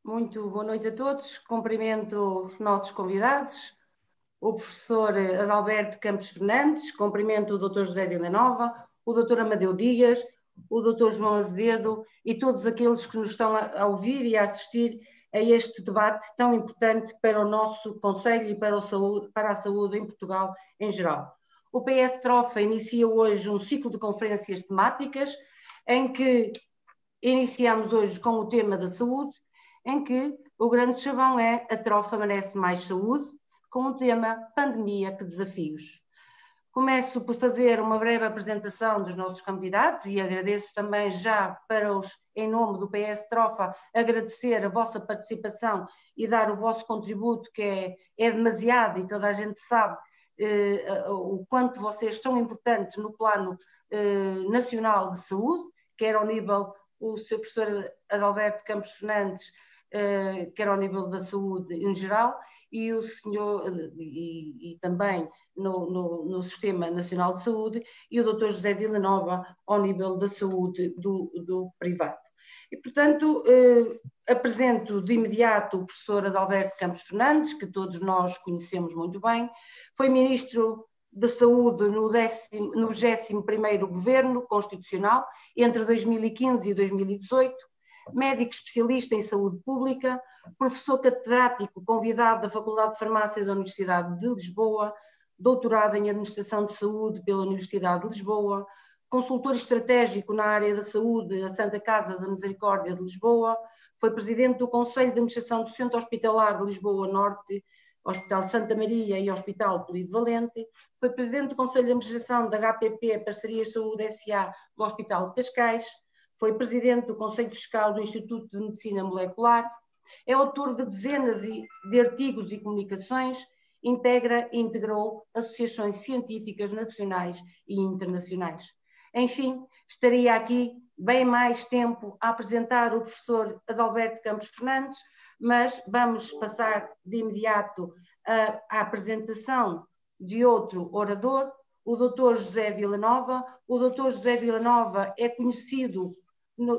Muito boa noite a todos. Cumprimento os nossos convidados, o professor Adalberto Campos Fernandes, cumprimento o Dr. José Villanova, o Dr. Amadeu Dias, o Dr. João Azevedo e todos aqueles que nos estão a ouvir e a assistir a este debate tão importante para o nosso Conselho e para a saúde em Portugal em geral. O PS Trofa inicia hoje um ciclo de conferências temáticas em que iniciamos hoje com o tema da saúde, em que o grande chavão é a Trofa merece mais saúde, com o tema Pandemia, que desafios. Começo por fazer uma breve apresentação dos nossos convidados e agradeço também já em nome do PS Trofa, agradecer a vossa participação e dar o vosso contributo, que é demasiado e toda a gente sabe o quanto vocês são importantes no plano nacional de saúde, quer ao nível o Sr. Professor Adalberto Campos Fernandes, quer ao nível da saúde em geral, e o senhor, e também no Sistema Nacional de Saúde, e o Dr. José Villanova ao nível da saúde do privado. E, portanto, apresento de imediato o professor Adalberto Campos Fernandes, que todos nós conhecemos muito bem, foi Ministro da Saúde no 21º Governo Constitucional, entre 2015 e 2018, médico especialista em saúde pública, professor catedrático convidado da Faculdade de Farmácia da Universidade de Lisboa, doutorado em Administração de Saúde pela Universidade de Lisboa, consultor estratégico na área da saúde da Santa Casa da Misericórdia de Lisboa, foi presidente do Conselho de Administração do Centro Hospitalar de Lisboa Norte, Hospital de Santa Maria e Hospital Polivalente, foi presidente do Conselho de Administração da HPP Parcerias Saúde S.A. do Hospital de Cascais, foi presidente do Conselho Fiscal do Instituto de Medicina Molecular, é autor de dezenas de artigos e comunicações, integra e integrou associações científicas nacionais e internacionais. Enfim, estaria aqui bem mais tempo a apresentar o professor Adalberto Campos Fernandes, mas vamos passar de imediato à apresentação de outro orador, o Dr. José Villanova. O Dr. José Villanova é conhecido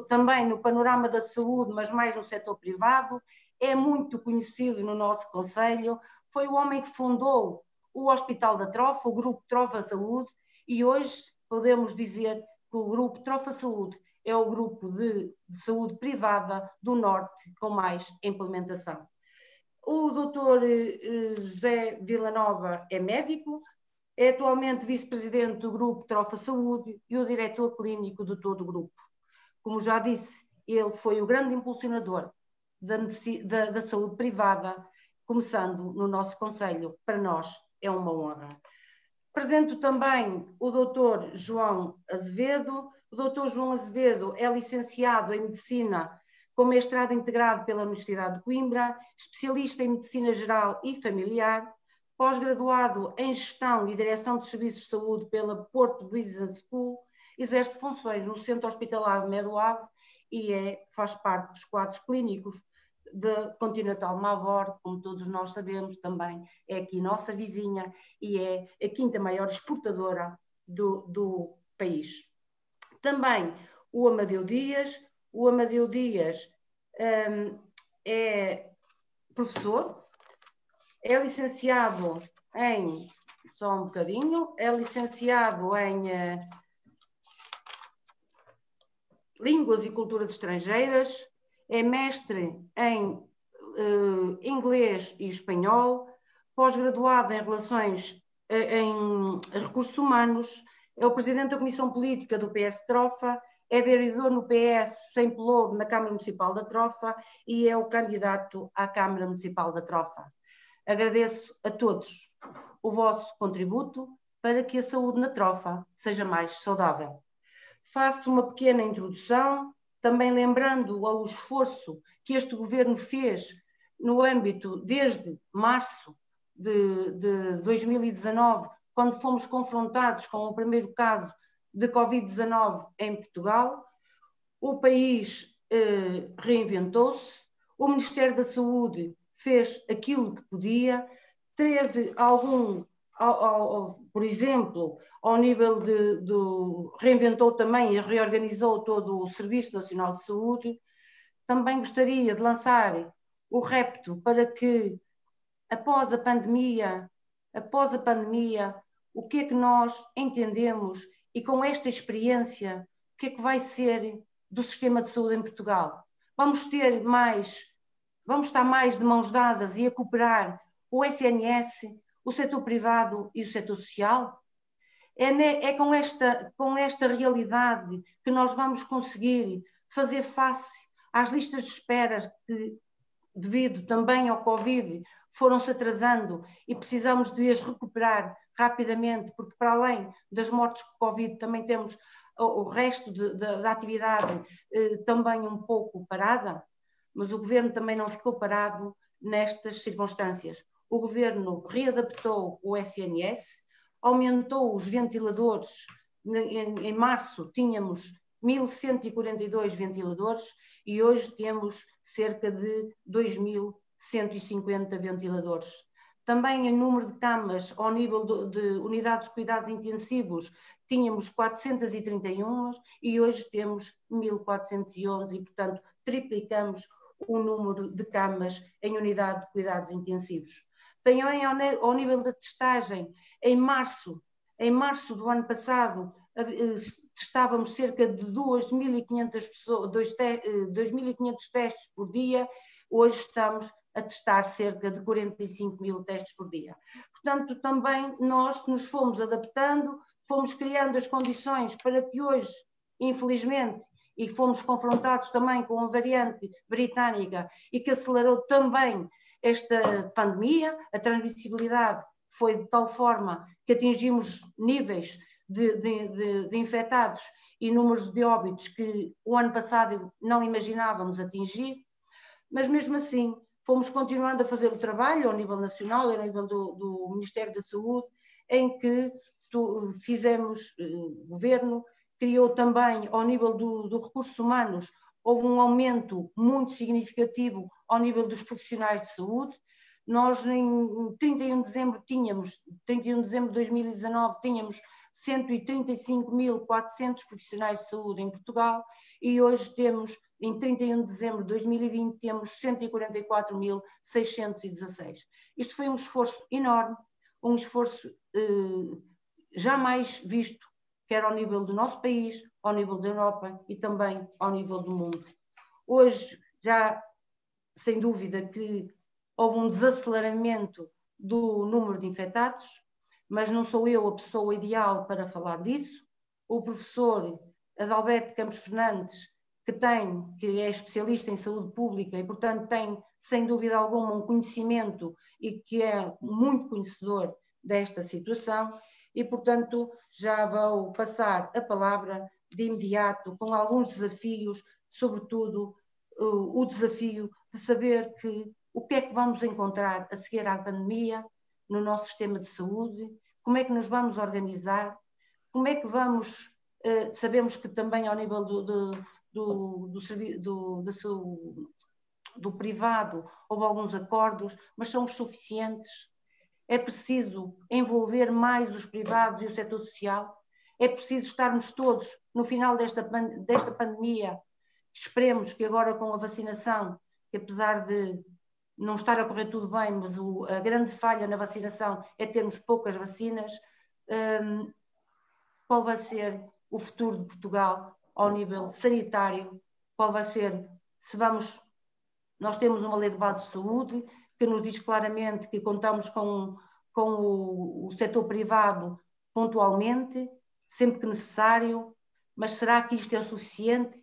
também no panorama da saúde, mas mais no setor privado, é muito conhecido no nosso Conselho, foi o homem que fundou o Hospital da Trofa, o Grupo Trofa Saúde, e hoje podemos dizer que o Grupo Trofa Saúde é o grupo de saúde privada do Norte com mais implementação. O Dr. José Villanova é médico, é atualmente vice-presidente do Grupo Trofa Saúde e o diretor clínico de todo o grupo. Como já disse, ele foi o grande impulsionador da saúde privada, começando no nosso Conselho. Para nós é uma honra. Apresento também o Dr. João Azevedo. O Dr. João Azevedo é licenciado em Medicina com mestrado integrado pela Universidade de Coimbra, especialista em Medicina Geral e Familiar, pós-graduado em Gestão e Direção de Serviços de Saúde pela Porto Business School, exerce funções no Centro Hospitalar de Medoave e faz parte dos quadros clínicos de Continental Mavor, como todos nós sabemos também, é aqui nossa vizinha e é a quinta maior exportadora do país. Também o Amadeu Dias. O Amadeu Dias é professor, é licenciado em, só um bocadinho, é licenciado em Línguas e Culturas Estrangeiras, é mestre em inglês e espanhol, pós-graduado em em recursos humanos, é o presidente da Comissão Política do PS Trofa, é vereador no PS sem pelouro na Câmara Municipal da Trofa e é o candidato à Câmara Municipal da Trofa. Agradeço a todos o vosso contributo para que a saúde na Trofa seja mais saudável. Faço uma pequena introdução, também lembrando ao esforço que este governo fez no âmbito desde março de 2019, quando fomos confrontados com o primeiro caso de Covid-19 em Portugal. O país reinventou-se, o Ministério da Saúde fez aquilo que podia, teve por exemplo, ao nível reinventou também e reorganizou todo o Serviço Nacional de Saúde. Também gostaria de lançar o repto para que, após a pandemia, o que é que nós entendemos e com esta experiência, o que é que vai ser do sistema de saúde em Portugal? Vamos estar mais de mãos dadas e a cooperar o SNS, o setor privado e o setor social? É com esta realidade que nós vamos conseguir fazer face às listas de espera que, devido também ao Covid, foram-se atrasando e precisamos de as recuperar rapidamente, porque para além das mortes com Covid também temos o resto da atividade também um pouco parada, mas o Governo também não ficou parado nestas circunstâncias. O Governo readaptou o SNS, aumentou os ventiladores. Em março tínhamos 1.142 ventiladores e hoje temos cerca de 2.150 ventiladores. Também em número de camas ao nível de unidades de cuidados intensivos tínhamos 431 e hoje temos 1.411 e, portanto, triplicamos o número de camas em unidade de cuidados intensivos. Também ao nível da testagem, em março do ano passado, testávamos cerca de 2.500 testes por dia, hoje estamos a testar cerca de 45.000 testes por dia. Portanto, também nós nos fomos adaptando, fomos criando as condições para que hoje, infelizmente, e fomos confrontados também com a variante britânica e que acelerou também esta pandemia, a transmissibilidade foi de tal forma que atingimos níveis de infectados e números de óbitos que o ano passado não imaginávamos atingir, mas mesmo assim fomos continuando a fazer o trabalho ao nível nacional, ao nível do Ministério da Saúde, em que fizemos, o Governo criou também ao nível dos recursos humanos, houve um aumento muito significativo ao nível dos profissionais de saúde. Nós em 31 de dezembro de 2019 tínhamos 135.400 profissionais de saúde em Portugal e hoje temos, em 31 de dezembro de 2020, temos 144.616. Isto foi um esforço enorme, um esforço jamais visto, quer ao nível do nosso país, ao nível da Europa e também ao nível do mundo. Hoje, já sem dúvida que houve um desaceleramento do número de infectados, mas não sou eu a pessoa ideal para falar disso. O professor Adalberto Campos Fernandes, que é especialista em saúde pública e, portanto, tem, sem dúvida alguma, um conhecimento e que é muito conhecedor desta situação e, portanto, já vou passar a palavra de imediato com alguns desafios, sobretudo o desafio de saber o que é que vamos encontrar a seguir à pandemia no nosso sistema de saúde, como é que nos vamos organizar, como é que vamos, sabemos que também ao nível do privado houve alguns acordos, mas são os suficientes? É preciso envolver mais os privados e o setor social? É preciso estarmos todos no final desta pandemia? Esperemos que agora com a vacinação, que apesar de não estar a correr tudo bem, mas a grande falha na vacinação é termos poucas vacinas, qual vai ser o futuro de Portugal ao nível sanitário? Qual vai ser, nós temos uma lei de base de saúde que nos diz claramente que contamos com o setor privado pontualmente, sempre que necessário, mas será que isto é o suficiente?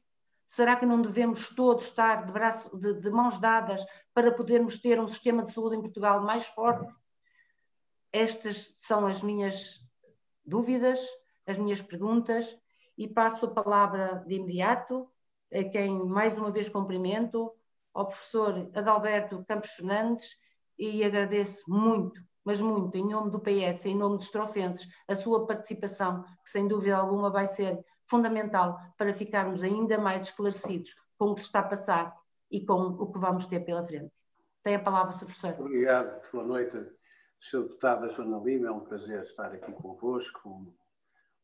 Será que não devemos todos estar de mãos dadas para podermos ter um sistema de saúde em Portugal mais forte? Estas são as minhas dúvidas, as minhas perguntas e passo a palavra de imediato a quem mais uma vez cumprimento, ao professor Adalberto Campos Fernandes e agradeço muito, mas muito, em nome do PS, em nome dos trofenses, a sua participação, que sem dúvida alguma vai ser fundamental para ficarmos ainda mais esclarecidos com o que está a passar e com o que vamos ter pela frente. Tem a palavra, Sr. Professor. Obrigado. Boa noite, Sr. Deputada Joana Lima. É um prazer estar aqui convosco,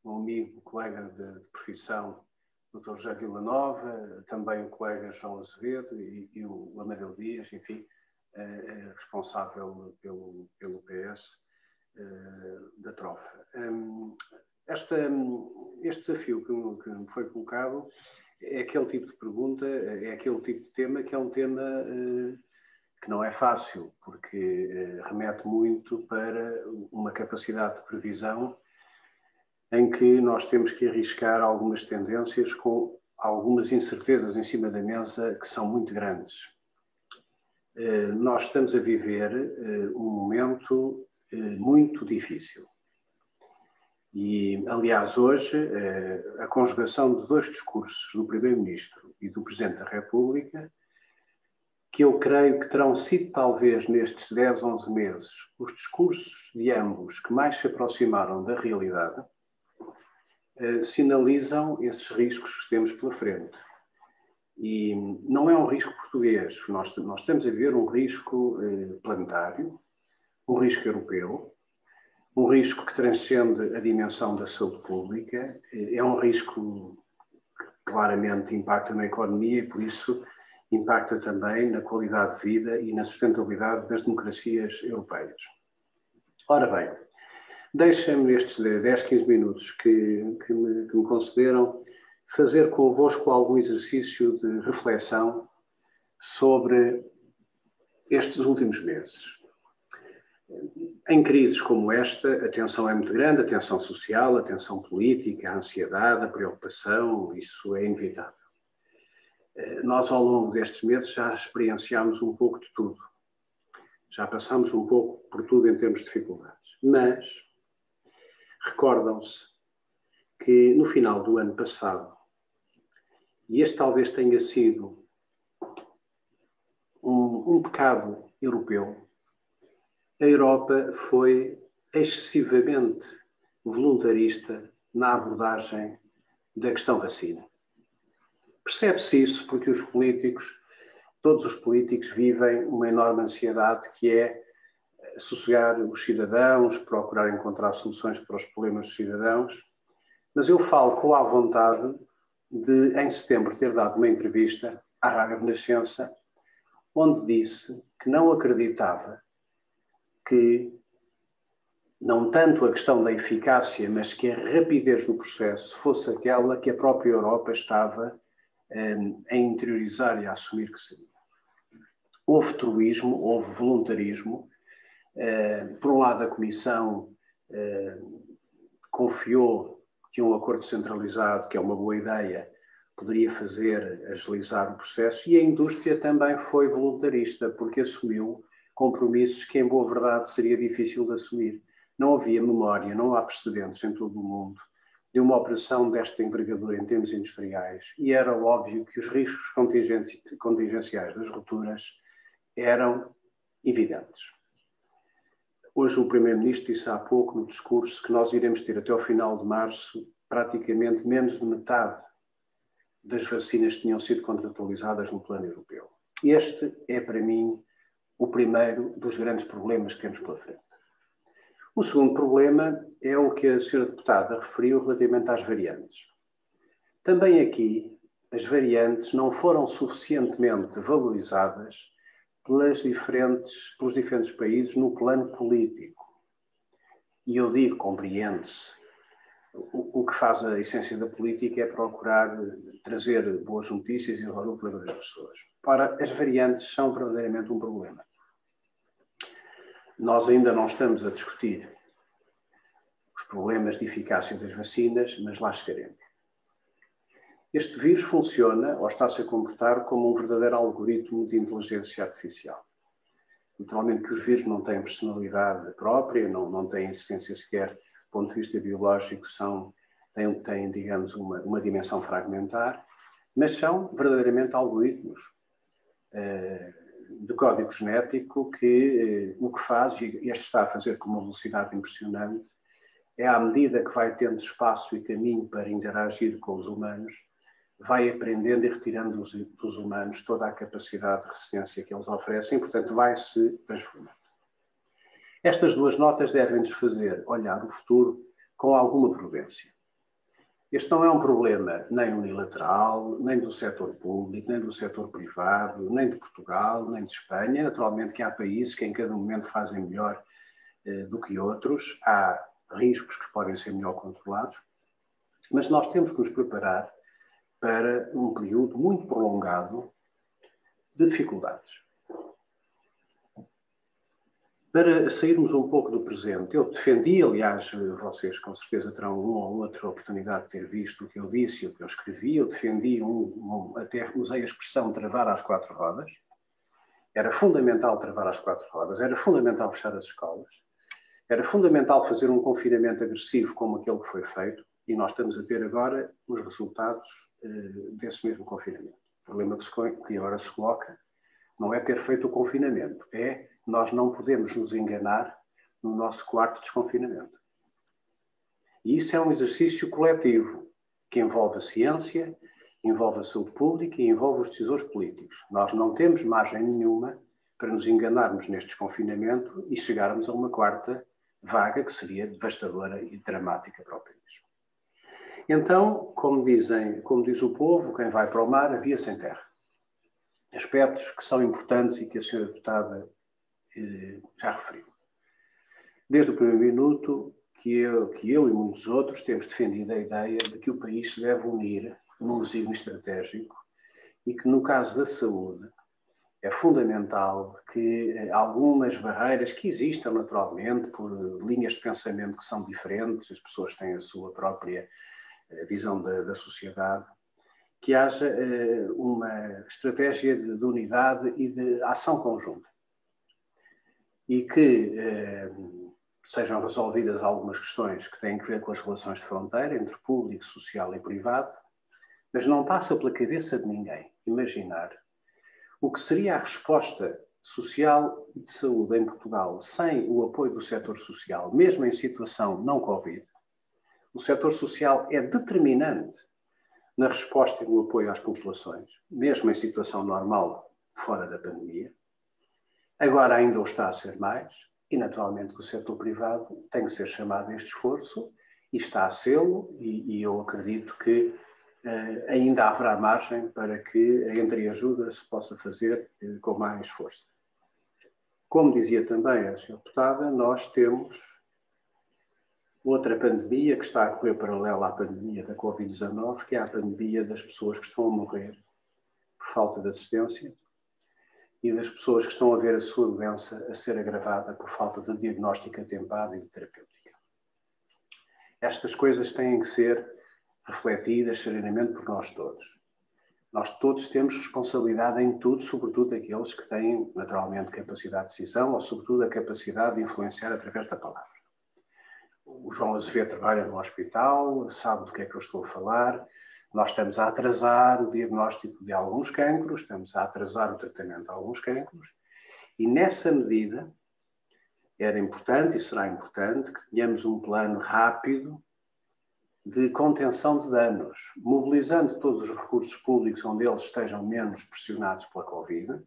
um amigo, colega de profissão Dr. José Villanova, também o colega João Azevedo e o Amadeu Dias, enfim, responsável pelo PS da Trofa. Este desafio que me foi colocado é aquele tipo de pergunta, é aquele tipo de tema que é um tema que não é fácil, porque remete muito para uma capacidade de previsão em que nós temos que arriscar algumas tendências com algumas incertezas em cima da mesa que são muito grandes. Nós estamos a viver um momento muito difícil. E, aliás, hoje, a conjugação de dois discursos do Primeiro-Ministro e do Presidente da República, que eu creio que terão sido, talvez, nestes 10, 11 meses, os discursos de ambos que mais se aproximaram da realidade, sinalizam esses riscos que temos pela frente. E não é um risco português, nós estamos a ver um risco planetário, um risco europeu, um risco que transcende a dimensão da saúde pública, é um risco que claramente impacta na economia e, por isso, impacta também na qualidade de vida e na sustentabilidade das democracias europeias. Ora bem, deixem-me nestes 10, 15 minutos que me concederam fazer convosco algum exercício de reflexão sobre estes últimos meses. Em crises como esta, a tensão é muito grande, a tensão social, a tensão política, a ansiedade, a preocupação, isso é inevitável. Nós, ao longo destes meses, já experienciámos um pouco de tudo. Já passámos um pouco por tudo em termos de dificuldades. Mas recordam-se que no final do ano passado, e este talvez tenha sido um pecado europeu, a Europa foi excessivamente voluntarista na abordagem da questão vacina. Percebe-se isso porque os políticos, todos os políticos vivem uma enorme ansiedade que é sossegar os cidadãos, procurar encontrar soluções para os problemas dos cidadãos. Mas eu falo com a vontade de, em setembro, ter dado uma entrevista à Rádio Renascença, onde disse que não acreditava que, não tanto a questão da eficácia, mas que a rapidez do processo fosse aquela que a própria Europa estava a interiorizar e a assumir que seria. Houve truísmo, houve voluntarismo. Por um lado, a Comissão confiou que um acordo centralizado, que é uma boa ideia, poderia agilizar o processo, e a indústria também foi voluntarista, porque assumiu compromissos que, em boa verdade, seria difícil de assumir. Não havia memória, não há precedentes em todo o mundo de uma operação desta envergadura em termos industriais, e era óbvio que os riscos contingenciais das rupturas eram evidentes. Hoje o Primeiro-Ministro disse há pouco no discurso que nós iremos ter até ao final de março praticamente menos de metade das vacinas que tinham sido contratualizadas no plano europeu. Este é, para mim, o primeiro dos grandes problemas que temos pela frente. O segundo problema é o que a Sra. Deputada referiu relativamente às variantes. Também aqui, as variantes não foram suficientemente valorizadas pelos diferentes países no plano político. E eu digo, compreende-se, o que faz a essência da política é procurar trazer boas notícias e resolver o problema das pessoas. Ora, as variantes são verdadeiramente um problema. Nós ainda não estamos a discutir os problemas de eficácia das vacinas, mas lá chegaremos. Este vírus funciona, ou está-se a comportar, como um verdadeiro algoritmo de inteligência artificial. Naturalmente que os vírus não têm personalidade própria, não têm existência sequer, do ponto de vista biológico, têm, digamos, uma dimensão fragmentar, mas são verdadeiramente algoritmos de código genético que o que faz, e este está a fazer com uma velocidade impressionante, é à medida que vai tendo espaço e caminho para interagir com os humanos, vai aprendendo e retirando dos humanos toda a capacidade de resistência que eles oferecem, e, portanto, vai se transformando. Estas duas notas devem-nos fazer olhar o futuro com alguma prudência. Este não é um problema nem unilateral, nem do setor público, nem do setor privado, nem de Portugal, nem de Espanha. Naturalmente que há países que em cada momento fazem melhor do que outros. Há riscos que podem ser melhor controlados. Mas nós temos que nos preparar para um período muito prolongado de dificuldades. Para sairmos um pouco do presente, eu defendi, aliás, vocês com certeza terão uma ou outra oportunidade de ter visto o que eu disse e o que eu escrevi, eu defendi, até usei a expressão travar às 4 rodas. Era fundamental travar às 4 rodas, era fundamental fechar as escolas, era fundamental fazer um confinamento agressivo como aquele que foi feito, e nós estamos a ter agora os resultados desse mesmo confinamento. O problema que agora se coloca não é ter feito o confinamento, é nós não podemos nos enganar no nosso quarto de desconfinamento. E isso é um exercício coletivo que envolve a ciência, envolve a saúde pública e envolve os decisores políticos. Nós não temos margem nenhuma para nos enganarmos neste desconfinamento e chegarmos a uma quarta vaga que seria devastadora e dramática para o país. Então, como diz o povo, quem vai para o mar, avia sem terra. Aspectos que são importantes e que a senhora deputada já referiu. Desde o primeiro minuto que eu e muitos outros temos defendido a ideia de que o país se deve unir num desígnio estratégico e que, no caso da saúde, é fundamental que algumas barreiras que existam naturalmente por linhas de pensamento que são diferentes, as pessoas têm a sua própria visão da sociedade, que haja uma estratégia de unidade e de ação conjunta. E que sejam resolvidas algumas questões que têm a ver com as relações de fronteira entre público, social e privado, mas não passa pela cabeça de ninguém imaginar o que seria a resposta social e de saúde em Portugal sem o apoio do setor social, mesmo em situação não Covid. O setor social é determinante na resposta e no apoio às populações, mesmo em situação normal, fora da pandemia. Agora ainda o está a ser mais, e naturalmente que o setor privado tem que ser chamado a este esforço, e está a sê-lo, e eu acredito que ainda haverá margem para que a entreajuda se possa fazer com mais força. Como dizia também a senhora deputada, nós temos outra pandemia que está a correr paralela à pandemia da Covid-19, que é a pandemia das pessoas que estão a morrer por falta de assistência e das pessoas que estão a ver a sua doença a ser agravada por falta de diagnóstico atempado e de terapêutica. Estas coisas têm que ser refletidas serenamente por nós todos. Nós todos temos responsabilidade em tudo, sobretudo aqueles que têm naturalmente capacidade de decisão ou sobretudo a capacidade de influenciar através da palavra. O João Azevedo trabalha no hospital, sabe do que é que eu estou a falar. Nós estamos a atrasar o diagnóstico de alguns cancros, estamos a atrasar o tratamento de alguns cancros, e nessa medida era importante e será importante que tenhamos um plano rápido de contenção de danos, mobilizando todos os recursos públicos onde eles estejam menos pressionados pela Covid.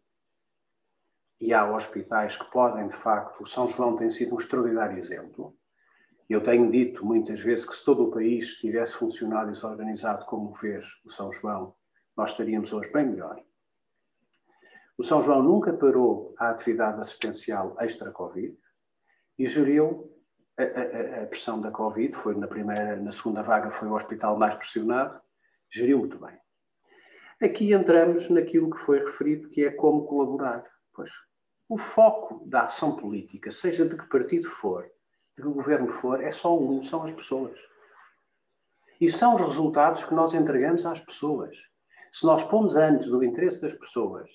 E há hospitais que podem, de facto, o São João tem sido um extraordinário exemplo. Eu tenho dito muitas vezes que se todo o país estivesse funcionado e organizado como fez o São João, nós estaríamos hoje bem melhor. O São João nunca parou a atividade assistencial extra-Covid e geriu a pressão da Covid. Foi na segunda vaga foi o hospital mais pressionado, geriu muito bem. Aqui entramos naquilo que foi referido, que é como colaborar. Pois, o foco da ação política, seja de que partido for, de que governo for, é só um, são as pessoas. E são os resultados que nós entregamos às pessoas. Se nós pomos antes do interesse das pessoas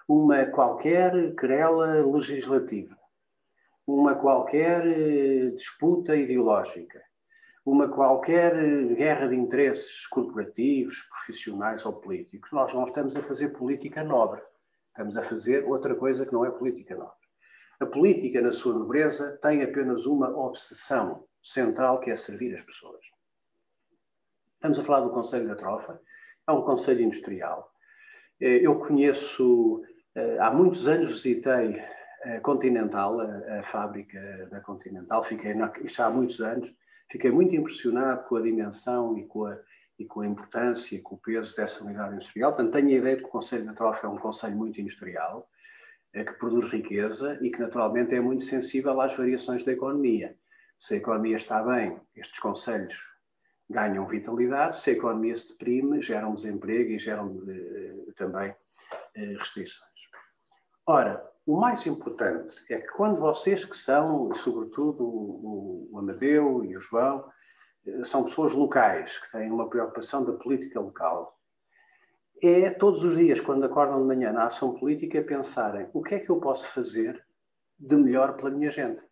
uma qualquer querela legislativa, uma qualquer disputa ideológica, uma qualquer guerra de interesses corporativos, profissionais ou políticos, nós não estamos a fazer política nobre. Estamos a fazer outra coisa que não é política nobre. A política, na sua nobreza, tem apenas uma obsessão central, que é servir as pessoas. Estamos a falar do Conselho da Trofa. É um conselho industrial. Eu conheço, há muitos anos visitei a Continental, a fábrica da Continental, fiquei isto há muitos anos, Fiquei muito impressionado com a dimensão e com a importância e com o peso dessa unidade industrial. Portanto, tenho a ideia de que o Conselho da Trofa é um conselho muito industrial, que produz riqueza e que naturalmente é muito sensível às variações da economia. Se a economia está bem, estes conselhos ganham vitalidade; se a economia se deprime, geram desemprego e geram também restrições. Ora, o mais importante é que quando vocês, que são, sobretudo o Amadeu e o João, são pessoas locais, que têm uma preocupação da política local, é todos os dias, quando acordam de manhã na ação política, pensarem: o que é que eu posso fazer de melhor pela minha gente?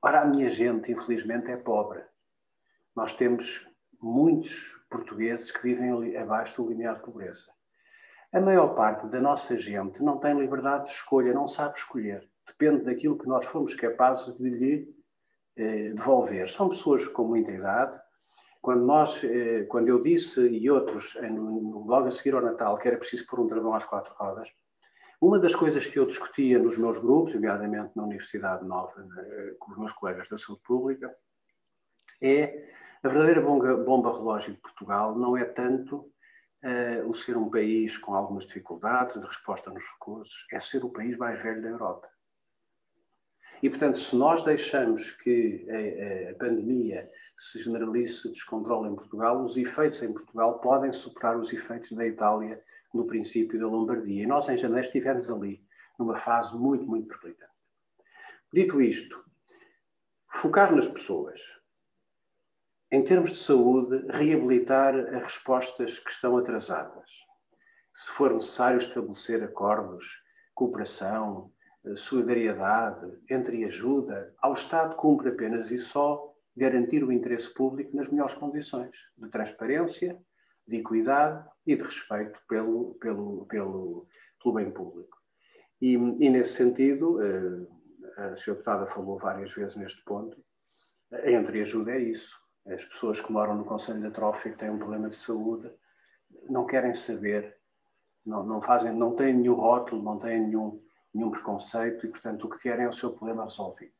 Ora, a minha gente, infelizmente, é pobre. Nós temos muitos portugueses que vivem abaixo do limiar de pobreza. A maior parte da nossa gente não tem liberdade de escolha, não sabe escolher. Depende daquilo que nós fomos capazes de lhe devolver. São pessoas com muita idade. Quando eu disse, e outros, logo a seguir ao Natal, que era preciso pôr um travão às 4 rodas, uma das coisas que eu discutia nos meus grupos, nomeadamente na Universidade Nova, com os meus colegas da saúde pública, é a verdadeira bomba relógio de Portugal não é tanto o ser um país com algumas dificuldades de resposta nos recursos, é ser o país mais velho da Europa. E, portanto, se nós deixamos que a pandemia se generalize, se descontrole em Portugal, os efeitos em Portugal podem superar os efeitos da Itália no princípio da Lombardia. E nós, em janeiro, estivemos ali, numa fase muito, muito periclitante. Dito isto, focar nas pessoas. Em termos de saúde, reabilitar as respostas que estão atrasadas. Se for necessário estabelecer acordos, cooperação, solidariedade, entreajuda, ao Estado cumpre apenas e só garantir o interesse público nas melhores condições de transparência, de equidade e de respeito pelo bem público. E nesse sentido, a Sra. Deputada falou várias vezes neste ponto, a entreajuda é isso. As pessoas que moram no Conselho da Trofa e que têm um problema de saúde não querem saber, não têm nenhum rótulo, não têm nenhum preconceito e, portanto, o que querem é o seu problema resolvido.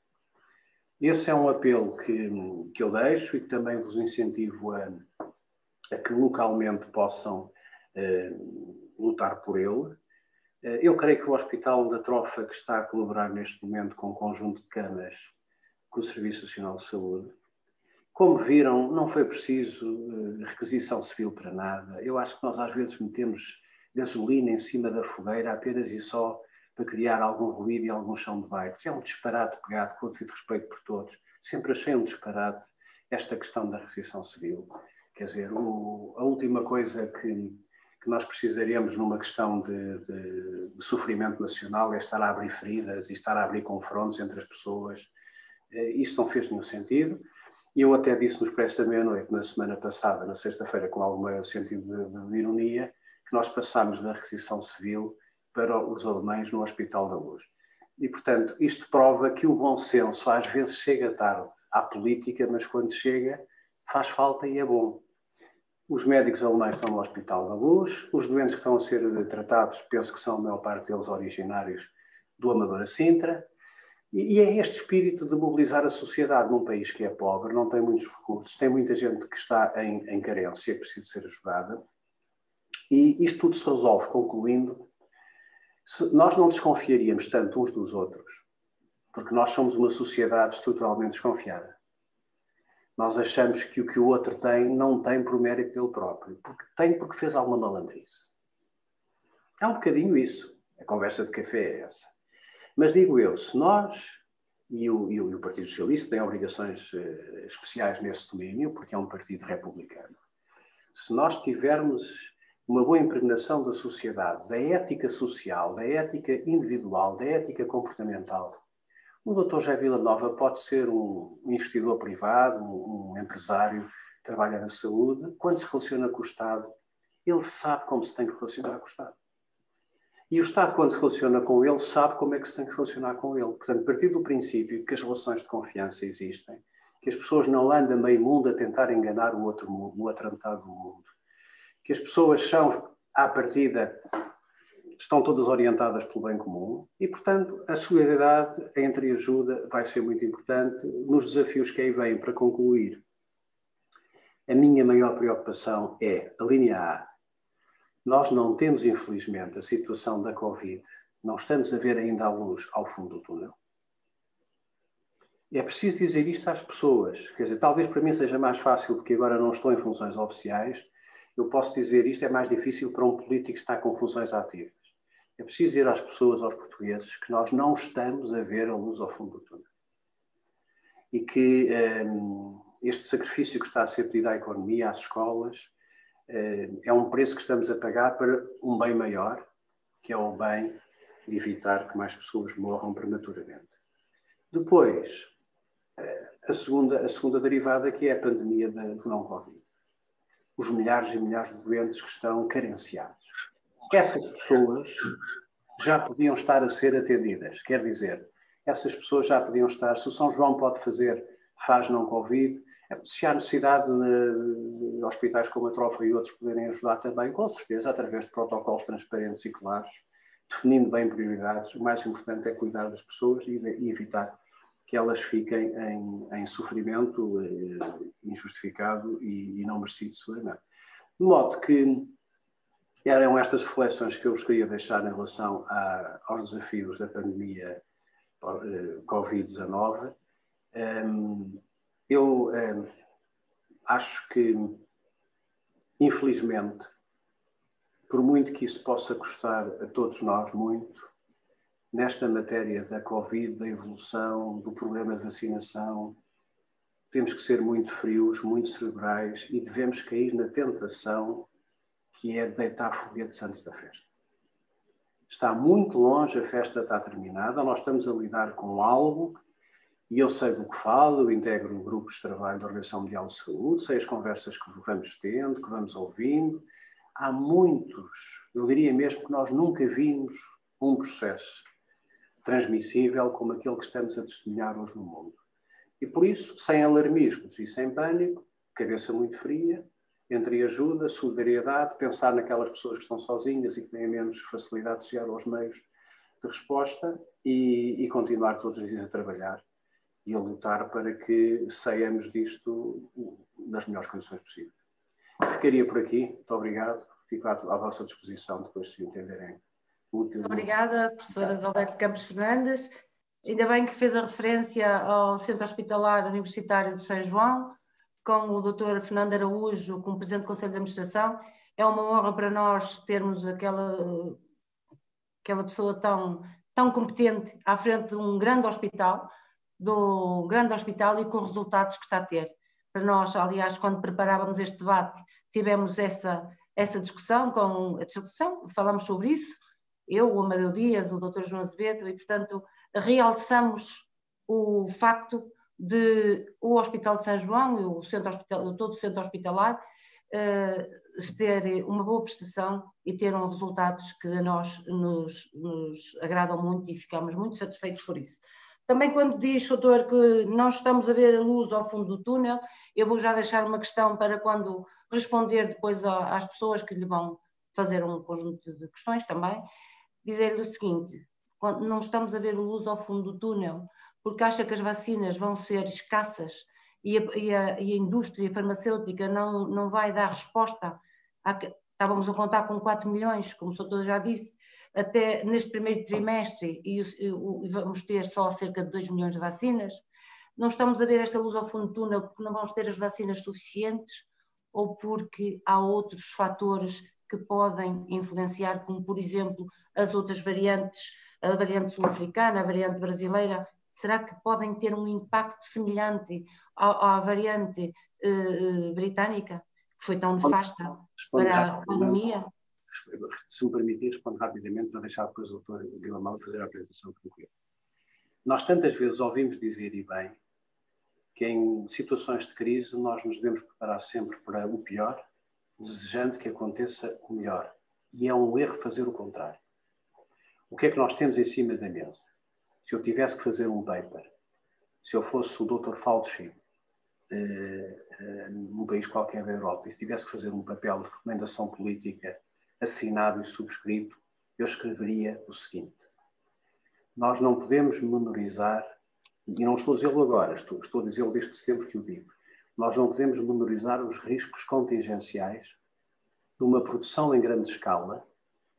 Esse é um apelo que eu deixo e que também vos incentivo a que localmente possam lutar por ele. Eu creio que o Hospital da Trofa, que está a colaborar neste momento com um conjunto de camas com o Serviço Nacional de Saúde, como viram, não foi preciso requisição civil para nada. Eu acho que nós às vezes metemos gasolina em cima da fogueira apenas e só para criar algum ruído e algum chão de baile. É um disparate pegado, com o devido respeito por todos. Sempre achei um disparate esta questão da requisição civil. Quer dizer, a última coisa que nós precisaríamos numa questão de sofrimento nacional é estar a abrir feridas e estar a abrir confrontos entre as pessoas. Isso não fez nenhum sentido. E eu até disse no Expresso da Meia-Noite, na semana passada, na sexta-feira, com algum sentido de ironia, que nós passámos da requisição civil para os alemães no Hospital da Luz. E, portanto, isto prova que o bom senso às vezes chega tarde à política, mas quando chega faz falta e é bom. Os médicos alemães estão no Hospital da Luz, os doentes que estão a ser tratados, penso que são a maior parte deles originários do Amadora Sintra, e é este espírito de mobilizar a sociedade num país que é pobre, não tem muitos recursos, tem muita gente que está em carência, que precisa ser ajudada, e isto tudo se resolve concluindo. Nós não desconfiaríamos tanto uns dos outros, porque nós somos uma sociedade estruturalmente desconfiada. Nós achamos que o que o outro tem, não tem por mérito dele próprio, porque fez alguma malandrice. É um bocadinho isso. A conversa de café é essa. Mas digo eu, se nós, e o Partido Socialista tem obrigações especiais nesse domínio, porque é um partido republicano, se nós tivermos uma boa impregnação da sociedade, da ética social, da ética individual, da ética comportamental, o Dr. José Vilanova pode ser um investidor privado, um empresário que trabalha na saúde. Quando se relaciona com o Estado, ele sabe como se tem que relacionar com o Estado. E o Estado, quando se relaciona com ele, sabe como é que se tem que relacionar com ele. Portanto, a partir do princípio que as relações de confiança existem, que as pessoas não andam meio mundo a tentar enganar o outra metade do mundo, que as pessoas são, à partida, estão todas orientadas pelo bem comum e, portanto, a solidariedade, a entreajuda vai ser muito importante nos desafios que aí vêm. Para concluir, a minha maior preocupação é a linha A. Nós não temos, infelizmente, a situação da Covid, não estamos a ver ainda a luz ao fundo do túnel. É preciso dizer isto às pessoas. Quer dizer, talvez para mim seja mais fácil, porque agora não estou em funções oficiais. Eu posso dizer isto, é mais difícil para um político que está com funções ativas. É preciso dizer às pessoas, aos portugueses, que nós não estamos a ver a luz ao fundo do túnel. E que este sacrifício que está a ser pedido à economia, às escolas, é um preço que estamos a pagar para um bem maior, que é o bem de evitar que mais pessoas morram prematuramente. Depois, a segunda derivada, que é a pandemia do não-Covid. Os milhares e milhares de doentes que estão carenciados. Essas pessoas já podiam estar a ser atendidas. Quer dizer, essas pessoas já podiam estar, se o São João pode fazer, faz não-Covid, se há necessidade de hospitais como a Trofa e outros poderem ajudar também, com certeza, através de protocolos transparentes e claros, definindo bem prioridades, o mais importante é cuidar das pessoas e evitar que elas fiquem em sofrimento injustificado e não merecido sofrimento. De modo que eram estas reflexões que eu vos queria deixar em relação aos desafios da pandemia Covid-19. Eu acho que, infelizmente, por muito que isso possa custar a todos nós muito, nesta matéria da Covid, da evolução, do problema de vacinação, temos que ser muito frios, muito cerebrais e devemos cair na tentação que é deitar foguetes antes da festa. Está muito longe, a festa está terminada, nós estamos a lidar com algo e eu sei do que falo, eu integro grupos de trabalho da Organização Mundial de Saúde, sei as conversas que vamos tendo, que vamos ouvindo. Há muitos, eu diria mesmo que nós nunca vimos um processo transmissível como aquele que estamos a testemunhar hoje no mundo. E por isso, sem alarmismos e sem pânico, cabeça muito fria, entreajuda, solidariedade, pensar naquelas pessoas que estão sozinhas e que têm menos facilidade de chegar aos meios de resposta e continuar todos os dias a trabalhar e a lutar para que saiamos disto nas melhores condições possíveis. Ficaria por aqui. Muito obrigado. Fico à vossa disposição depois, se entenderem. Obrigada, professora Adalberto Campos Fernandes. Ainda bem que fez a referência ao Centro Hospitalar Universitário de São João, com o Dr. Fernando Araújo como Presidente do Conselho de Administração. É uma honra para nós termos aquela pessoa tão competente à frente de um grande hospital, e com os resultados que está a ter. Para nós, aliás, quando preparávamos este debate, tivemos essa discussão, falamos sobre isso, eu, o Amadeu Dias, o Dr. João Azevedo, e, portanto, realçamos o facto de o Hospital de São João e todo o centro hospitalar ter uma boa prestação e ter resultados que a nós nos agradam muito e ficamos muito satisfeitos por isso. Também quando diz, doutor, que nós estamos a ver a luz ao fundo do túnel, eu vou já deixar uma questão para quando responder depois às pessoas que lhe vão fazer um conjunto de questões também, dizer-lhe o seguinte: não estamos a ver a luz ao fundo do túnel porque acha que as vacinas vão ser escassas e a indústria farmacêutica não vai dar resposta. Estávamos a contar com 4 milhões, como o doutor já disse, até neste primeiro trimestre, e vamos ter só cerca de 2 milhões de vacinas. Não estamos a ver esta luz ao fundo do túnel porque não vamos ter as vacinas suficientes ou porque há outros fatores que podem influenciar, como por exemplo as outras variantes, a variante sul-africana, a variante brasileira, será que podem ter um impacto semelhante à variante britânica, que foi tão nefasta para a pandemia? Se me permitir, respondo rapidamente para deixar depois o Dr. Guilherme fazer a apresentação que eu quero. Nós tantas vezes ouvimos dizer, e bem, que em situações de crise nós nos devemos preparar sempre para o pior, desejando que aconteça o melhor. E é um erro fazer o contrário. O que é que nós temos em cima da mesa? Se eu tivesse que fazer um paper, se eu fosse o Dr. Fauci, num país qualquer da Europa, e se tivesse que fazer um papel de recomendação política assinado e subscrito, eu escreveria o seguinte: nós não podemos menorizar, e não estou a dizê-lo agora, estou a dizê-lo desde sempre que o digo, nós não podemos menorizar os riscos contingenciais de uma produção em grande escala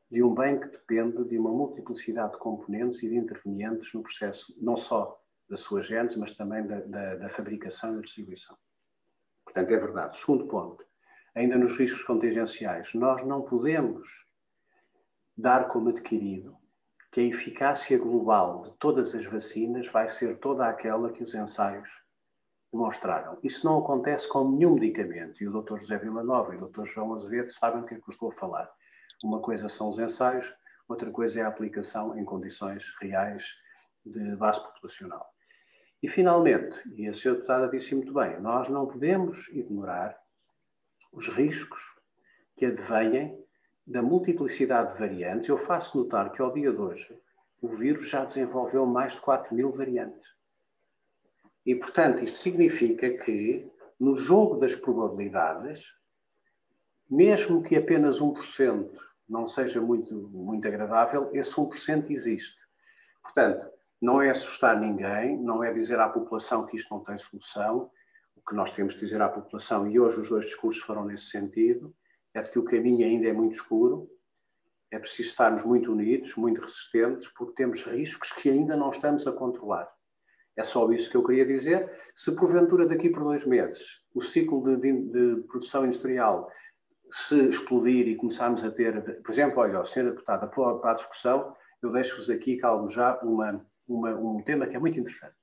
de um bem que depende de uma multiplicidade de componentes e de intervenientes no processo, não só da sua gênese, mas também da fabricação e da distribuição. Portanto, é verdade. Segundo ponto, ainda nos riscos contingenciais, nós não podemos dar como adquirido que a eficácia global de todas as vacinas vai ser toda aquela que os ensaios demonstraram. Isso não acontece com nenhum medicamento. E o Dr. José Villanova e o Dr. João Azevedo sabem o que é que eu estou a falar. Uma coisa são os ensaios, outra coisa é a aplicação em condições reais de base populacional. E, finalmente, e a Sra. Deputada disse muito bem, nós não podemos ignorar os riscos que advêm da multiplicidade de variantes. Eu faço notar que, ao dia de hoje, o vírus já desenvolveu mais de 4.000 variantes. E, portanto, isto significa que, no jogo das probabilidades, mesmo que apenas 1% não seja muito agradável, esse 1% existe. Portanto, não é assustar ninguém, não é dizer à população que isto não tem solução. O que nós temos de dizer à população, e hoje os dois discursos foram nesse sentido, é de que o caminho ainda é muito escuro, é preciso estarmos muito unidos, muito resistentes, porque temos riscos que ainda não estamos a controlar. É só isso que eu queria dizer. Se porventura daqui por 2 meses o ciclo de produção industrial se explodir e começarmos a ter, por exemplo, olha, Sra. Deputada, para a discussão, eu deixo-vos aqui, calmo já, um tema que é muito interessante.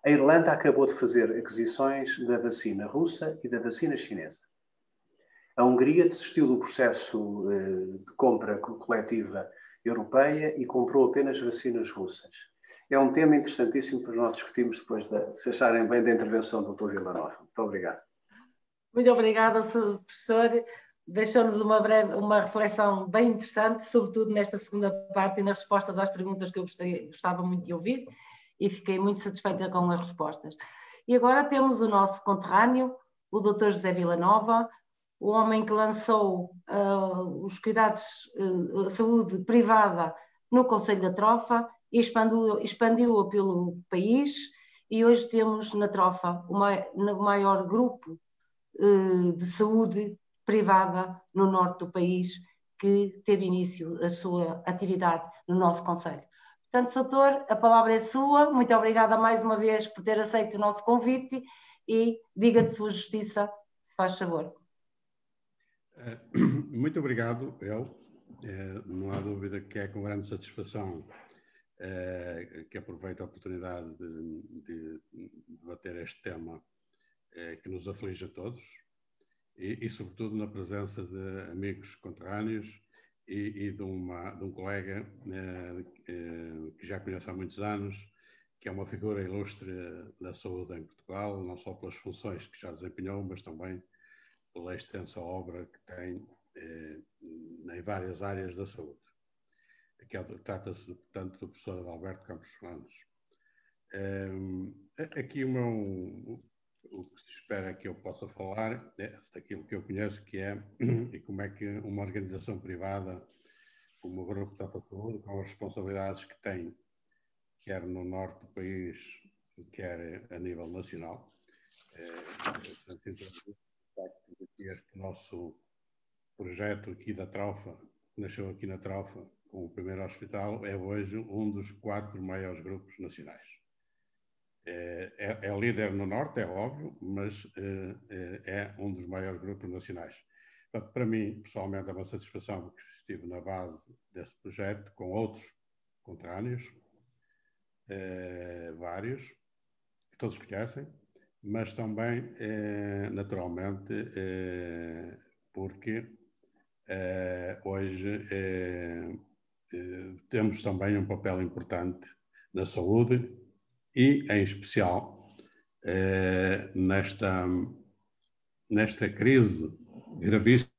A Irlanda acabou de fazer aquisições da vacina russa e da vacina chinesa. A Hungria desistiu do processo de compra coletiva europeia e comprou apenas vacinas russas. É um tema interessantíssimo para nós discutirmos depois, se acharem bem, da intervenção do Dr. Villanova. Muito obrigado. Muito obrigada, Sr. Professor. Deixou-nos uma reflexão bem interessante, sobretudo nesta segunda parte e nas respostas às perguntas que eu gostava muito de ouvir, e fiquei muito satisfeita com as respostas. E agora temos o nosso conterrâneo, o Dr. José Villanova, o homem que lançou os cuidados, a saúde privada no Conselho da Trofa e expandiu-a pelo país, e hoje temos na Trofa o maior grupo de saúde privada no norte do país, que teve início a sua atividade no nosso Conselho. Portanto, Doutor, a palavra é sua. Muito obrigada mais uma vez por ter aceito o nosso convite e diga de sua justiça, se faz favor. Muito obrigado, El. Não há dúvida que é com grande satisfação que aproveito a oportunidade de debater este tema que nos aflige a todos e sobretudo na presença de amigos conterrâneos e de um colega que já conheço há muitos anos, que é uma figura ilustre da saúde em Portugal, não só pelas funções que já desempenhou, mas também pela extensa obra que tem em várias áreas da saúde. Trata-se, portanto, do professor Adalberto Campos Fernandes. Aqui o que se espera que eu possa falar é daquilo que eu conheço, que é e como é que uma organização privada, como o Grupo Trofa Saúde, com as responsabilidades que tem, quer no norte do país, quer a nível nacional, este nosso projeto aqui da Trofa, que nasceu aqui na Trofa, com o primeiro hospital, é hoje um dos 4 maiores grupos nacionais. É líder no Norte, é óbvio, mas é um dos maiores grupos nacionais. Portanto, para mim, pessoalmente, é uma satisfação que estive na base desse projeto, com outros conterrâneos, vários, que todos conhecem, mas também, naturalmente, porque hoje temos também um papel importante na saúde e, em especial, nesta crise gravíssima.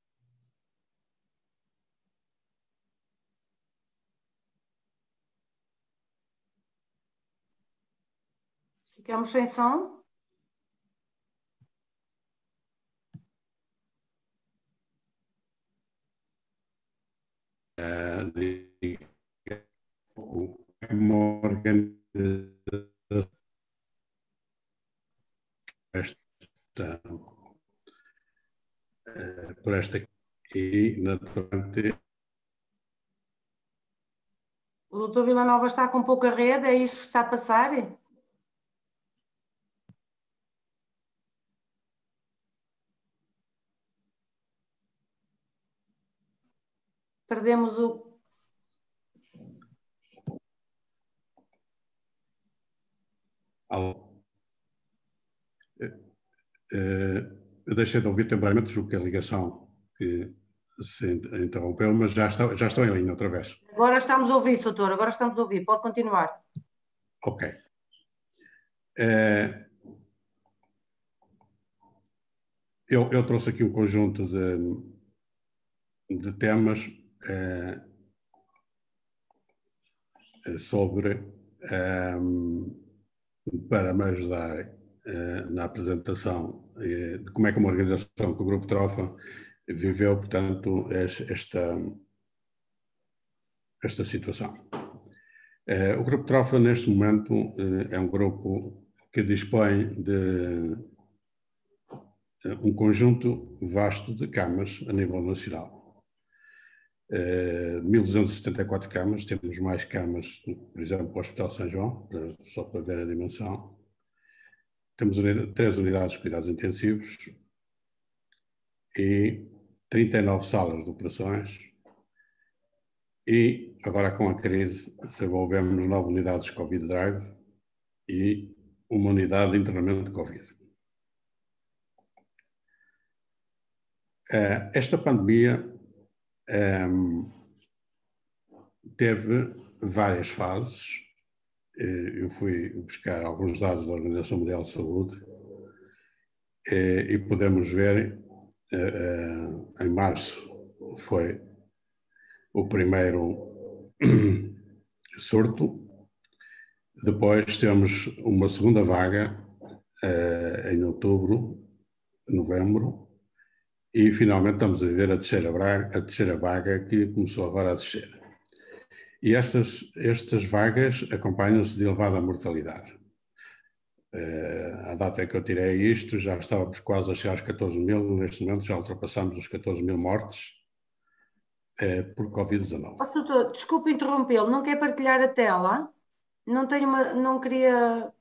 Ficamos sem som? uma organização por esta e naturalmente. O doutor Villanova está com pouca rede, é isso que está a passar? Perdemos o... Eu deixei de ouvir temporariamente, julgo que a ligação que se interrompeu, mas já estou em linha outra vez. Agora estamos a ouvir, doutor, agora estamos a ouvir, pode continuar. Ok. Eu trouxe aqui um conjunto de temas sobre, para me ajudar na apresentação de como é que uma organização que o Grupo Trofa viveu, portanto, esta situação. O Grupo Trofa, neste momento, é um grupo que dispõe de um conjunto vasto de camas a nível nacional. 1.274 camas, temos mais camas, por exemplo, o Hospital São João, só para ver a dimensão. Temos 3 unidades de cuidados intensivos e 39 salas de operações. E agora, com a crise, desenvolvemos 9 unidades de Covid Drive e uma unidade de internamento de Covid. Esta pandemia teve várias fases. Eu fui buscar alguns dados da Organização Mundial de Saúde e podemos ver, em março foi o primeiro surto, depois temos uma segunda vaga em outubro, novembro, e finalmente estamos a viver a terceira vaga que começou agora a descer. E estas vagas acompanham-se de elevada mortalidade. A data em que eu tirei isto, já estávamos quase a chegar aos 14.000, neste momento já ultrapassamos os 14.000 mortes por Covid-19. Doutor, desculpe interrompê-lo, não quer partilhar a tela? Não queria...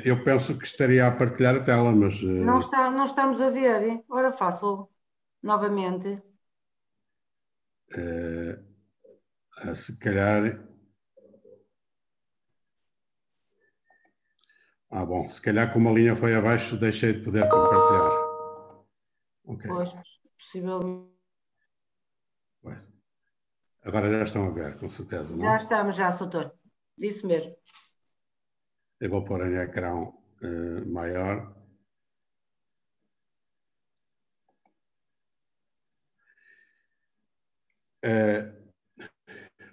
Eu penso que estaria a partilhar a tela, mas... Não estamos a ver, hein? Ora faço novamente. Se calhar... bom, se calhar como a linha foi abaixo, deixei de poder compartilhar. Okay. Pois, possivelmente. Agora já estão a ver, com certeza, não? Já estamos, doutor. Isso mesmo. Eu vou pôr em ecrã maior.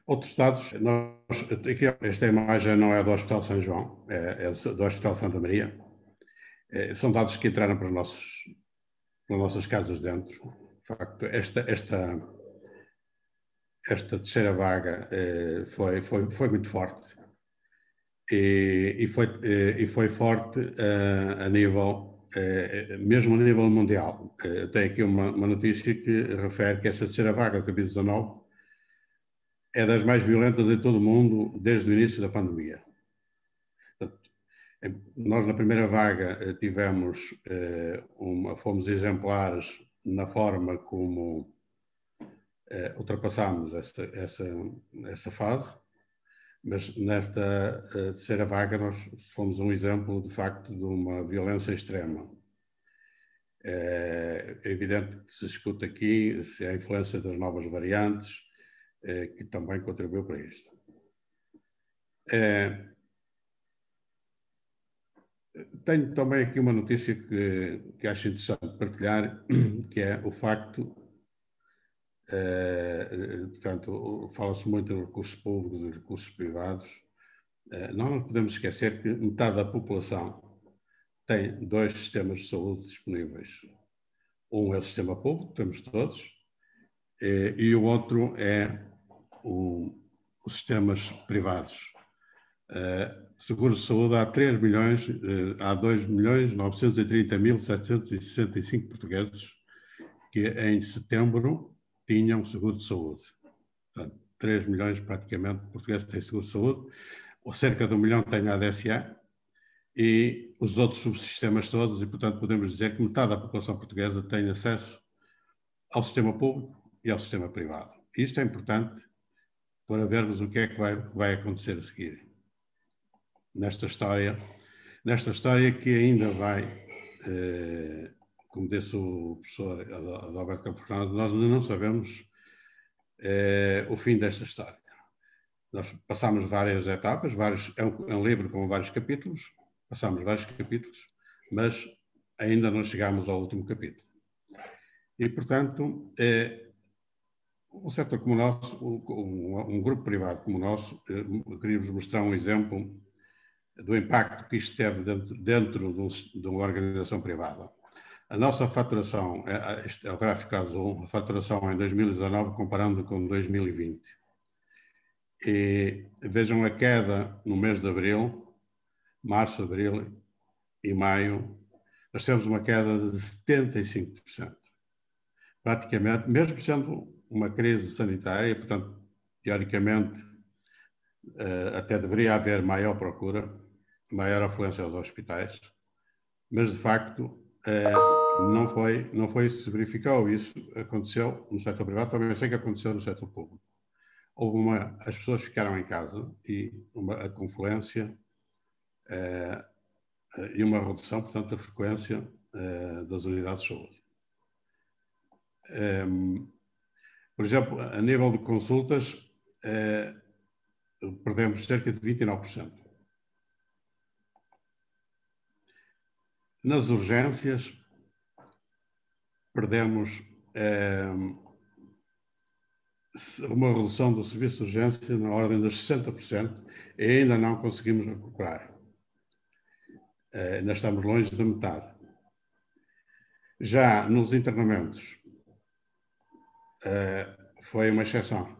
Outros dados, esta imagem não é do Hospital São João, é do Hospital Santa Maria. São dados que entraram para as nossas casas dentro. De facto, esta terceira vaga foi muito forte. E foi forte a nível, mesmo a nível mundial. Tenho aqui uma notícia que refere que esta terceira vaga do Covid-19 é das mais violentas de todo o mundo desde o início da pandemia. Nós, na primeira vaga, fomos exemplares na forma como ultrapassámos essa fase, mas nesta terceira vaga nós fomos um exemplo, de facto, de uma violência extrema. É evidente que se escuta aqui se a influência das novas variantes, que também contribuiu para isto. Tenho também aqui uma notícia que acho interessante partilhar, que é o facto, portanto, fala-se muito de recursos públicos e recursos privados. Não nos podemos esquecer que metade da população tem 2 sistemas de saúde disponíveis. Um é o sistema público, temos todos, e o outro é os sistemas privados. Seguros de saúde, há 2.930.765 portugueses que em setembro tinham seguro de saúde. Portanto, 3 milhões praticamente de portugueses têm seguro de saúde, ou cerca de 1 milhão têm a ADSA, e os outros subsistemas todos, e portanto podemos dizer que metade da população portuguesa tem acesso ao sistema público e ao sistema privado. Isto é importante para vermos o que é que vai acontecer a seguir. Nesta história que ainda vai, como disse o professor Adalberto Campos Fernandes, nós ainda não sabemos o fim desta história. Nós passamos várias etapas, é um livro com vários capítulos, passamos vários capítulos, mas ainda não chegámos ao último capítulo. E, portanto, um setor como o nosso, um grupo privado como o nosso, queríamos mostrar um exemplo do impacto que isto teve dentro de uma organização privada. A nossa faturação, este é o gráfico azul, a faturação em 2019 comparando com 2020. E vejam a queda no mês de abril, março, abril e maio, nós temos uma queda de 75%. Praticamente, mesmo sendo uma crise sanitária, portanto, teoricamente, até deveria haver maior procura, maior afluência aos hospitais, mas de facto não foi isso que se verificou. Isso aconteceu no setor privado, também sei que aconteceu no setor público. As pessoas ficaram em casa e a confluência e uma redução, portanto, da frequência das unidades de saúde. Por exemplo, a nível de consultas, perdemos cerca de 29%. Nas urgências, perdemos uma redução do serviço de urgência na ordem dos 60% e ainda não conseguimos recuperar. Nós estamos longe da metade. Já nos internamentos, foi uma exceção.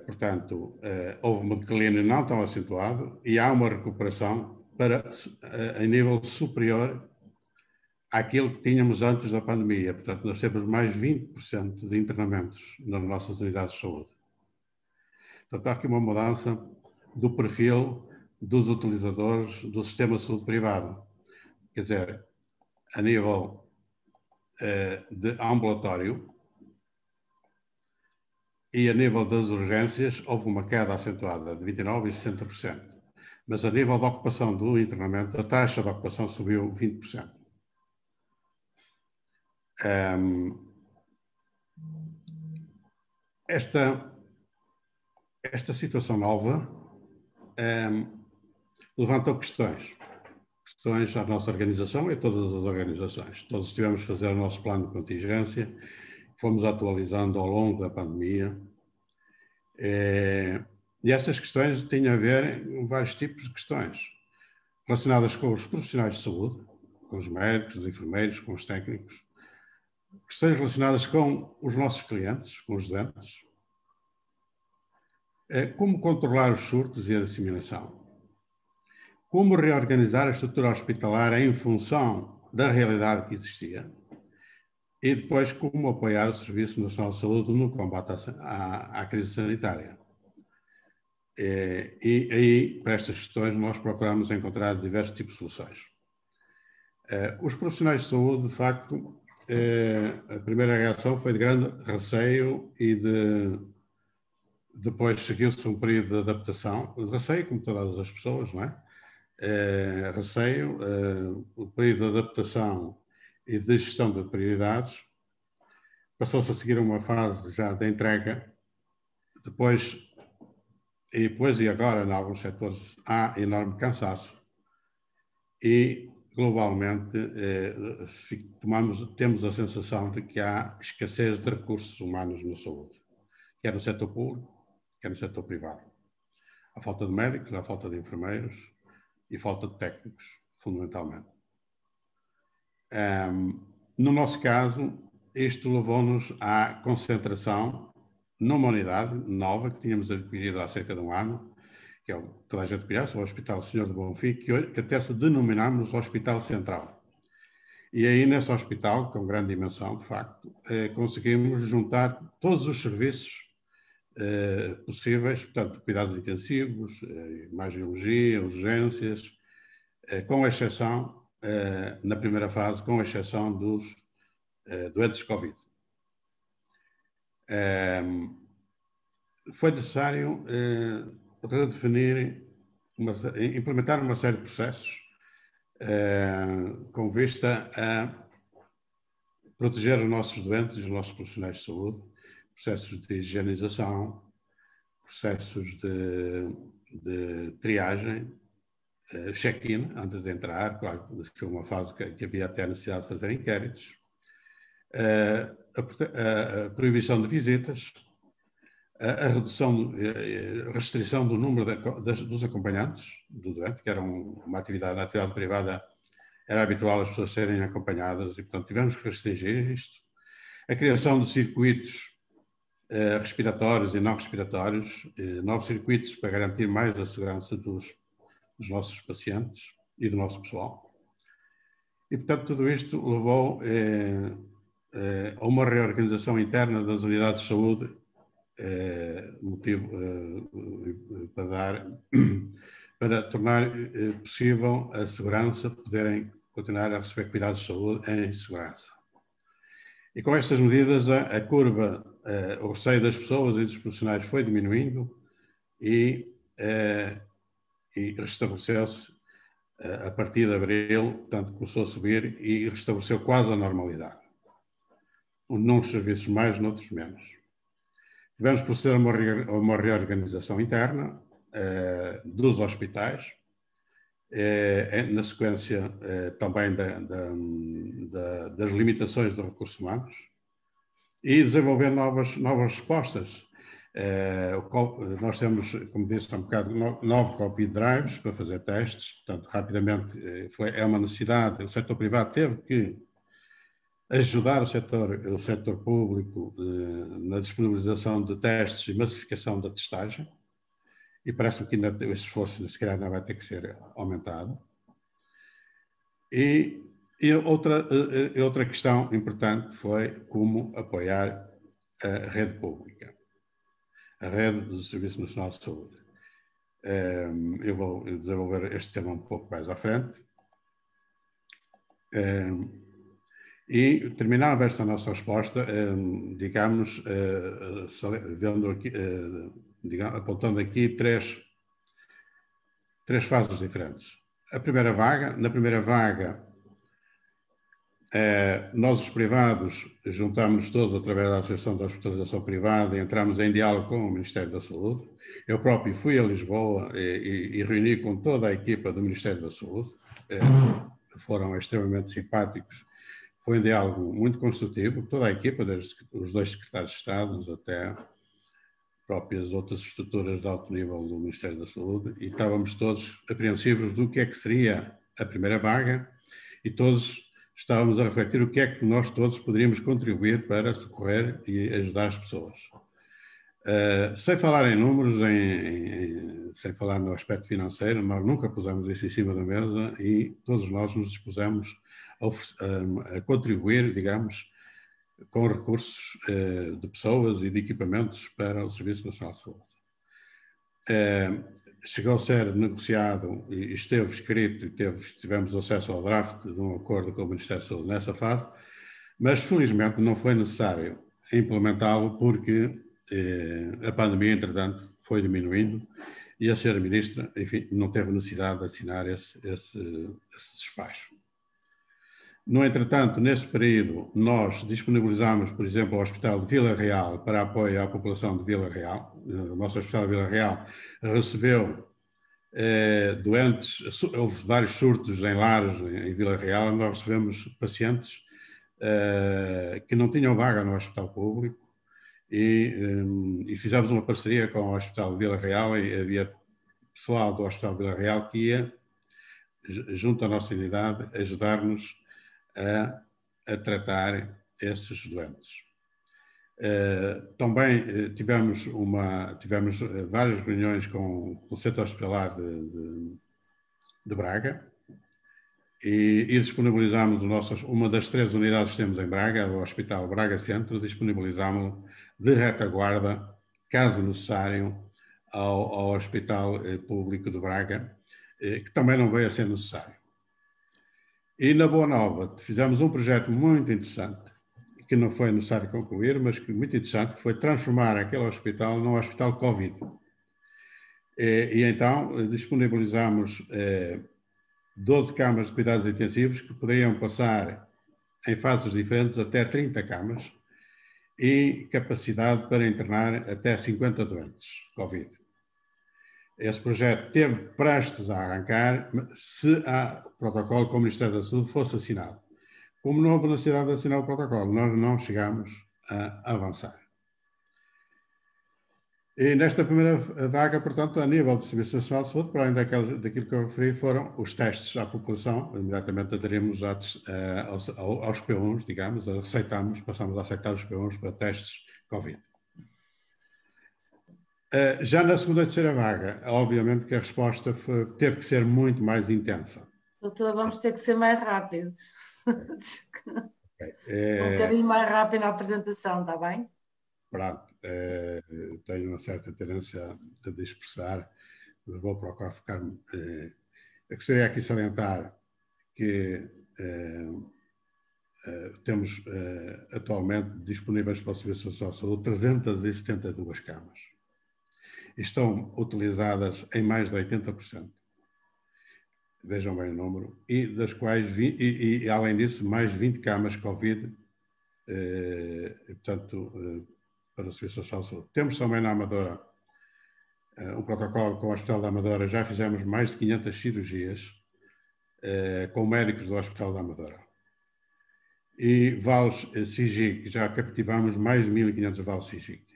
Portanto, houve um declínio não tão acentuado e há uma recuperação em nível superior àquilo que tínhamos antes da pandemia. Portanto, nós temos mais 20% de internamentos nas nossas unidades de saúde. Portanto, há aqui uma mudança do perfil dos utilizadores do sistema de saúde privado. Quer dizer, a nível de ambulatório e a nível das urgências, houve uma queda acentuada de 29% e 60%. Mas a nível da ocupação do internamento, a taxa de ocupação subiu 20%. Esta situação nova levantou questões à nossa organização e a todas as organizações. Todos tivemos que fazer o nosso plano de contingência, fomos atualizando ao longo da pandemia. E essas questões têm a ver com vários tipos de questões relacionadas com os profissionais de saúde, com os médicos, os enfermeiros, com os técnicos, questões relacionadas com os nossos clientes, com os doentes, como controlar os surtos e a disseminação, como reorganizar a estrutura hospitalar em função da realidade que existia e depois como apoiar o Serviço Nacional de Saúde no combate à crise sanitária. E aí, para estas questões, nós procuramos encontrar diversos tipos de soluções. Os profissionais de saúde, de facto, a primeira reação foi de grande receio e depois seguiu-se um período de adaptação, de receio, como todas as pessoas, não é? Receio, o período de adaptação e de gestão de prioridades. Passou-se a seguir uma fase já de entrega. Depois e agora, em alguns setores, há enorme cansaço. E, globalmente, temos a sensação de que há escassez de recursos humanos na saúde, quer no setor público, quer no setor privado. Há falta de médicos, há falta de enfermeiros e falta de técnicos, fundamentalmente. No nosso caso, isto levou-nos à concentração numa unidade nova que tínhamos adquirido há cerca de um ano, que é o que toda a gente conhece, o Hospital Senhor do Bonfim, que até se denominámos Hospital Central. E aí, nesse hospital, com grande dimensão, de facto, conseguimos juntar todos os serviços possíveis, portanto, cuidados intensivos, imagiologia, urgências, com exceção, na primeira fase, com exceção dos doentes Covid. Foi necessário redefinir, implementar uma série de processos com vista a proteger os nossos doentes e os nossos profissionais de saúde, processos de higienização, processos de triagem, check-in antes de entrar, claro, que foi uma fase que havia até a necessidade de fazer inquéritos, a proibição de visitas, a redução, a restrição do número dos acompanhantes do doente, que era uma atividade, na atividade privada era habitual as pessoas serem acompanhadas e, portanto, tivemos que restringir isto. A criação de circuitos respiratórios e não respiratórios, novos circuitos para garantir mais a segurança dos nossos pacientes e do nosso pessoal. E, portanto, tudo isto levou a uma reorganização interna das unidades de saúde, motivo para tornar possível a segurança, poderem continuar a receber cuidados de saúde em segurança. E com estas medidas, a curva, o receio das pessoas e dos profissionais foi diminuindo e restabeleceu-se a partir de abril, portanto, começou a subir e restabeleceu quase a normalidade. Num serviços mais, noutros menos. Tivemos que proceder a uma reorganização interna dos hospitais, na sequência também das limitações dos recursos humanos, e desenvolver novas respostas. Nós temos, como disse há um bocado, 9 Covid drives para fazer testes, portanto, rapidamente é uma necessidade. O setor privado teve que ajudar o setor público na disponibilização de testes e massificação da testagem, e parece-me que ainda esse esforço, se calhar, ainda vai ter que ser aumentado. E outra questão importante foi como apoiar a rede pública, a rede do Serviço Nacional de Saúde. Eu vou desenvolver este tema um pouco mais à frente. E terminava esta nossa resposta, digamos, vendo aqui, apontando aqui três fases diferentes. Na primeira vaga, nós, os privados, juntámos-nos todos através da Associação da Hospitalização Privada e entramos em diálogo com o Ministério da Saúde. Eu próprio fui a Lisboa e reuni com toda a equipa do Ministério da Saúde. Foram extremamente simpáticos. Foi um diálogo muito construtivo, toda a equipa, desde os 2 secretários de Estado até próprias outras estruturas de alto nível do Ministério da Saúde, e estávamos todos apreensivos do que é que seria a primeira vaga, e todos estávamos a refletir o que é que nós todos poderíamos contribuir para socorrer e ajudar as pessoas. Sem falar em números, sem falar no aspecto financeiro, nós nunca pusemos isso em cima da mesa e todos nós nos dispusemos a contribuir, digamos, com recursos de pessoas e de equipamentos para o Serviço Nacional de Saúde. Chegou a ser negociado e esteve escrito e tivemos acesso ao draft de um acordo com o Ministério da Saúde nessa fase, mas felizmente não foi necessário implementá-lo porque a pandemia, entretanto, foi diminuindo e a senhora Ministra, enfim, não teve necessidade de assinar esse despacho. No entretanto, nesse período, nós disponibilizámos, por exemplo, o Hospital de Vila Real para apoio à população de Vila Real. O nosso Hospital de Vila Real recebeu doentes, houve vários surtos em lares em Vila Real, nós recebemos pacientes que não tinham vaga no Hospital Público e fizemos uma parceria com o Hospital de Vila Real e havia pessoal do Hospital de Vila Real que ia, junto à nossa unidade, ajudar-nos a tratar esses doentes. Também tivemos várias reuniões com o Centro Hospitalar de Braga e disponibilizámos uma das 3 unidades que temos em Braga, o Hospital Braga Centro, disponibilizámos de retaguarda, caso necessário, ao Hospital Público de Braga, que também não veio a ser necessário. E na Boa Nova fizemos um projeto muito interessante, que não foi necessário concluir, mas que muito interessante, que foi transformar aquele hospital num hospital Covid. E então disponibilizamos 12 camas de cuidados intensivos que poderiam passar em fases diferentes até 30 camas e capacidade para internar até 50 doentes Covid. Esse projeto esteve prestes a arrancar se o protocolo com o Ministério da Saúde fosse assinado. Como não houve necessidade de assinar o protocolo, nós não chegámos a avançar. E nesta primeira vaga, portanto, a nível do Serviço Nacional de Saúde, para além daquilo que eu referi, foram os testes à população. Imediatamente aderimos aos P1s, digamos, passamos a aceitar os P1s para testes Covid. Já na segunda e terceira vaga, obviamente que a resposta teve que ser muito mais intensa. Doutor, vamos ter que ser mais rápidos. Okay. Um bocadinho mais rápido na apresentação, está bem? Pronto, tenho uma certa tendência a dispersar, mas vou procurar focar-me. Eu gostaria aqui de salientar que temos atualmente disponíveis para o Serviço Nacional de Saúde 372 camas. Estão utilizadas em mais de 80%. Vejam bem o número. E das quais, além disso, mais 20 camas Covid, portanto, para o Serviço Nacional de Saúde. Temos também na Amadora um protocolo com o Hospital da Amadora. Já fizemos mais de 500 cirurgias com médicos do Hospital da Amadora. E vales SIGIC, já captivamos mais de 1.500 vales SIGIC.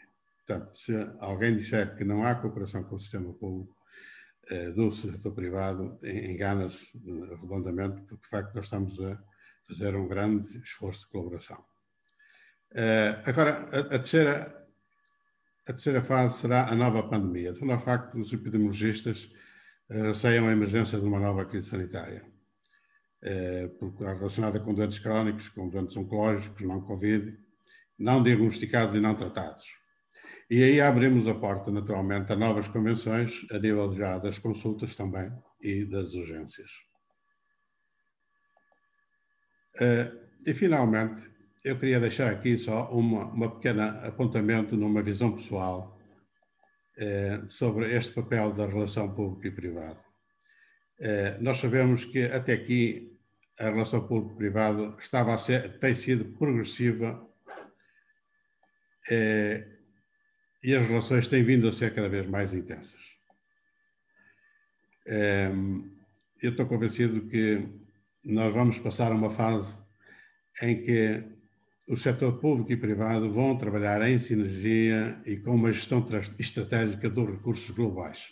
Portanto, se alguém disser que não há cooperação com o sistema público do setor privado, engana-se redondamente, porque de facto nós estamos a fazer um grande esforço de colaboração. Agora, a terceira fase será a nova pandemia. De facto, os epidemiologistas receiam a emergência de uma nova crise sanitária, porque relacionada com doentes crónicos, com doentes oncológicos, não Covid, não diagnosticados e não tratados. E aí abrimos a porta, naturalmente, a novas convenções, a nível já das consultas também e das urgências. E, finalmente, eu queria deixar aqui só uma pequena apontamento numa visão pessoal sobre este papel da relação público e privado. Nós sabemos que até aqui a relação público-privado tem sido progressiva e as relações têm vindo a ser cada vez mais intensas. Eu estou convencido que nós vamos passar a uma fase em que o setor público e privado vão trabalhar em sinergia e com uma gestão estratégica dos recursos globais.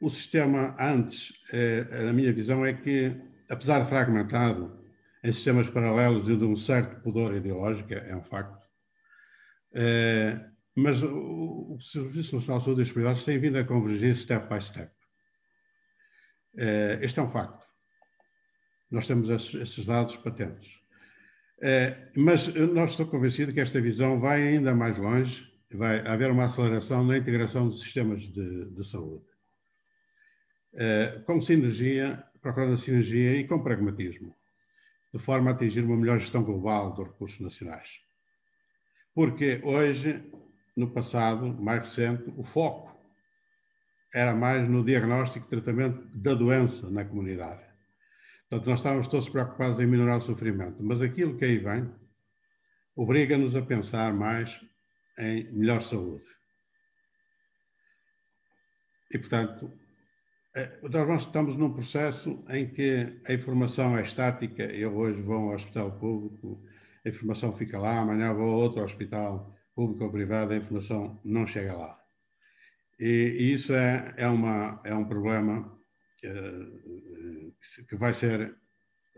O sistema antes, a minha visão é que, apesar de fragmentado em sistemas paralelos e de um certo pudor ideológico, é um facto, mas o Serviço Nacional de Saúde e os privados têm vindo a convergir step by step. Este é um facto. Nós temos esses dados patentes. Mas nós estou convencido que esta visão vai ainda mais longe, vai haver uma aceleração na integração dos sistemas de saúde. Com sinergia, procurando sinergia e com pragmatismo, de forma a atingir uma melhor gestão global dos recursos nacionais. Porque hoje, no passado, mais recente, o foco era mais no diagnóstico e tratamento da doença na comunidade. Portanto, nós estávamos todos preocupados em minorar o sofrimento, mas aquilo que aí vem obriga-nos a pensar mais em melhor saúde. E, portanto, nós estamos num processo em que a informação é estática. Eu hoje vou ao hospital público, a informação fica lá, amanhã vou a outro hospital público ou privado, a informação não chega lá. E isso é um problema que vai ser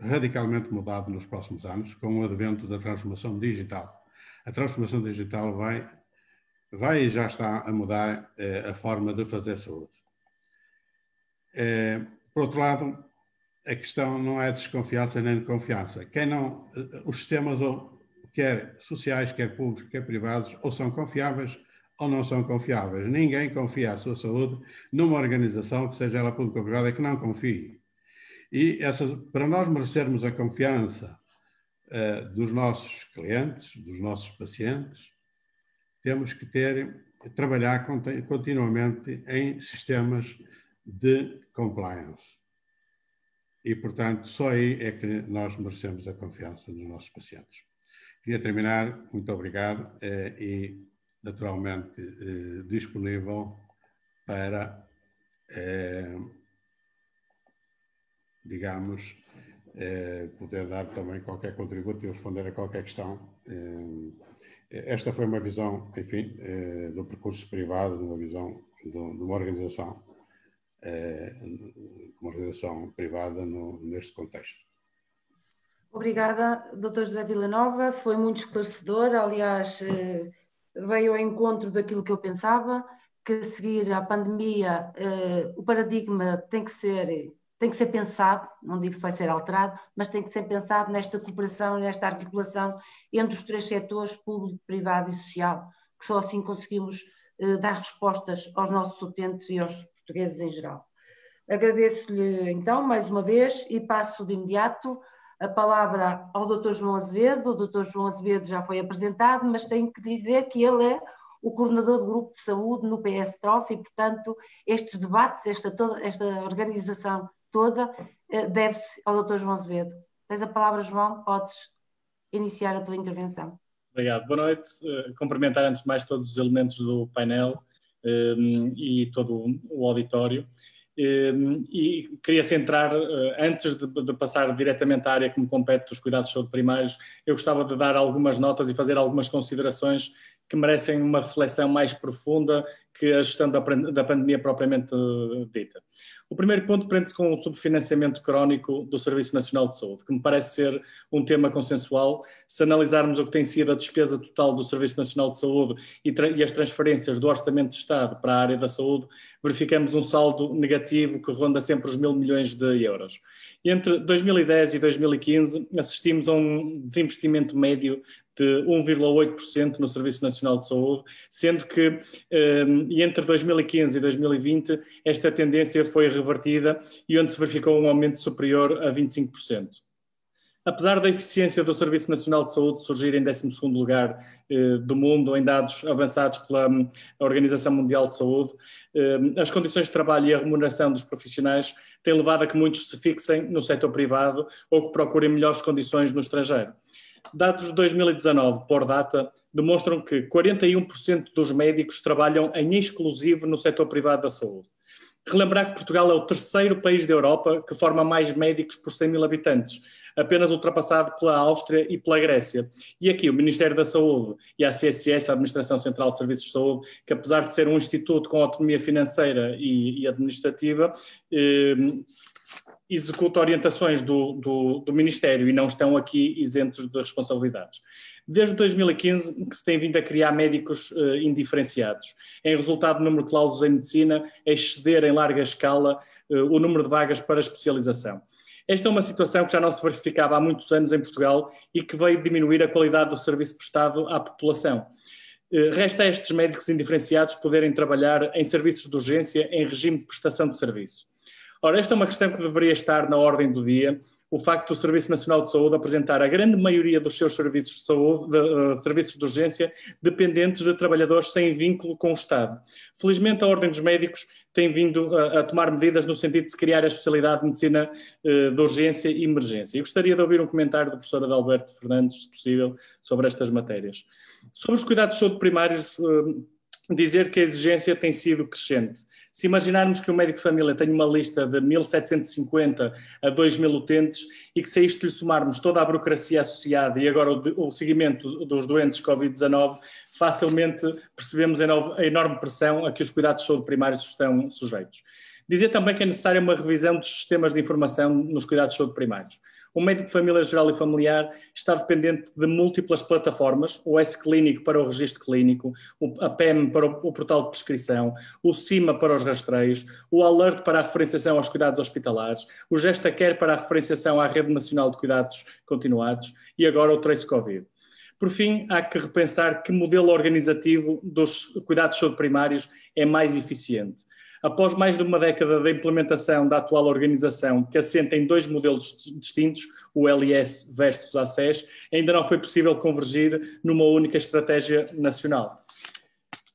radicalmente mudado nos próximos anos com o advento da transformação digital. A transformação digital vai e já está a mudar a forma de fazer saúde. Por outro lado, a questão não é desconfiança nem de confiança. Os sistemas, quer sociais, quer públicos, quer privados, ou são confiáveis ou não são confiáveis. Ninguém confia a sua saúde numa organização, que seja ela pública ou privada, que não confie. E para nós merecermos a confiança dos nossos clientes, dos nossos pacientes, temos que trabalhar continuamente em sistemas de compliance. E, portanto, só aí é que nós merecemos a confiança dos nossos pacientes. Queria terminar, muito obrigado, e naturalmente disponível para, digamos, poder dar também qualquer contributo e responder a qualquer questão. Esta foi uma visão, enfim, do percurso privado, de uma visão de uma organização privada neste contexto. Obrigada, Dr. José Vilanova, foi muito esclarecedor, aliás, veio ao encontro daquilo que eu pensava, que a seguir à pandemia o paradigma tem que ser pensado, não digo se vai ser alterado, mas tem que ser pensado nesta cooperação, nesta articulação entre os três setores, público, privado e social, que só assim conseguimos dar respostas aos nossos utentes e aos portugueses em geral. Agradeço-lhe então mais uma vez e passo de imediato a palavra ao Dr. João Azevedo. O Dr. João Azevedo já foi apresentado, mas tenho que dizer que ele é o coordenador do grupo de saúde no PS-TROF e, portanto, estes debates, esta organização toda, deve-se ao Dr. João Azevedo. Tens a palavra, João, podes iniciar a tua intervenção. Obrigado, boa noite. Cumprimentar antes de mais todos os elementos do painel e todo o auditório. E queria centrar, antes de passar diretamente à área que me compete dos cuidados de saúde primários, eu gostava de dar algumas notas e fazer algumas considerações que merecem uma reflexão mais profunda que a gestão da pandemia propriamente dita. O primeiro ponto prende-se com o subfinanciamento crónico do Serviço Nacional de Saúde, que me parece ser um tema consensual. Se analisarmos o que tem sido a despesa total do Serviço Nacional de Saúde e as transferências do Orçamento de Estado para a área da saúde, verificamos um saldo negativo que ronda sempre os 1.000 milhões de euros. Entre 2010 e 2015 assistimos a um desinvestimento médio de 1,8% no Serviço Nacional de Saúde, sendo que entre 2015 e 2020 esta tendência foi revertida e onde se verificou um aumento superior a 25%. Apesar da eficiência do Serviço Nacional de Saúde surgir em 12º lugar do mundo em dados avançados pela Organização Mundial de Saúde, as condições de trabalho e a remuneração dos profissionais têm levado a que muitos se fixem no setor privado ou que procurem melhores condições no estrangeiro. Dados de 2019, por data, demonstram que 41% dos médicos trabalham em exclusivo no setor privado da saúde. Relembrar que Portugal é o terceiro país da Europa que forma mais médicos por 100 mil habitantes, apenas ultrapassado pela Áustria e pela Grécia. E aqui o Ministério da Saúde e a CSS, a Administração Central de Serviços de Saúde, que apesar de ser um instituto com autonomia financeira e administrativa, executa orientações do Ministério e não estão aqui isentos de responsabilidades. Desde 2015 que se tem vindo a criar médicos indiferenciados, em resultado do número de clausos em medicina a exceder em larga escala o número de vagas para especialização. Esta é uma situação que já não se verificava há muitos anos em Portugal e que veio diminuir a qualidade do serviço prestado à população. Resta a estes médicos indiferenciados poderem trabalhar em serviços de urgência em regime de prestação de serviço. Ora, esta é uma questão que deveria estar na ordem do dia, o facto do Serviço Nacional de Saúde apresentar a grande maioria dos seus serviços de saúde, serviços de urgência, dependentes de trabalhadores sem vínculo com o Estado. Felizmente, a Ordem dos Médicos tem vindo a tomar medidas no sentido de se criar a especialidade de medicina de urgência e emergência. Eu gostaria de ouvir um comentário do professor Adalberto Fernandes, se possível, sobre estas matérias. Sobre os cuidados de saúde primários, dizer que a exigência tem sido crescente. Se imaginarmos que o médico de família tem uma lista de 1.750 a 2.000 utentes e que se a isto lhe somarmos toda a burocracia associada e agora o seguimento dos doentes Covid-19, facilmente percebemos a enorme pressão a que os cuidados de saúde primários estão sujeitos. Dizer também que é necessária uma revisão dos sistemas de informação nos cuidados de saúde primários. O médico de família geral e familiar está dependente de múltiplas plataformas, o S-Clínico para o registro clínico, a PEM para o portal de prescrição, o CIMA para os rastreios, o Alert para a referenciação aos cuidados hospitalares, o GestaCare para a referenciação à Rede Nacional de Cuidados Continuados e agora o Trace Covid. Por fim, há que repensar que modelo organizativo dos cuidados de saúde primários é mais eficiente. Após mais de uma década da implementação da atual organização, que assenta em 2 modelos distintos, o LS versus ACES, ainda não foi possível convergir numa única estratégia nacional.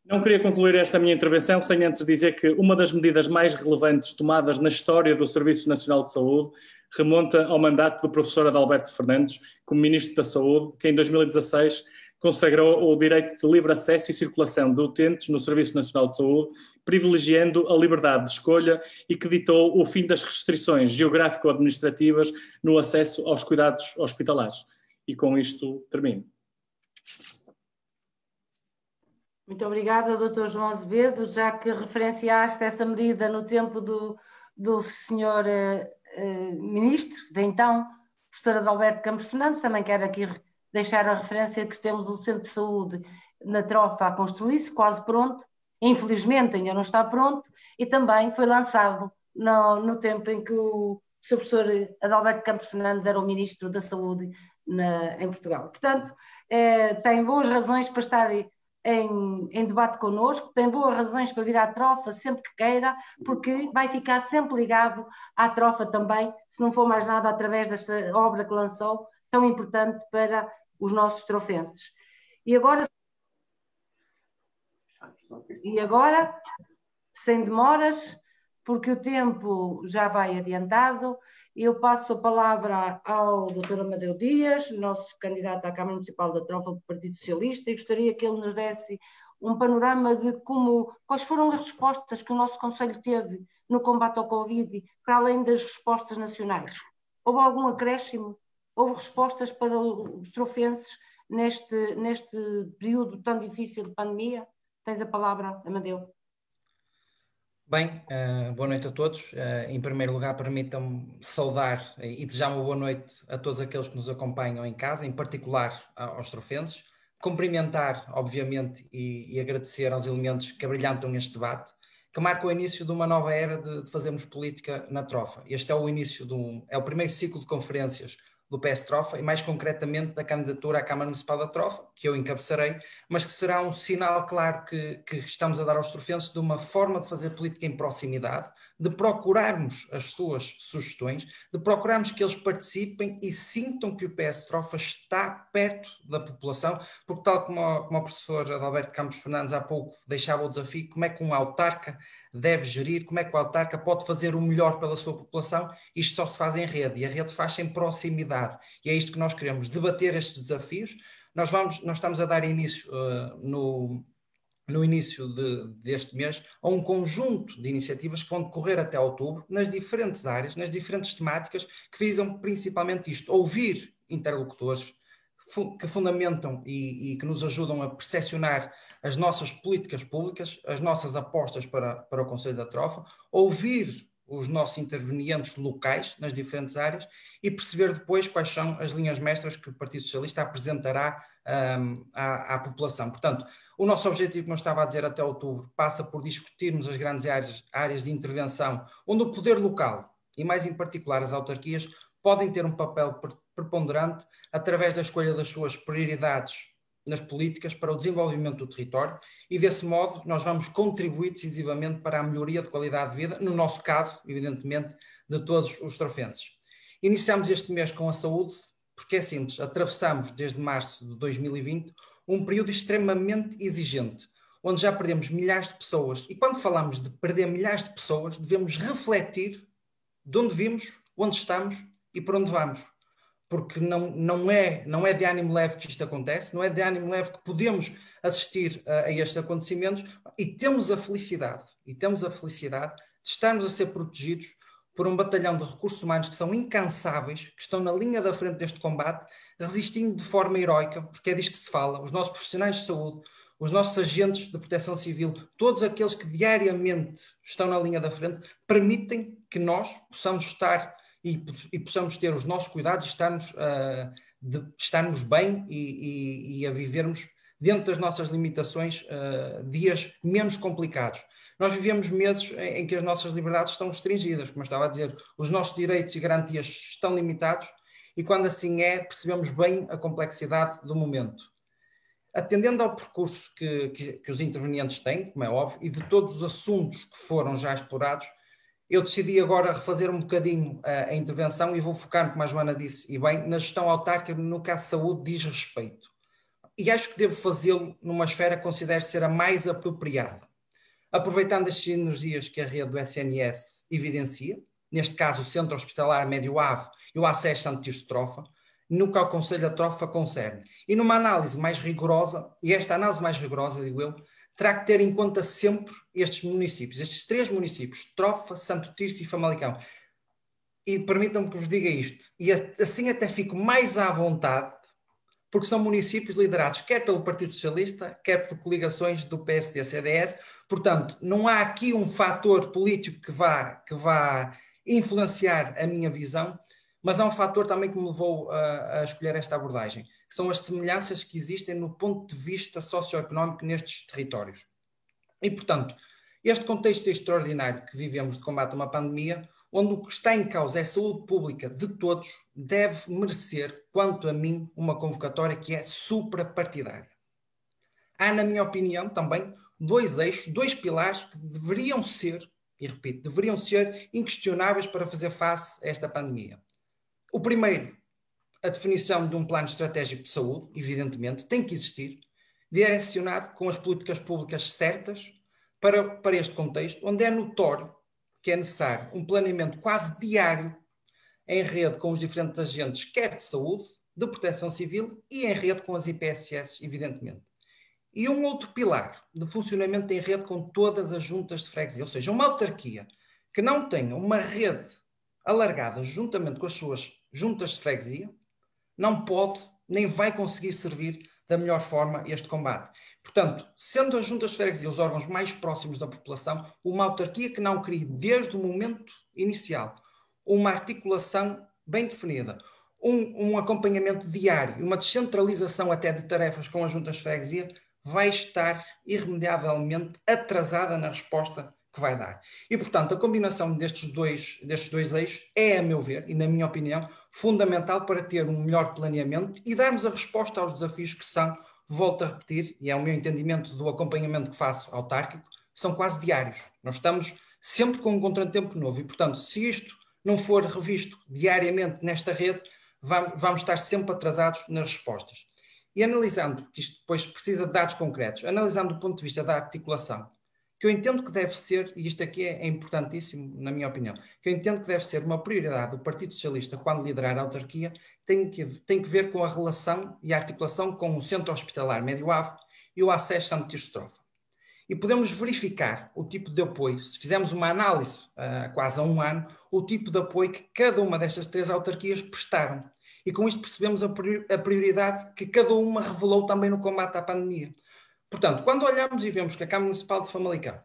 Não queria concluir esta minha intervenção sem antes dizer que uma das medidas mais relevantes tomadas na história do Serviço Nacional de Saúde remonta ao mandato do professor Adalberto Fernandes, como Ministro da Saúde, que em 2016 consagrou o direito de livre acesso e circulação de utentes no Serviço Nacional de Saúde, privilegiando a liberdade de escolha e que ditou o fim das restrições geográfico-administrativas no acesso aos cuidados hospitalares. E com isto termino. Muito obrigada, Dr. João Azevedo, já que referenciaste essa medida no tempo do Sr. Ministro, de então, professor Adalberto Campos Fernandes. Também quero aqui deixar a referência que temos um centro de saúde na Trofa a construir-se, quase pronto. Infelizmente ainda não está pronto, e também foi lançado no tempo em que o Sr. professor Adalberto Campos Fernandes era o Ministro da Saúde em Portugal. Portanto, tem boas razões para estar em debate connosco, tem boas razões para vir à Trofa sempre que queira, porque vai ficar sempre ligado à Trofa também, se não for mais nada, através desta obra que lançou, tão importante para os nossos trofenses. E agora, sem demoras, porque o tempo já vai adiantado, eu passo a palavra ao Dr. Amadeu Dias, nosso candidato à Câmara Municipal da Trofa do Partido Socialista, e gostaria que ele nos desse um panorama de quais foram as respostas que o nosso Conselho teve no combate ao Covid, para além das respostas nacionais. Houve algum acréscimo? Houve respostas para os trofenses neste período tão difícil de pandemia? Tens a palavra, Amadeu. Bem, boa noite a todos. Em primeiro lugar, permitam-me saudar e desejar uma boa noite a todos aqueles que nos acompanham em casa, em particular aos trofenses. Cumprimentar, obviamente, e agradecer aos elementos que abrilhantam este debate, que marca o início de uma nova era de fazermos política na Trofa. Este é o início é o primeiro ciclo de conferências do PS Trofa e mais concretamente da candidatura à Câmara Municipal da Trofa, que eu encabeçarei, mas que será um sinal claro que estamos a dar aos trofenses de uma forma de fazer política em proximidade, de procurarmos as suas sugestões, de procurarmos que eles participem e sintam que o PS Trofa está perto da população, porque tal como o professor Adalberto Campos Fernandes há pouco deixava o desafio, como é que um autarca deve gerir, como é que o autarca pode fazer o melhor pela sua população. Isto só se faz em rede, e a rede faz em proximidade. E é isto que nós queremos, debater estes desafios. Nós estamos a dar início no início deste mês a um conjunto de iniciativas que vão decorrer até outubro, nas diferentes áreas, nas diferentes temáticas, que visam principalmente isto, ouvir interlocutores que fundamentam e que nos ajudam a percepcionar as nossas políticas públicas, as nossas apostas para o Conselho da Trofa, ouvir os nossos intervenientes locais nas diferentes áreas e perceber depois quais são as linhas mestras que o Partido Socialista apresentará à população. Portanto, o nosso objetivo, como eu estava a dizer, até outubro, passa por discutirmos as grandes áreas de intervenção, onde o poder local, e mais em particular as autarquias, podem ter um papel preponderante através da escolha das suas prioridades nas políticas para o desenvolvimento do território, e desse modo nós vamos contribuir decisivamente para a melhoria de qualidade de vida, no nosso caso, evidentemente, de todos os trofenses. Iniciamos este mês com a saúde, porque é simples, atravessamos desde março de 2020 um período extremamente exigente, onde já perdemos milhares de pessoas, e quando falamos de perder milhares de pessoas, devemos refletir de onde vimos, onde estamos e para onde vamos. Porque não é de ânimo leve que isto acontece, não é de ânimo leve que podemos assistir a estes acontecimentos, e temos a felicidade de estarmos a ser protegidos por um batalhão de recursos humanos que são incansáveis, que estão na linha da frente deste combate, resistindo de forma heroica, porque é disto que se fala, os nossos profissionais de saúde, os nossos agentes de proteção civil, todos aqueles que diariamente estão na linha da frente, permitem que nós possamos estar e possamos ter os nossos cuidados e estarmos bem e a vivermos dentro das nossas limitações dias menos complicados. Nós vivemos meses em que as nossas liberdades estão restringidas, como eu estava a dizer, os nossos direitos e garantias estão limitados e quando assim é, percebemos bem a complexidade do momento. Atendendo ao percurso que os intervenientes têm, como é óbvio, e de todos os assuntos que foram já explorados, eu decidi agora refazer um bocadinho a intervenção e vou focar, como a Joana disse, e bem, na gestão autárquica no que à saúde diz respeito. E acho que devo fazê-lo numa esfera que considero ser a mais apropriada, aproveitando as sinergias que a rede do SNS evidencia, neste caso o Centro Hospitalar Médio Ave e o ACES Santo Tirso de Trofa, no que ao Conselho da Trofa concerne. E numa análise mais rigorosa, e esta análise mais rigorosa, digo eu, terá que ter em conta sempre estes municípios, estes 3 municípios, Trofa, Santo Tirso e Famalicão. E permitam-me que vos diga isto, e assim até fico mais à vontade, porque são municípios liderados quer pelo Partido Socialista, quer por coligações do PSD-CDS, portanto, não há aqui um fator político que vá influenciar a minha visão, mas há um fator também que me levou a escolher esta abordagem, que são as semelhanças que existem no ponto de vista socioeconómico nestes territórios. E, portanto, este contexto extraordinário que vivemos de combate a uma pandemia, onde o que está em causa é a saúde pública de todos, deve merecer, quanto a mim, uma convocatória que é suprapartidária. Há, na minha opinião, também 2 eixos, 2 pilares que deveriam ser, e repito, deveriam ser inquestionáveis para fazer face a esta pandemia. O primeiro, a definição de um plano estratégico de saúde, evidentemente, tem que existir, direcionado com as políticas públicas certas para este contexto, onde é notório que é necessário um planeamento quase diário em rede com os diferentes agentes, quer de saúde, de proteção civil e em rede com as IPSS, evidentemente. E um outro pilar de funcionamento em rede com todas as juntas de freguesia, ou seja, uma autarquia que não tenha uma rede alargada juntamente com as suas juntas de freguesia, não pode nem vai conseguir servir da melhor forma este combate. Portanto, sendo as juntas de freguesia os órgãos mais próximos da população, uma autarquia que não crie desde o momento inicial uma articulação bem definida, um acompanhamento diário, uma descentralização até de tarefas com as juntas de freguesia, vai estar irremediavelmente atrasada na resposta que vai dar. E, portanto, a combinação destes dois eixos é, a meu ver, e na minha opinião, fundamental para ter um melhor planeamento e darmos a resposta aos desafios que são, volto a repetir, e é o meu entendimento do acompanhamento que faço autárquico, são quase diários. Nós estamos sempre com um contratempo novo e, portanto, se isto não for revisto diariamente nesta rede, vamos estar sempre atrasados nas respostas. E analisando, porque isto depois precisa de dados concretos, analisando do ponto de vista da articulação, que eu entendo que deve ser, e isto aqui é importantíssimo, na minha opinião, que eu entendo que deve ser uma prioridade do Partido Socialista quando liderar a autarquia, tem que ver com a relação e a articulação com o Centro Hospitalar Médio Ave e o ACES Santo Tirso de Trofa. E podemos verificar o tipo de apoio, se fizermos uma análise quase há um ano, o tipo de apoio que cada uma destas 3 autarquias prestaram. E com isto percebemos a prioridade que cada uma revelou também no combate à pandemia. Portanto, quando olhamos e vemos que a Câmara Municipal de Famalicão,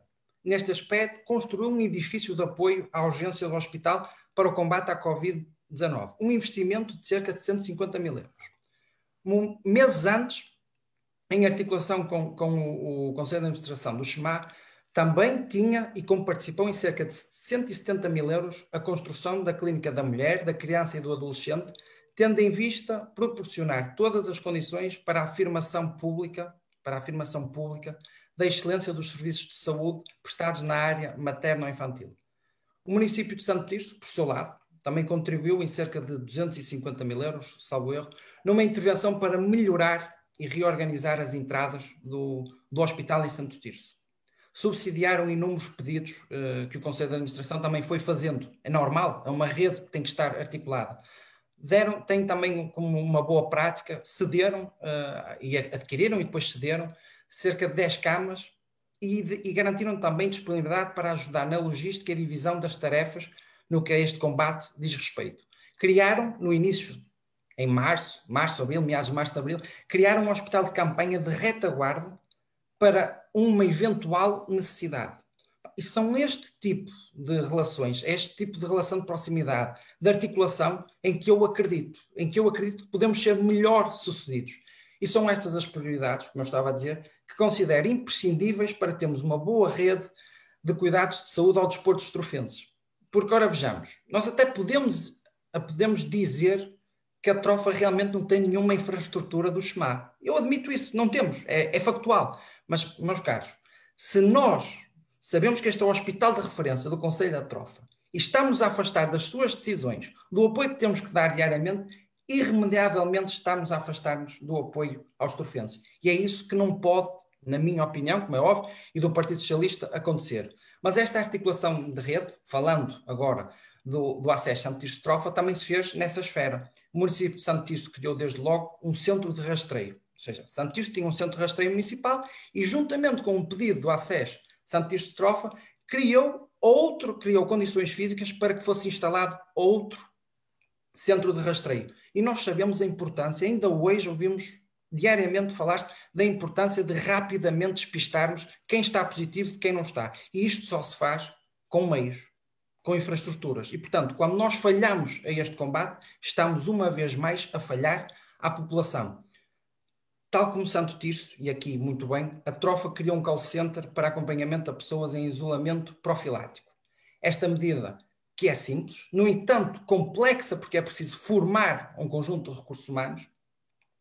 neste aspecto, construiu um edifício de apoio à urgência do hospital para o combate à Covid-19, um investimento de cerca de 150 mil euros. Meses antes, em articulação com o Conselho de Administração do SEMA, também tinha e como participou em cerca de 170 mil euros a construção da Clínica da Mulher, da Criança e do Adolescente, tendo em vista proporcionar todas as condições para a afirmação pública da excelência dos serviços de saúde prestados na área materno-infantil. O município de Santo Tirso, por seu lado, também contribuiu em cerca de 250 mil euros, salvo erro, numa intervenção para melhorar e reorganizar as entradas do hospital em Santo Tirso. Subsidiaram inúmeros pedidos que o Conselho de Administração também foi fazendo. É normal, é uma rede que tem que estar articulada. Tem também como uma boa prática, cederam e adquiriram e depois cederam cerca de 10 camas e garantiram também disponibilidade para ajudar na logística e divisão das tarefas no que a este combate diz respeito. Criaram no início, em meados de março, abril, criaram um hospital de campanha de retaguarda para uma eventual necessidade. E são este tipo de relações, este tipo de relação de proximidade, de articulação, em que eu acredito que podemos ser melhor sucedidos. E são estas as prioridades, como eu estava a dizer, que considero imprescindíveis para termos uma boa rede de cuidados de saúde ao dispor dos trofenses. Porque, ora, vejamos, nós até podemos dizer que a Trofa realmente não tem nenhuma infraestrutura do SMA. Eu admito isso, não temos, é factual. Mas, meus caros, se nós sabemos que este é o hospital de referência do Conselho da Trofa e estamos a afastar das suas decisões, do apoio que temos que dar diariamente, irremediavelmente estamos a afastar-nos do apoio aos trofenses. E é isso que não pode, na minha opinião, como é óbvio, e do Partido Socialista, acontecer. Mas esta articulação de rede, falando agora do acesso Santo Tirso de Trofa, também se fez nessa esfera. O município de Santo Tirso criou desde logo um centro de rastreio. Ou seja, Santo Tirso tinha um centro de rastreio municipal e, juntamente com um pedido do acesso Santo Tirso de Trofa, criou condições físicas para que fosse instalado outro centro de rastreio. E nós sabemos a importância, ainda hoje ouvimos diariamente falar da importância de rapidamente despistarmos quem está positivo de quem não está. E isto só se faz com meios, com infraestruturas. E, portanto, quando nós falhamos a este combate, estamos uma vez mais a falhar à população. Tal como Santo Tirso, e aqui muito bem, a Trofa criou um call center para acompanhamento a pessoas em isolamento profilático. Esta medida, que é simples, no entanto complexa, porque é preciso formar um conjunto de recursos humanos,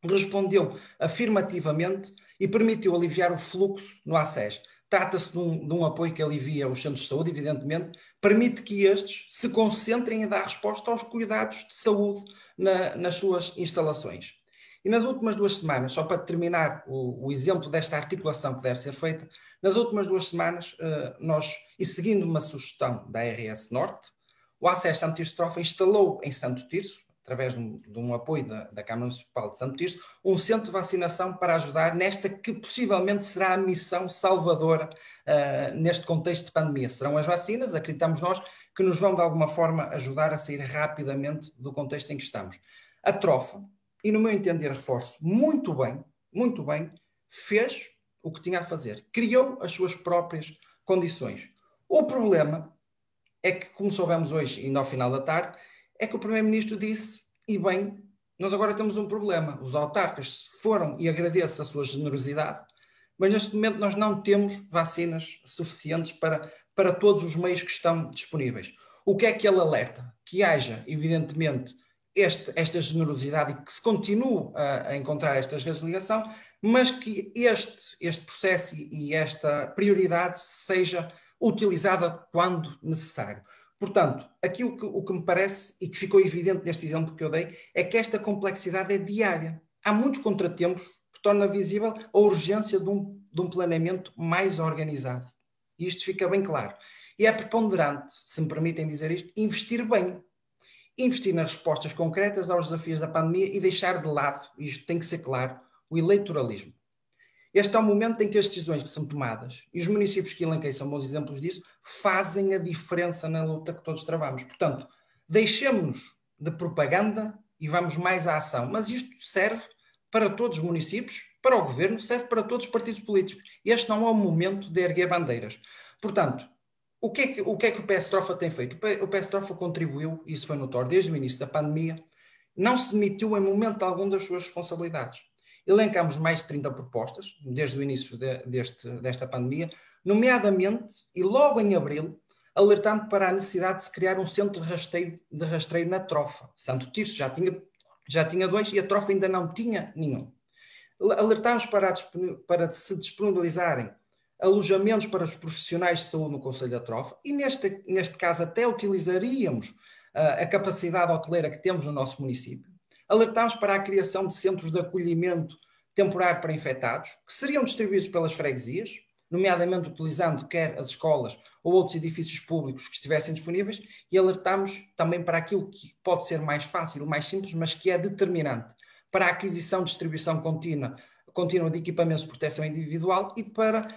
respondeu afirmativamente e permitiu aliviar o fluxo no ACES. Trata-se de um apoio que alivia os centros de saúde, evidentemente, permite que estes se concentrem em dar resposta aos cuidados de saúde nas suas instalações. E nas últimas 2 semanas, só para terminar o exemplo desta articulação que deve ser feita, nas últimas 2 semanas, e seguindo uma sugestão da RS Norte, o ACES Santo Tirso de Trofa instalou em Santo Tirso, através de um apoio da Câmara Municipal de Santo Tirso, um centro de vacinação para ajudar nesta que possivelmente será a missão salvadora neste contexto de pandemia. Serão as vacinas, acreditamos nós, que nos vão de alguma forma ajudar a sair rapidamente do contexto em que estamos. A Trofa, e no meu entender reforço, muito bem, fez o que tinha a fazer. Criou as suas próprias condições. O problema é que, como soubemos hoje, ainda ao final da tarde, é que o Primeiro-Ministro disse, e bem, nós agora temos um problema. Os autarcas foram, e agradeço a sua generosidade, mas neste momento nós não temos vacinas suficientes para todos os meios que estão disponíveis. O que é que ele alerta? Que haja, evidentemente, esta generosidade e que se continue a encontrar esta resiliação, mas que este processo e esta prioridade seja utilizada quando necessário. Portanto, aqui o que me parece e que ficou evidente neste exemplo que eu dei é que esta complexidade é diária. Há muitos contratempos que torna visível a urgência de um planeamento mais organizado. E isto fica bem claro. E é preponderante, se me permitem dizer isto, investir bem. Investir nas respostas concretas aos desafios da pandemia e deixar de lado, e isto tem que ser claro, o eleitoralismo. Este é o momento em que as decisões que são tomadas, e os municípios que elenquei são bons exemplos disso, fazem a diferença na luta que todos travamos. Portanto, deixemos-nos de propaganda e vamos mais à ação. Mas isto serve para todos os municípios, para o governo, serve para todos os partidos políticos. Este não é o momento de erguer bandeiras. Portanto, o que é que o PS Trofa tem feito? O PS Trofa contribuiu, isso foi notório desde o início da pandemia, não se demitiu em momento algum das suas responsabilidades. Elencamos mais de 30 propostas, desde o início desta pandemia, nomeadamente, e logo em abril, alertando para a necessidade de se criar um centro de rastreio na Trofa. Santo Tirso já tinha 2 e a Trofa ainda não tinha nenhum. Alertámos para se disponibilizarem alojamentos para os profissionais de saúde no Conselho da Trofa e, neste caso, até utilizaríamos a capacidade hoteleira que temos no nosso município. Alertámos para a criação de centros de acolhimento temporário para infectados, que seriam distribuídos pelas freguesias, nomeadamente utilizando quer as escolas ou outros edifícios públicos que estivessem disponíveis, e alertámos também para aquilo que pode ser mais fácil, mais simples, mas que é determinante, para a aquisição e distribuição contínua de equipamentos de proteção individual e para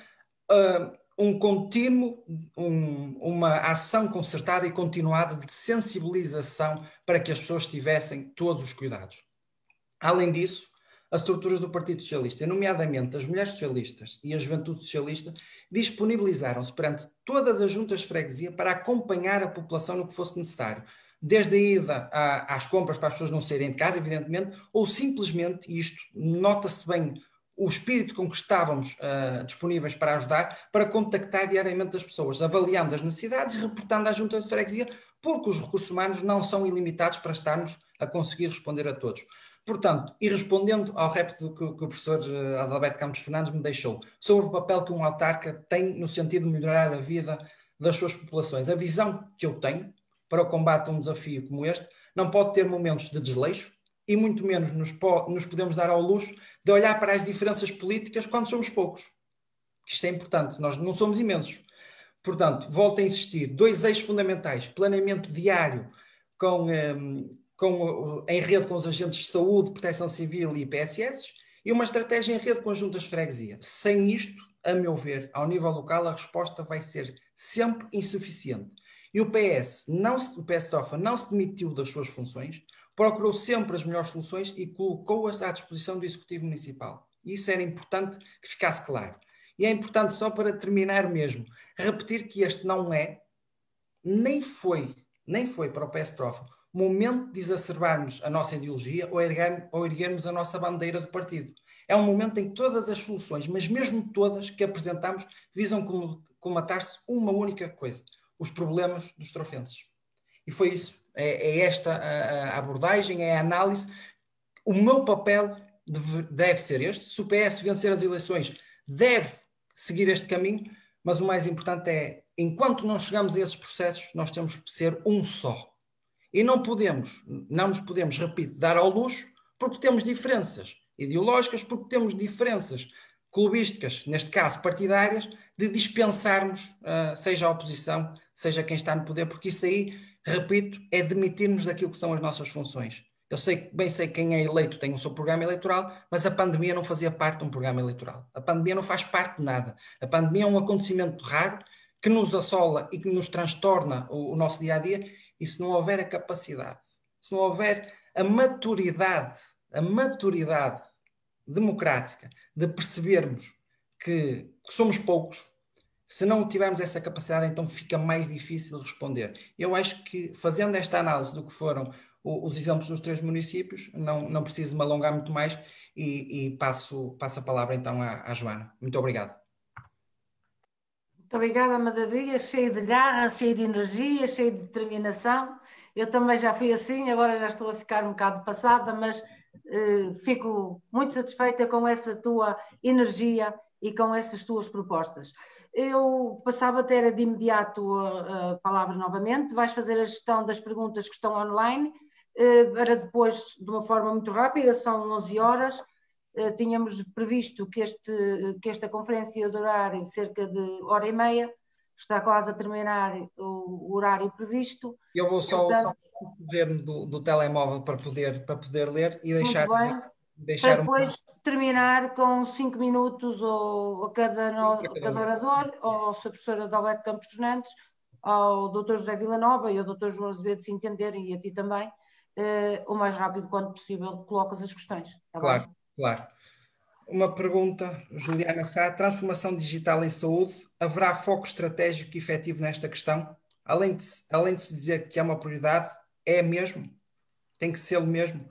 uma ação concertada e continuada de sensibilização para que as pessoas tivessem todos os cuidados. Além disso, as estruturas do Partido Socialista, nomeadamente as mulheres socialistas e a juventude socialista, disponibilizaram-se perante todas as juntas de freguesia para acompanhar a população no que fosse necessário. Desde a ida às compras para as pessoas não saírem de casa, evidentemente, ou simplesmente, e isto nota-se bem o espírito com que estávamos disponíveis para ajudar, para contactar diariamente as pessoas, avaliando as necessidades e reportando à junta de freguesia, porque os recursos humanos não são ilimitados para estarmos a conseguir responder a todos. Portanto, e respondendo ao repto que o professor Adalberto Campos Fernandes me deixou, sobre o papel que um autarca tem no sentido de melhorar a vida das suas populações, a visão que eu tenho para o combate a um desafio como este não pode ter momentos de desleixo e muito menos nos podemos dar ao luxo de olhar para as diferenças políticas quando somos poucos. Isto é importante, nós não somos imensos. Portanto, volto a insistir, 2 eixos fundamentais, planeamento diário em rede com os agentes de saúde, proteção civil e IPSS, e uma estratégia em rede com as juntas de freguesia. Sem isto, a meu ver, ao nível local, a resposta vai ser sempre insuficiente. E o PS Trofa não se demitiu das suas funções, procurou sempre as melhores soluções e colocou-as à disposição do Executivo Municipal. Isso era importante que ficasse claro. E é importante, só para terminar mesmo, repetir que este não é, nem foi para o PS Trofa, momento de exacerbarmos a nossa ideologia ou erguermos a nossa bandeira do partido. É um momento em que todas as soluções, mas mesmo todas que apresentamos, visam colmatar-se uma única coisa: os problemas dos trofenses. E foi isso. É esta a abordagem, é a análise. O meu papel deve ser este. Se o PS vencer as eleições, deve seguir este caminho, mas o mais importante é, enquanto não chegamos a esses processos, nós temos que ser um só. E não nos podemos, repito, dar ao luxo, porque temos diferenças ideológicas, porque temos diferenças clubísticas, neste caso partidárias, de dispensarmos, seja a oposição, seja quem está no poder, porque isso aí, repito, é demitir-nos daquilo que são as nossas funções. Eu bem sei que quem é eleito tem o seu programa eleitoral, mas a pandemia não fazia parte de um programa eleitoral. A pandemia não faz parte de nada. A pandemia é um acontecimento raro que nos assola e que nos transtorna o nosso dia-a-dia, e se não houver a capacidade, se não houver a maturidade democrática de percebermos que somos poucos, se não tivermos essa capacidade, então fica mais difícil responder. Eu acho que, fazendo esta análise do que foram os exemplos dos 3 municípios, não preciso me alongar muito mais e passo a palavra então à Joana. Muito obrigado. Muito obrigada, Madalena, cheio de garra, cheio de energia, cheio de determinação. Eu também já fui assim, agora já estou a ficar um bocado passada, mas fico muito satisfeita com essa tua energia e com essas tuas propostas. Eu passava a ter de imediato a palavra novamente. Vais fazer a gestão das perguntas que estão online, para depois, de uma forma muito rápida, são 11 horas. Tínhamos previsto que esta conferência ia durar em cerca de 1h30, está quase a terminar o horário previsto. Eu vou só ver do telemóvel para poder ler e deixar para depois terminar com 5 minutos a cada orador, ao Sr. Professor Adalberto Campos Fernandes, ao Dr. José Villanova e ao Dr. João Azevedo, se entenderem, e a ti também, o mais rápido quanto possível colocas as questões. Tá claro, bom? Claro. Uma pergunta, Juliana Sá: transformação digital em saúde, haverá foco estratégico e efetivo nesta questão? Além de se dizer que é uma prioridade, é mesmo? Tem que ser o mesmo?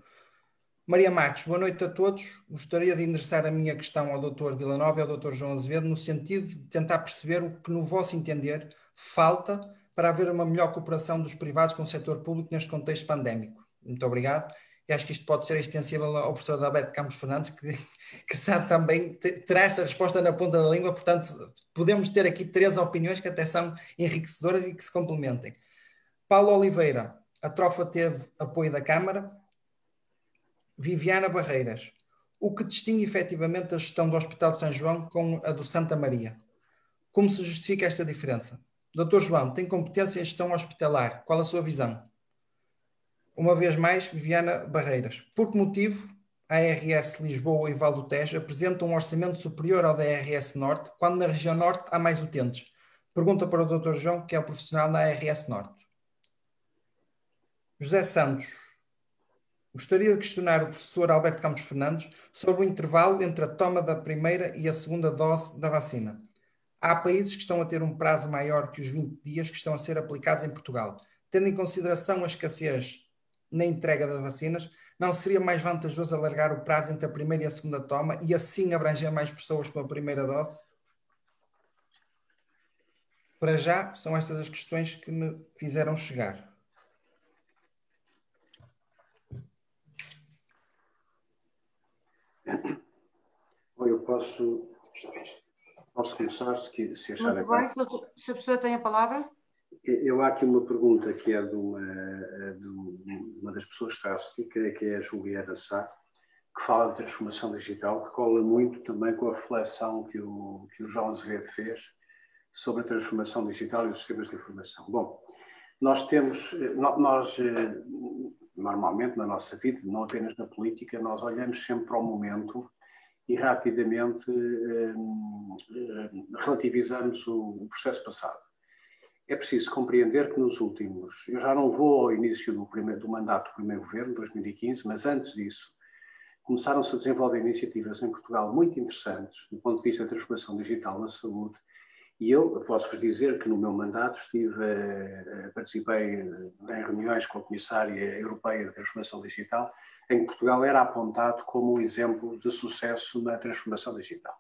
Maria Marques, boa noite a todos. Gostaria de endereçar a minha questão ao Dr. Villanova e ao Dr. João Azevedo, no sentido de tentar perceber o que, no vosso entender, falta para haver uma melhor cooperação dos privados com o setor público neste contexto pandémico. Muito obrigado. E acho que isto pode ser extensível ao professor Adalberto Campos Fernandes, que sabe também, terá essa resposta na ponta da língua. Portanto, podemos ter aqui 3 opiniões que até são enriquecedoras e que se complementem. Paulo Oliveira: a Trofa teve apoio da Câmara. Viviana Barreiras: o que distingue efetivamente a gestão do Hospital de São João com a do Santa Maria? Como se justifica esta diferença? Dr. João, tem competência em gestão hospitalar. Qual a sua visão? Uma vez mais, Viviana Barreiras: por que motivo a ARS Lisboa e Val do Tejo apresentam um orçamento superior ao da ARS Norte, quando na região Norte há mais utentes? Pergunta para o Dr. João, que é o profissional da ARS Norte. José Santos: Gostaria de questionar o professor Alberto Campos Fernandes sobre o intervalo entre a toma da primeira e a segunda dose da vacina. Há países que estão a ter um prazo maior que os 20 dias que estão a ser aplicados em Portugal. Tendo em consideração a escassez na entrega das vacinas, não seria mais vantajoso alargar o prazo entre a primeira e a segunda toma e assim abranger mais pessoas com a primeira dose? Para já, são estas as questões que me fizeram chegar. Eu posso começar, se achar Muito bem, se a professora tem a palavra. Há aqui uma pergunta que é de uma das pessoas que está a assistir, que é a Juliana Sá, que fala de transformação digital, que cola muito também com a reflexão que o João Azevedo fez sobre a transformação digital e os sistemas de informação. Bom, nós normalmente na nossa vida, não apenas na política, nós olhamos sempre para o momento e rapidamente relativizamos o processo passado. É preciso compreender que nos últimos... Eu já não vou ao início do mandato do primeiro governo, 2015, mas antes disso, começaram-se a desenvolver iniciativas em Portugal muito interessantes do ponto de vista da transformação digital na saúde. E eu posso-vos dizer que no meu mandato participei em reuniões com a Comissária Europeia de Transformação Digital, em que Portugal era apontado como um exemplo de sucesso na transformação digital.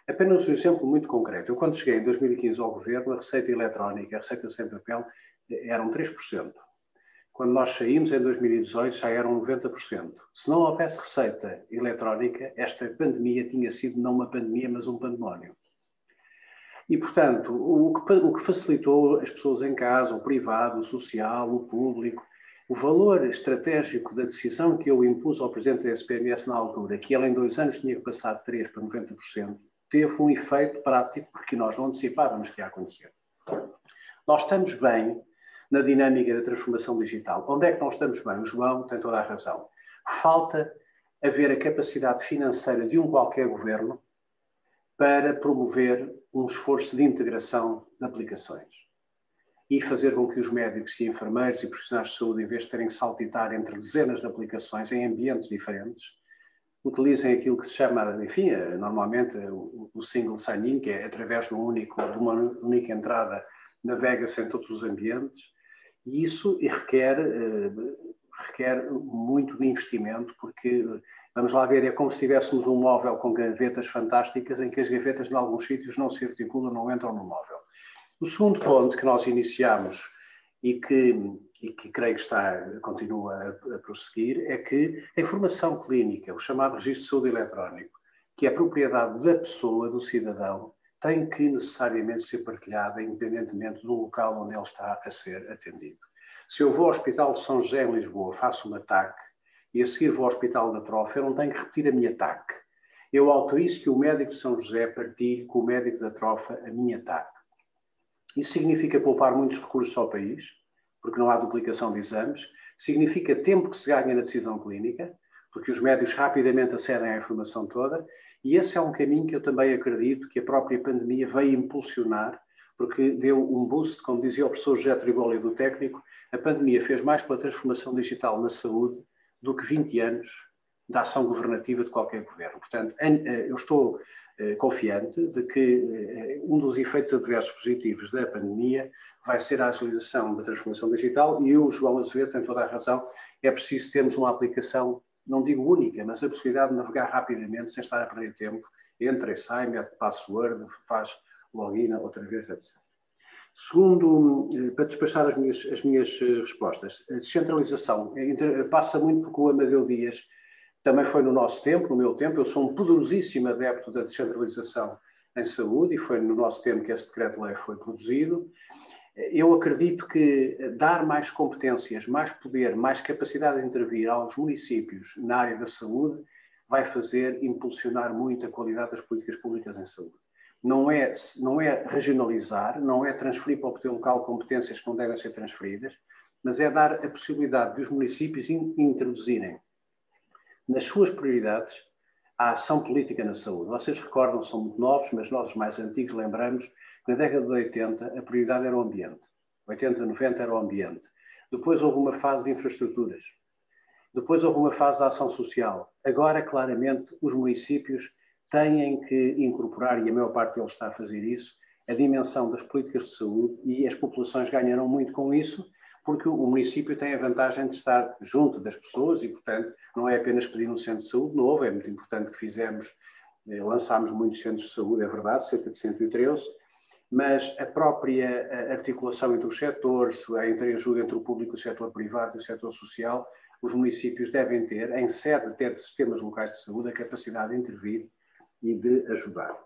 Apenas um exemplo muito concreto. Eu, quando cheguei em 2015 ao governo, a receita eletrónica, a receita sem papel, eram 3%. Quando nós saímos, em 2018, já eram 90%. Se não houvesse receita eletrónica, esta pandemia tinha sido não uma pandemia, mas um pandemónio. E, portanto, o que facilitou as pessoas em casa, o privado, o social, o público, o valor estratégico da decisão que eu impus ao Presidente da SPMS na altura, que ele em 2 anos tinha que passar de 3% para 90%, teve um efeito prático, porque nós não antecipávamos que ia acontecer. Nós estamos bem na dinâmica da transformação digital. Onde é que nós estamos bem? O João tem toda a razão. Falta haver a capacidade financeira de qualquer governo para promover um esforço de integração de aplicações e fazer com que os médicos e enfermeiros e profissionais de saúde, em vez de terem que saltitar entre dezenas de aplicações em ambientes diferentes, utilizem aquilo que se chama, enfim, normalmente o single sign-in, que é através de uma única entrada, navega-se em todos os ambientes, e isso requer muito de investimento, porque, vamos lá ver, é como se tivéssemos um móvel com gavetas fantásticas, em que as gavetas, em alguns sítios, não se articulam, não entram no móvel. O segundo ponto que nós iniciamos e que creio que continua a prosseguir, é que a informação clínica, o chamado registro de saúde eletrónico, que é a propriedade da pessoa, do cidadão, tem que necessariamente ser partilhada independentemente do local onde ele está a ser atendido. Se eu vou ao Hospital de São José em Lisboa, faço uma TAC, e a seguir vou ao Hospital da Trofa, eu não tenho que repetir a minha TAC. Eu autorizo que o médico de São José partilhe com o médico da Trofa a minha TAC. Isso significa poupar muitos recursos ao país, porque não há duplicação de exames, significa tempo que se ganha na decisão clínica, porque os médicos rapidamente acedem à informação toda, e esse é um caminho que eu também acredito que a própria pandemia veio impulsionar, porque deu um boost, como dizia o professor José Triboli do técnico, a pandemia fez mais pela transformação digital na saúde do que 20 anos da ação governativa de qualquer governo. Portanto, eu estou confiante de que um dos efeitos adversos positivos da pandemia vai ser a agilização da transformação digital, e o João Azevedo tem toda a razão, é preciso termos uma aplicação, não digo única, mas a possibilidade de navegar rapidamente, sem estar a perder tempo, entra e sai, mete password, faz login outra vez, etc. Segundo, para despachar as minhas respostas, a descentralização passa muito porque o Amadeu Dias também foi no nosso tempo, no meu tempo. Eu sou um poderosíssimo adepto da descentralização em saúde e foi no nosso tempo que esse decreto-lei foi produzido. Eu acredito que dar mais competências, mais poder, mais capacidade de intervir aos municípios na área da saúde vai fazer impulsionar muito a qualidade das políticas públicas em saúde. Não é regionalizar, não é transferir para o poder local competências que não devem ser transferidas, mas é dar a possibilidade de os municípios introduzirem nas suas prioridades a ação política na saúde. Vocês recordam, são muito novos, mas nós os mais antigos lembramos que na década de 80 a prioridade era o ambiente. 80, 90 era o ambiente. Depois houve uma fase de infraestruturas. Depois houve uma fase de ação social. Agora, claramente, os municípios têm que incorporar, e a maior parte deles está a fazer isso, a dimensão das políticas de saúde, e as populações ganharão muito com isso, porque o município tem a vantagem de estar junto das pessoas e, portanto, não é apenas pedir um centro de saúde novo, é muito importante que lançámos muitos centros de saúde, é verdade, cerca de 113, mas a própria articulação entre os setores, a entreajuda entre o público, o setor privado e o setor social, os municípios devem ter, em sede até de sistemas locais de saúde, a capacidade de intervir e de ajudar.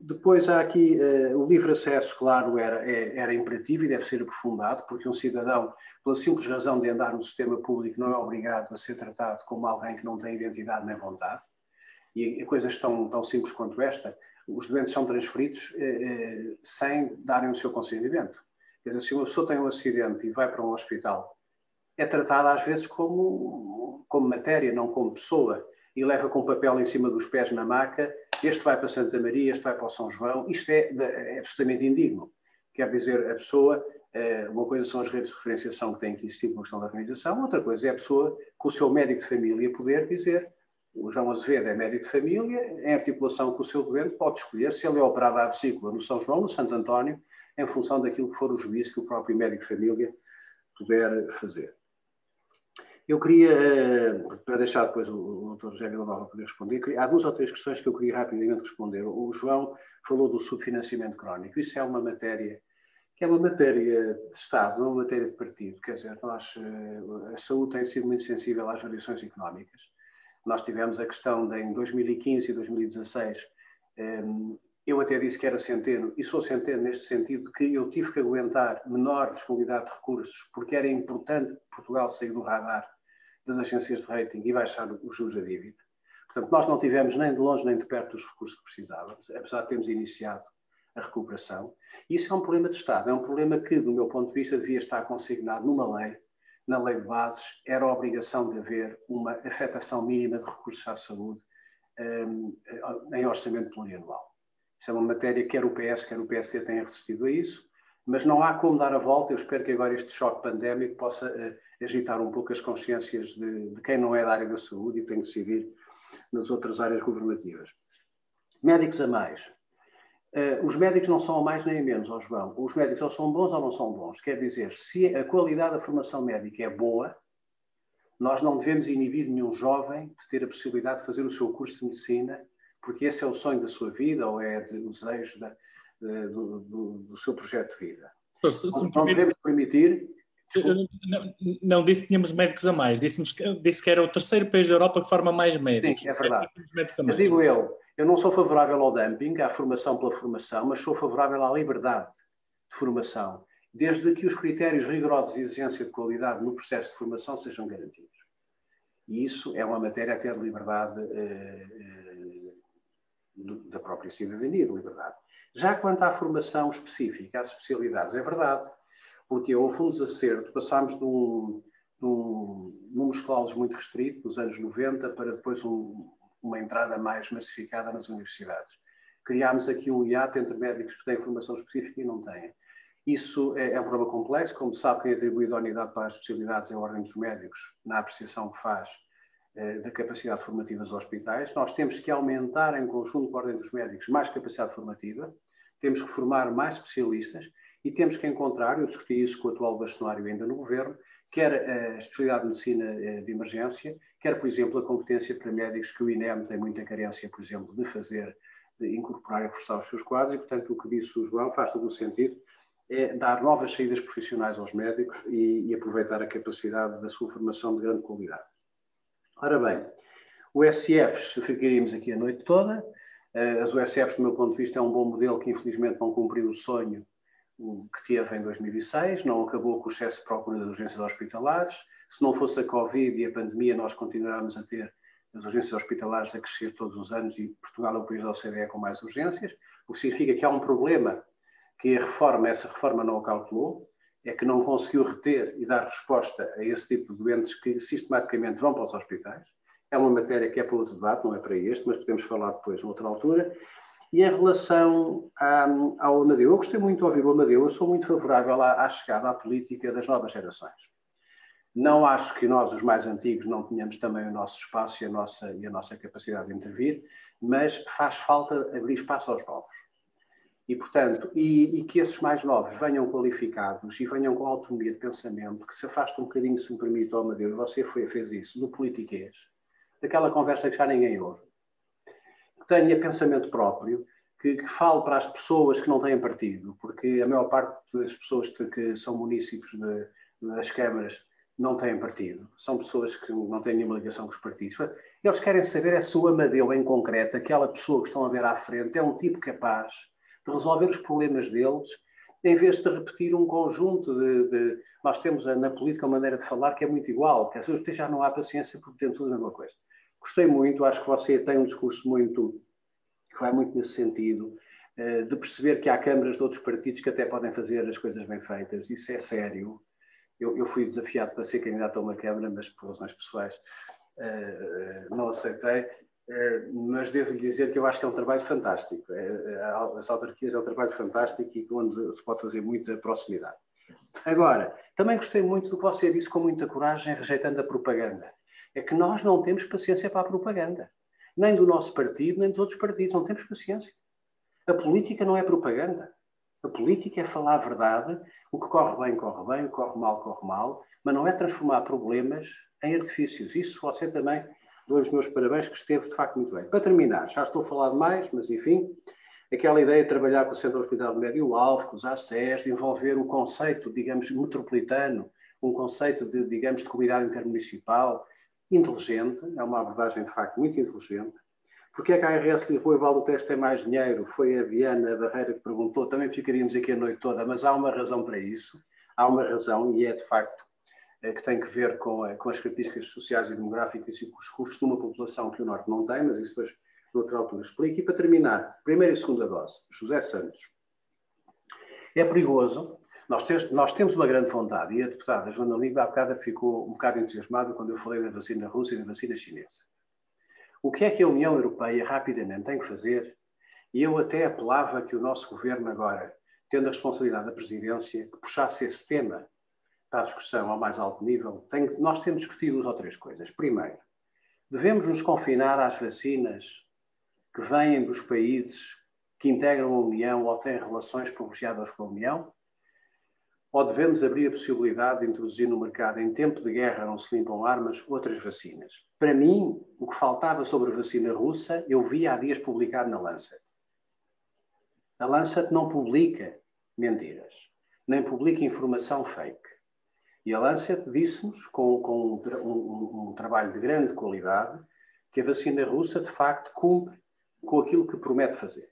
Depois há aqui o livre acesso, claro, era imperativo e deve ser aprofundado, porque um cidadão, pela simples razão de andar no sistema público, não é obrigado a ser tratado como alguém que não tem identidade nem vontade. E coisas tão simples quanto esta, os doentes são transferidos sem darem o seu consentimento. Quer dizer, se uma pessoa tem um acidente e vai para um hospital, é tratada às vezes como matéria, não como pessoa, e leva com papel em cima dos pés na maca, este vai para Santa Maria, este vai para o São João. Isto é absolutamente indigno. Quer dizer, a pessoa, uma coisa são as redes de referenciação que têm que existir por questão da organização, outra coisa é a pessoa, com o seu médico de família, poder dizer: o João Azevedo é médico de família, em articulação com o seu doente, pode escolher se ele é operado à vesícula no São João, no Santo António, em função daquilo que for o juízo que o próprio médico de família puder fazer. Eu queria, para deixar depois o Dr. José Villanova poder responder, há 2 ou 3 questões que eu queria rapidamente responder. O João falou do subfinanciamento crónico. Isso é uma matéria que é uma matéria de Estado, não uma matéria de partido. Quer dizer, a saúde tem sido muito sensível às variações económicas. Nós tivemos a questão de, em 2015 e 2016, eu até disse que era centeno, e sou centeno neste sentido que eu tive que aguentar menor disponibilidade de recursos, porque era importante Portugal sair do radar das agências de rating e baixar os juros da dívida. Portanto, nós não tivemos nem de longe nem de perto os recursos que precisávamos, apesar de termos iniciado a recuperação. Isso é um problema de Estado, é um problema que, do meu ponto de vista, devia estar consignado numa lei. Na lei de bases, era a obrigação de haver uma afetação mínima de recursos à saúde em orçamento plurianual. Isso é uma matéria que quer o PS, quer o PSD tenha resistido a isso, mas não há como dar a volta. Eu espero que agora este choque pandémico possa agitar um pouco as consciências de quem não é da área da saúde e tem que decidir nas outras áreas governativas. Médicos a mais. Os médicos não são a mais nem a menos, ó João. Os médicos ou são bons ou não são bons. Quer dizer, se a qualidade da formação médica é boa, nós não devemos inibir nenhum jovem de ter a possibilidade de fazer o seu curso de medicina, porque esse é o sonho da sua vida ou é o desejo do seu projeto de vida. Não devemos permitir... Não disse que tínhamos médicos a mais, disse que era o 3º país da Europa que forma mais médicos. Sim, é verdade. Eu digo eu não sou favorável ao dumping, à formação pela formação, mas sou favorável à liberdade de formação, desde que os critérios rigorosos de exigência de qualidade no processo de formação sejam garantidos. E isso é uma matéria até de liberdade da própria cidadania, de liberdade. Já quanto à formação específica, às especialidades, é verdade, porque houve um desacerto, passámos de números escolares muito restrito, nos anos 90, para depois uma entrada mais massificada nas universidades. Criámos aqui um hiato entre médicos que têm formação específica e não têm. Isso é um problema complexo. Como sabe, quem atribui a unidade para as especialidades é a Ordem dos Médicos, na apreciação que faz da capacidade formativa dos hospitais. Nós temos que aumentar, em conjunto com a Ordem dos Médicos, mais capacidade formativa, temos que formar mais especialistas e temos que encontrar, eu discuti isso com o atual bastonário ainda no Governo, quer a especialidade de medicina de emergência, quer, por exemplo, a competência para médicos que o INEM tem muita carência, por exemplo, de incorporar e reforçar os seus quadros, e, portanto, o que disse o João faz todo o sentido, é dar novas saídas profissionais aos médicos e aproveitar a capacidade da sua formação de grande qualidade. Ora bem, o USFs, ficaríamos aqui a noite toda. As USFs, do meu ponto de vista, é um bom modelo que, infelizmente, não cumpriu o sonho que teve em 2006, não acabou com o excesso de procura das urgências hospitalares. Se não fosse a Covid e a pandemia, nós continuáramos a ter as urgências hospitalares a crescer todos os anos e Portugal é o país da OCDE com mais urgências, o que significa que há um problema que essa reforma não o calculou, é que não conseguiu reter e dar resposta a esse tipo de doentes que sistematicamente vão para os hospitais. É uma matéria que é para outro debate, não é para este, mas podemos falar depois noutra altura. E em relação ao Amadeu, eu gostei muito de ouvir o Amadeu, eu sou muito favorável à chegada à política das novas gerações. Não acho que nós, os mais antigos, não tenhamos também o nosso espaço e a nossa capacidade de intervir, mas faz falta abrir espaço aos novos. E, portanto, e que esses mais novos venham qualificados e venham com autonomia de pensamento, que se afastem um bocadinho, se me permite, oh meu Deus, você fez isso, do politiquês, daquela conversa que já ninguém ouve, que tenha pensamento próprio, que fale para as pessoas que não têm partido, porque a maior parte das pessoas que são munícipes das câmaras não têm partido, são pessoas que não têm nenhuma ligação com os partidos. Eles querem saber se o Amadeu, em concreto, aquela pessoa que estão a ver à frente, é um tipo capaz de resolver os problemas deles, em vez de repetir um conjunto de... Nós temos na política uma maneira de falar que é muito igual, que às vezes já não há paciência porque temos tudo a mesma coisa. Gostei muito, acho que você tem um discurso que vai muito nesse sentido, de perceber que há câmaras de outros partidos que até podem fazer as coisas bem feitas. Isso é sério. Eu fui desafiado para ser candidato a uma câmara, mas por razões pessoais não aceitei. Mas devo-lhe dizer que eu acho que é um trabalho fantástico. As autarquias é um trabalho fantástico e onde se pode fazer muita proximidade. Agora, também gostei muito do que você disse com muita coragem, rejeitando a propaganda. É que nós não temos paciência para a propaganda. Nem do nosso partido, nem dos outros partidos. Não temos paciência. A política não é propaganda. A política é falar a verdade. O que corre bem, corre bem. O que corre mal, mas não é transformar problemas em artifícios. Isso você também, dou os meus parabéns, que esteve de facto muito bem. Para terminar, já estou a falar demais, mas enfim, aquela ideia de trabalhar com o Centro Hospitalar Médio-Alvo, com os ACES, de envolver o conceito, digamos, metropolitano, um conceito de, digamos, de comunidade intermunicipal, inteligente, é uma abordagem de facto muito inteligente. Porque é que a ARS Lisboa e Val do Tejo tem mais dinheiro? Foi a Viana Barreira que perguntou, também ficaríamos aqui a noite toda, mas há uma razão para isso, há uma razão, e é de facto que tem que ver com as características sociais e demográficas e com os custos de uma população que o Norte não tem, mas isso depois, noutra altura, explico. E para terminar, primeira e segunda dose, José Santos. É perigoso, nós temos uma grande vontade, e a deputada Joana Liga há bocado ficou um bocado entusiasmada quando eu falei da vacina russa e da vacina chinesa. O que é que a União Europeia rapidamente tem que fazer? E eu até apelava que o nosso governo agora, tendo a responsabilidade da presidência, que puxasse esse tema para a discussão ao mais alto nível. Nós temos discutido 2 ou 3 coisas. Primeiro, devemos nos confinar às vacinas que vêm dos países que integram a União ou têm relações privilegiadas com a União? Ou devemos abrir a possibilidade de introduzir no mercado, em tempo de guerra não se limpam armas, outras vacinas? Para mim, o que faltava sobre a vacina russa, eu vi há dias publicado na Lancet. A Lancet não publica mentiras, nem publica informação fake. E a Lancet disse-nos, com um trabalho de grande qualidade, que a vacina russa, de facto, cumpre com aquilo que promete fazer.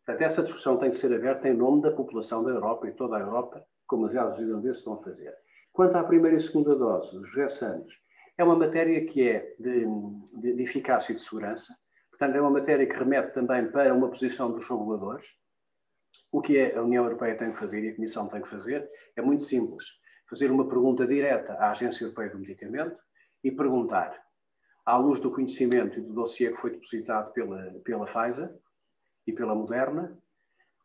Portanto, essa discussão tem que ser aberta em nome da população da Europa e toda a Europa, como os irlandeses estão a fazer. Quanto à primeira e segunda dose, José Santos, é uma matéria que é de eficácia e de segurança. Portanto, é uma matéria que remete também para uma posição dos reguladores. O que a União Europeia tem que fazer e a Comissão tem que fazer é muito simples. Fazer uma pergunta direta à Agência Europeia do Medicamento e perguntar, à luz do conhecimento e do dossiê que foi depositado pela Pfizer e pela Moderna,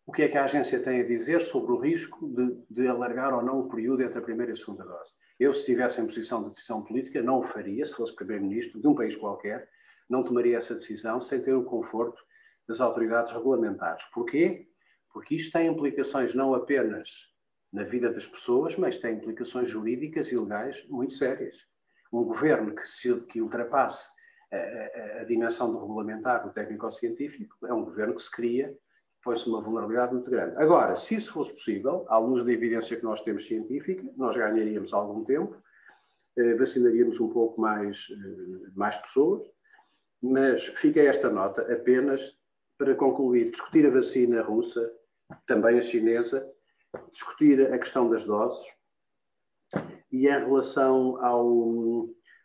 o que é que a agência tem a dizer sobre o risco de alargar ou não o período entre a primeira e a segunda dose. Eu, se estivesse em posição de decisão política, não o faria, se fosse primeiro-ministro de um país qualquer, não tomaria essa decisão sem ter o conforto das autoridades regulamentares. Porquê? Porque isto tem implicações não apenas na vida das pessoas, mas tem implicações jurídicas e legais muito sérias. Um governo que ultrapasse a dimensão do regulamentar, do técnico-científico, é um governo que se cria, põe-se uma vulnerabilidade muito grande. Agora, se isso fosse possível, à luz da evidência que nós temos científica, nós ganharíamos algum tempo, vacinaríamos um pouco mais pessoas, mas fica esta nota apenas para concluir, discutir a vacina russa, também a chinesa, discutir a questão das doses e em relação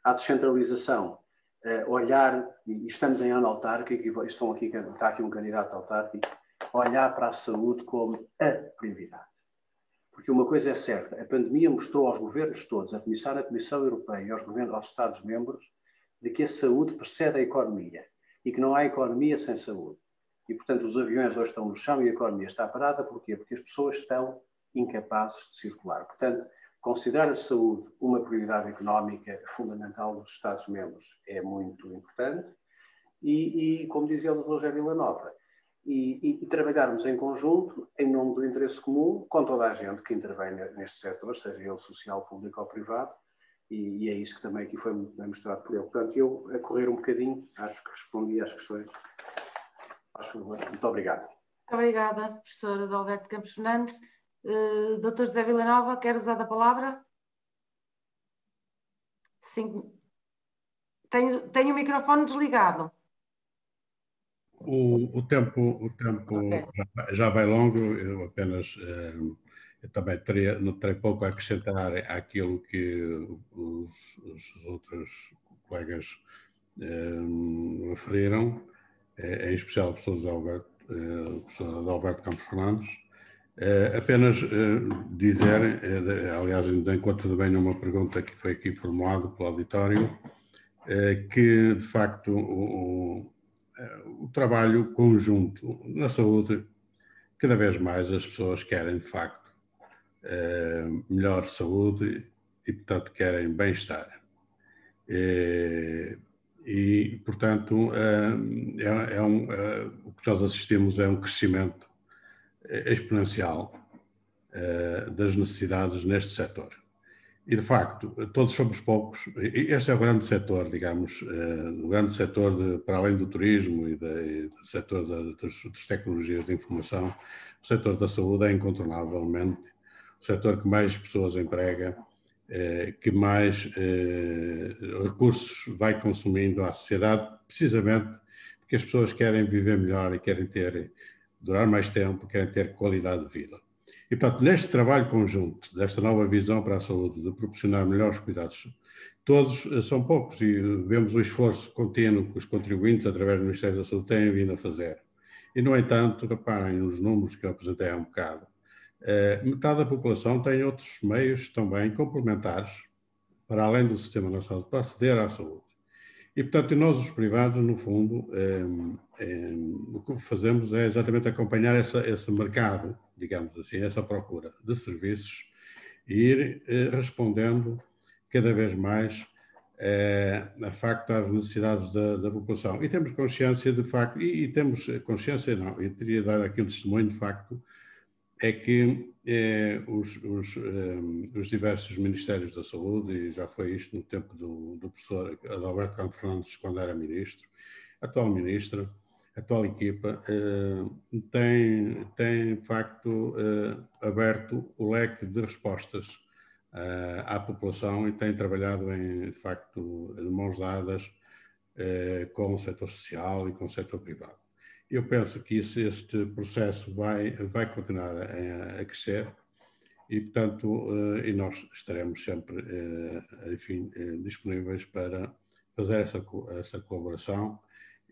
à descentralização, olhar, e estamos em ano autárquico, está aqui um candidato autárquico, olhar para a saúde como a prioridade. Porque uma coisa é certa, a pandemia mostrou aos governos todos, a Comissão Europeia e aos Estados-membros, de que a saúde precede a economia e que não há economia sem saúde. E, portanto, os aviões hoje estão no chão e a economia está parada. Porquê? Porque as pessoas estão incapazes de circular. Portanto, considerar a saúde uma prioridade económica fundamental dos Estados-membros é muito importante e, como dizia o Dr. José Villanova, e trabalharmos em conjunto, em nome do interesse comum, com toda a gente que intervém neste setor, seja ele social, público ou privado, e é isso que também aqui foi muito bem mostrado por ele. Portanto, eu, a correr um bocadinho, acho que respondi às questões. Muito obrigado. Muito obrigada, professora Adalberto Campos Fernandes. Dr. José Villanova, quer usar a palavra? Sim. Tenho o microfone desligado. O tempo okay. já vai longo, eu apenas eu também não terei pouco a acrescentar àquilo que os outros colegas referiram, em especial o professor Adalberto Campos Fernandes. Apenas dizer, aliás, ainda encontro também numa pergunta que foi aqui formulada pelo auditório, que de facto o trabalho conjunto na saúde, cada vez mais as pessoas querem de facto melhor saúde e portanto querem bem-estar. E portanto o que nós assistimos é um crescimento exponencial das necessidades neste setor. E, de facto, todos somos poucos. Este é o grande setor, digamos, o grande setor, para além do turismo e do setor das tecnologias de informação, o setor da saúde é incontornavelmente o setor que mais pessoas emprega, que mais recursos vai consumindo à sociedade, precisamente porque as pessoas querem viver melhor e querem durar mais tempo, querem ter qualidade de vida. E, portanto, neste trabalho conjunto, desta nova visão para a saúde, de proporcionar melhores cuidados, todos são poucos e vemos o esforço contínuo que os contribuintes, através do Ministério da Saúde, têm vindo a fazer. E, no entanto, reparem nos números que eu apresentei há um bocado, metade da população tem outros meios também complementares, para além do Sistema Nacional de Saúde, para aceder à saúde. E, portanto, nós, os privados, no fundo, o que fazemos é exatamente acompanhar esse mercado, digamos assim, essa procura de serviços e ir respondendo cada vez mais a facto às necessidades da população. E temos consciência, de facto, e temos consciência, não, eu teria dado aqui um testemunho, de facto, é que os diversos Ministérios da Saúde, e já foi isto no tempo do professor Adalberto Campos Fernandes, quando era ministro, atual ministra, atual equipa, tem de facto aberto o leque de respostas à população e tem trabalhado de facto de mãos dadas com o setor social e com o setor privado. Eu penso que este processo vai continuar a crescer e, portanto, e nós estaremos sempre, enfim, disponíveis para fazer essa colaboração.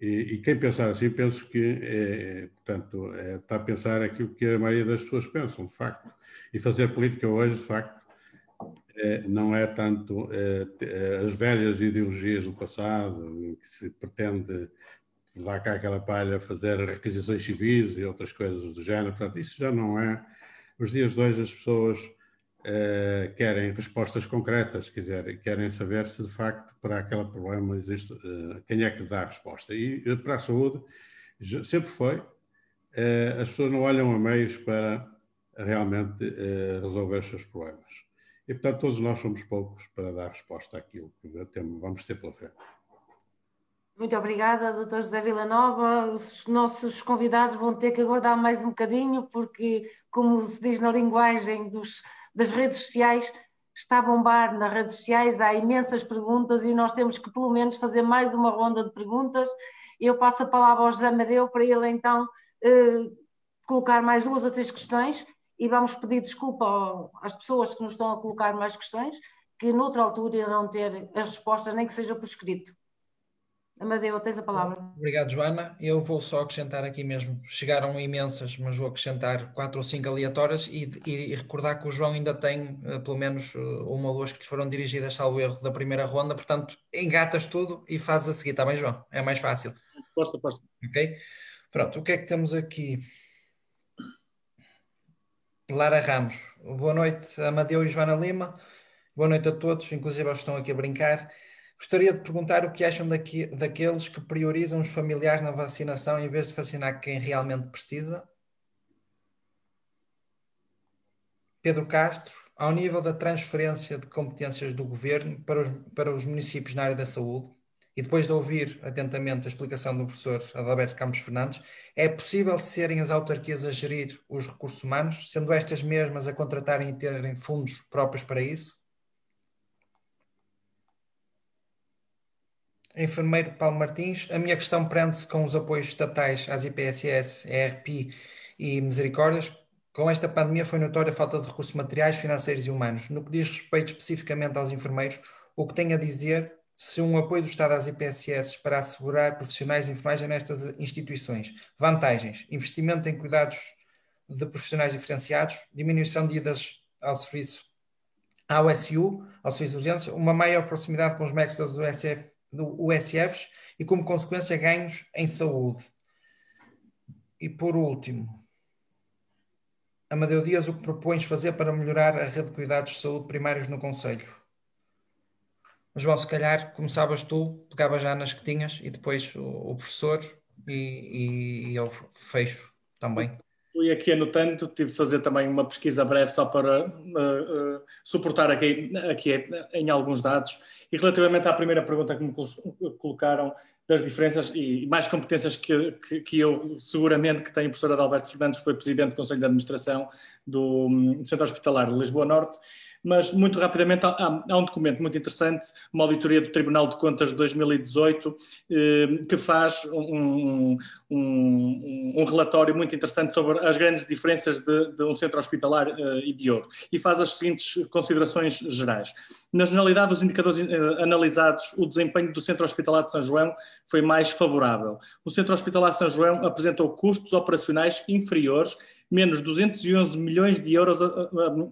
E quem pensar assim, penso que, portanto, está a pensar aquilo que a maioria das pessoas pensam, de facto. E fazer política hoje, de facto, não é tanto as velhas ideologias do passado, em que se pretende dar cá aquela palha, fazer requisições civis e outras coisas do género. Portanto, isso já não é. Nos dias de hoje as pessoas querem respostas concretas, querem saber se de facto para aquele problema existe, quem é que dá a resposta. E para a saúde sempre foi, as pessoas não olham a meios para realmente resolver os seus problemas. E portanto todos nós somos poucos para dar resposta àquilo que vamos ter pela frente. Muito obrigada, Dr. José Villanova. Os nossos convidados vão ter que aguardar mais um bocadinho, porque, como se diz na linguagem das redes sociais, está a bombar nas redes sociais, há imensas perguntas e nós temos que, pelo menos, fazer mais uma ronda de perguntas. Eu passo a palavra ao José Amadeu para ele, então, colocar mais 2 ou 3 questões e vamos pedir desculpa às pessoas que nos estão a colocar mais questões, que noutra altura irão ter as respostas, nem que seja por escrito. Amadeu, tens a palavra. Obrigado, Joana. Eu vou só acrescentar aqui mesmo. Chegaram imensas, mas vou acrescentar 4 ou 5 aleatórias e recordar que o João ainda tem pelo menos 1 ou 2 que te foram dirigidas, salvo erro, da primeira ronda. Portanto, engatas tudo e fazes a seguir. Está bem, João? É mais fácil. Força. Ok? Pronto, o que é que temos aqui? Lara Ramos. Boa noite, Amadeu e Joana Lima. Boa noite a todos, inclusive aos que estão aqui a brincar. Gostaria de perguntar o que acham daqueles que priorizam os familiares na vacinação em vez de vacinar quem realmente precisa. Pedro Castro, ao nível da transferência de competências do Governo para os municípios na área da saúde, e depois de ouvir atentamente a explicação do professor Adalberto Campos Fernandes, é possível serem as autarquias a gerir os recursos humanos, sendo estas mesmas a contratarem e terem fundos próprios para isso? Enfermeiro Paulo Martins, a minha questão prende-se com os apoios estatais às IPSS, ERP e Misericórdias. Com esta pandemia foi notória a falta de recursos materiais, financeiros e humanos. No que diz respeito especificamente aos enfermeiros, o que tem a dizer se um apoio do Estado às IPSS para assegurar profissionais de enfermagem nestas instituições? Vantagens: investimento em cuidados de profissionais diferenciados, diminuição de idas ao serviço, ao SU, ao serviço de urgência, uma maior proximidade com os médicos do USFs e, como consequência, ganhos em saúde. E, por último, Amadeu Dias, o que propões fazer para melhorar a rede de cuidados de saúde primários no concelho? João, se calhar começavas tu, pegavas já nas que tinhas e depois o professor e eu fecho também. Fui aqui anotando, tive de fazer também uma pesquisa breve só para suportar aqui em alguns dados. E relativamente à primeira pergunta que me colocaram das diferenças e mais competências que eu seguramente que tenho, o professor Adalberto Fernandes foi presidente do Conselho de Administração do Centro Hospitalar de Lisboa Norte, mas muito rapidamente há um documento muito interessante, uma auditoria do Tribunal de Contas de 2018, que faz um relatório muito interessante sobre as grandes diferenças de um centro hospitalar e de outro, e faz as seguintes considerações gerais. Na generalidade dos indicadores analisados, o desempenho do Centro Hospitalar de São João foi mais favorável. O Centro Hospitalar de São João apresentou custos operacionais inferiores, menos 211 milhões de euros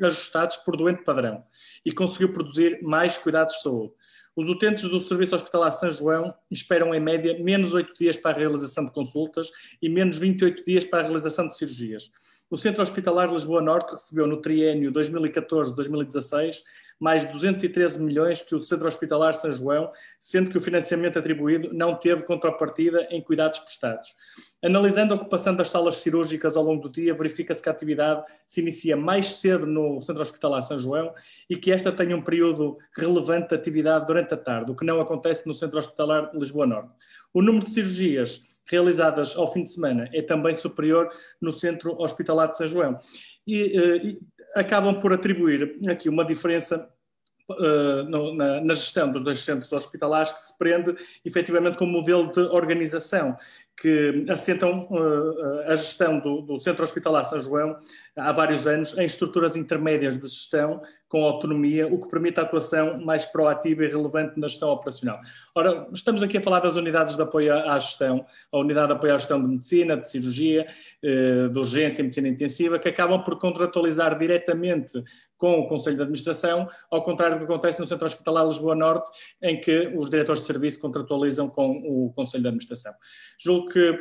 ajustados por doente padrão, e conseguiu produzir mais cuidados de saúde. Os utentes do Serviço Hospitalar São João esperam, em média, menos 8 dias para a realização de consultas e menos 28 dias para a realização de cirurgias. O Centro Hospitalar de Lisboa Norte recebeu no triênio 2014-2016 mais 213 milhões que o Centro Hospitalar São João, sendo que o financiamento atribuído não teve contrapartida em cuidados prestados. Analisando a ocupação das salas cirúrgicas ao longo do dia, verifica-se que a atividade se inicia mais cedo no Centro Hospitalar São João e que esta tem um período relevante de atividade durante a tarde, o que não acontece no Centro Hospitalar de Lisboa Norte. O número de cirurgias realizadas ao fim de semana é também superior no Centro Hospitalar de São João. E acabam por atribuir aqui uma diferença na gestão dos dois centros hospitalares que se prende efetivamente com um modelo de organização que assentam a gestão do Centro Hospitalar São João há vários anos em estruturas intermédias de gestão com autonomia, o que permite a atuação mais proativa e relevante na gestão operacional. Ora, estamos aqui a falar das unidades de apoio à gestão, a unidade de apoio à gestão de medicina, de cirurgia, de urgência e medicina intensiva, que acabam por contratualizar diretamente com o Conselho de Administração, ao contrário do que acontece no Centro Hospitalar Lisboa Norte, em que os diretores de serviço contratualizam com o Conselho de Administração. Julgo que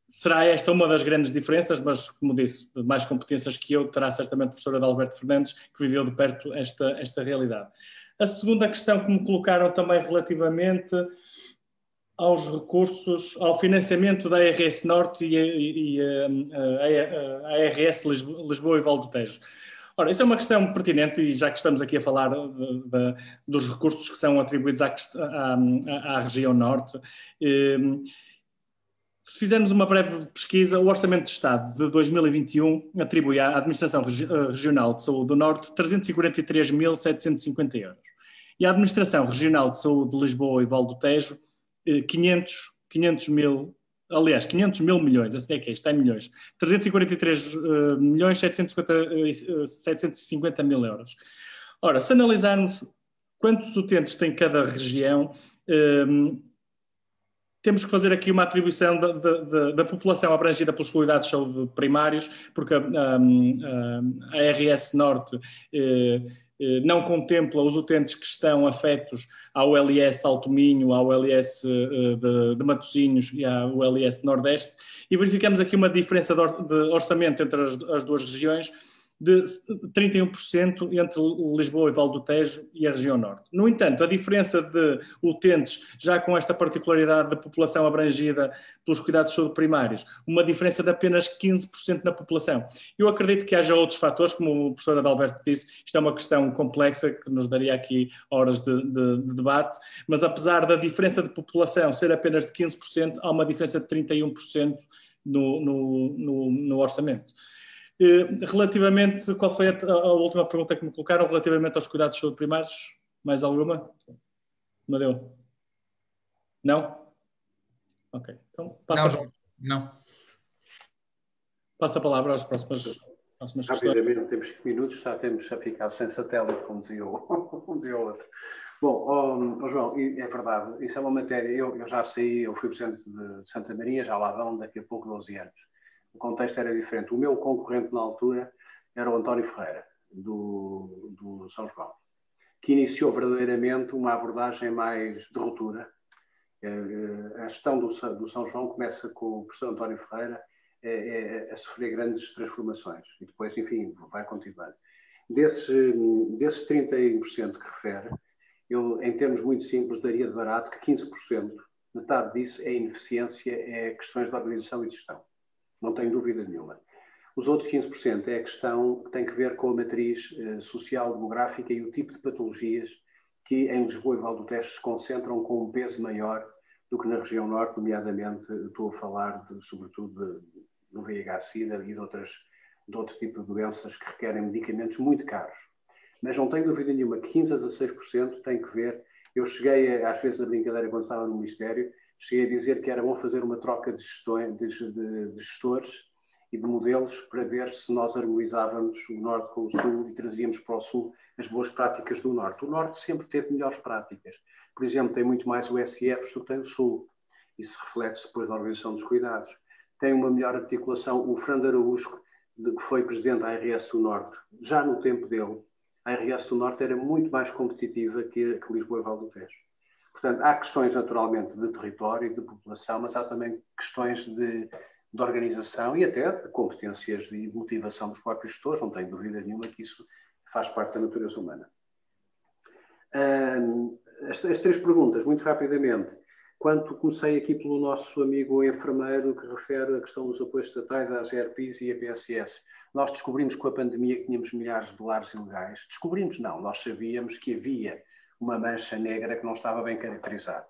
será esta uma das grandes diferenças, mas, como disse, mais competências que eu, terá certamente o professor Adalberto Fernandes, que viveu de perto esta realidade. A segunda questão que me colocaram também relativamente aos recursos, ao financiamento da ARS Norte e a ARS Lisboa e Val do Tejo. Ora, isso é uma questão pertinente e já que estamos aqui a falar dos recursos que são atribuídos à região Norte, se fizermos uma breve pesquisa, o Orçamento de Estado de 2021 atribui à Administração Regional de Saúde do Norte 343.750 euros. E à Administração Regional de Saúde de Lisboa e Val do Tejo 500 mil milhões, assim é que é, está em milhões, 343.750 mil euros. Ora, se analisarmos quantos utentes tem cada região, temos que fazer aqui uma atribuição da população abrangida pelos cuidados de saúde primários, porque a ARS Norte não contempla os utentes que estão afetos ao LS Alto Minho, ao LS de Matosinhos e ao LS Nordeste, e verificamos aqui uma diferença de orçamento entre as duas regiões de 31% entre Lisboa e Vale do Tejo e a região norte. No entanto, a diferença de utentes, já com esta particularidade da população abrangida pelos cuidados de saúde primários, uma diferença de apenas 15% na população. Eu acredito que haja outros fatores, como o professor Adalberto disse, isto é uma questão complexa que nos daria aqui horas de debate, mas apesar da diferença de população ser apenas de 15%, há uma diferença de 31% no orçamento. Relativamente, qual foi a última pergunta que me colocaram relativamente aos cuidados de saúde primários? Mais alguma? Amadeu? Não? Ok. Então, não. Passa a palavra às próximas questões. Rapidamente, temos 5 minutos, já temos a ficar sem satélite, como dizia o outro. Bom, João, é verdade, isso é uma matéria, eu já saí, eu fui presidente de Santa Maria, já lá vão daqui a pouco 12 anos. O contexto era diferente. O meu concorrente na altura era o António Ferreira, do São João, que iniciou verdadeiramente uma abordagem mais de ruptura. A gestão do São João começa com o professor António Ferreira a sofrer grandes transformações e depois, enfim, vai continuando. Desses 31% que refere, eu, em termos muito simples, daria de barato que 15%, metade disso é ineficiência, é questões de organização e de gestão. Não tenho dúvida nenhuma. Os outros 15% é a questão que tem que ver com a matriz social, demográfica e o tipo de patologias que em Lisboa e Vale do Tejo se concentram com um peso maior do que na região norte, nomeadamente estou a falar sobretudo do VIH-Sida e de outro tipo de doenças que requerem medicamentos muito caros. Mas não tenho dúvida nenhuma que 15% a 16% tem que ver. Eu cheguei, às vezes, na brincadeira, quando estava no Ministério, cheguei a dizer que era bom fazer uma troca de gestores e de modelos para ver se nós harmonizávamos o Norte com o Sul e trazíamos para o Sul as boas práticas do Norte. O Norte sempre teve melhores práticas. Por exemplo, tem muito mais USF do que tem o Sul. Isso reflete-se depois na organização dos cuidados. Tem uma melhor articulação. O Fernando Araújo, que foi presidente da ARS do Norte, já no tempo dele, a ARS do Norte era muito mais competitiva que Lisboa e Vale do Tejo. Portanto, há questões naturalmente de território e de população, mas há também questões de organização e até de competências e de motivação dos próprios gestores. Não tenho dúvida nenhuma que isso faz parte da natureza humana. As 3 perguntas, muito rapidamente. Quanto comecei aqui pelo nosso amigo enfermeiro que refere a questão dos apoios estatais às ERPs e à PSS. Nós descobrimos com a pandemia que tínhamos milhares de lares ilegais. Descobrimos não, nós sabíamos que havia uma mancha negra que não estava bem caracterizada.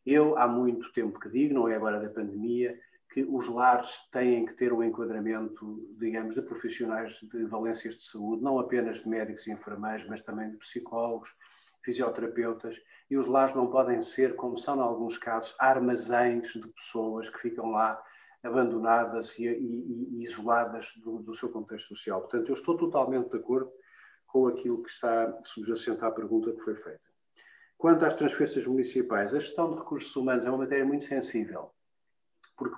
Eu há muito tempo que digo, não é agora da pandemia, que os lares têm que ter um enquadramento, digamos, de profissionais de valências de saúde, não apenas de médicos e enfermeiros, mas também de psicólogos, fisioterapeutas, e os lares não podem ser, como são em alguns casos, armazéns de pessoas que ficam lá abandonadas e isoladas do seu contexto social. Portanto, eu estou totalmente de acordo com aquilo que está subjacente à pergunta que foi feita. Quanto às transferências municipais, a gestão de recursos humanos é uma matéria muito sensível, porque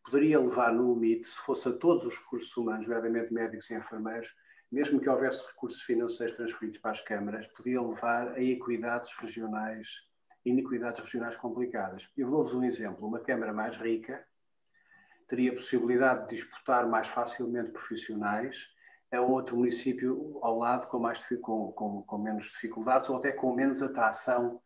poderia levar no limite, se fosse a todos os recursos humanos, nomeadamente médicos e enfermeiros, mesmo que houvesse recursos financeiros transferidos para as câmaras, podia levar a iniquidades regionais complicadas. Eu dou-vos um exemplo. Uma câmara mais rica teria a possibilidade de disputar mais facilmente profissionais a outro município ao lado com menos dificuldades ou até com menos atração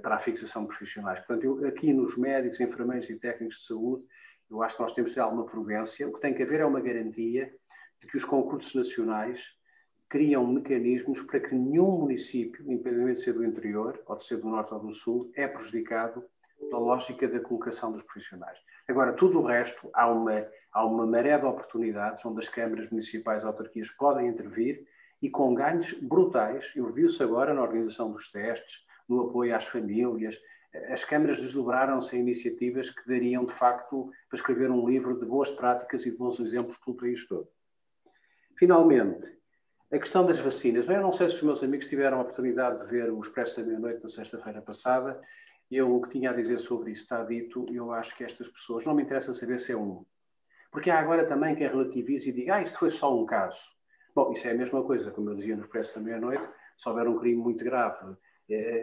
para a fixação de profissionais. Portanto, aqui nos médicos, enfermeiros e técnicos de saúde, eu acho que nós temos de ter alguma prudência. O que tem que haver é uma garantia de que os concursos nacionais criam mecanismos para que nenhum município, independentemente de ser do interior, ou de ser do norte ou do sul, é prejudicado pela lógica da colocação dos profissionais. Agora, tudo o resto, há uma maré de oportunidades onde as câmaras municipais e autarquias podem intervir e com ganhos brutais. Eu vi-se agora na organização dos testes, no apoio às famílias. As câmaras desdobraram-se em iniciativas que dariam, de facto, para escrever um livro de boas práticas e de bons exemplos pelo país todo. Finalmente, a questão das vacinas. Eu não sei se os meus amigos tiveram a oportunidade de ver o Expresso da Meia-Noite na sexta-feira passada. O que tinha a dizer sobre isso está dito. Eu acho que estas pessoas, não me interessa saber se é um. Porque há agora também quem relativiza e diga, isto foi só um caso. Bom, isso é a mesma coisa, como eu dizia no Expresso da Meia-Noite, se houver um crime muito grave,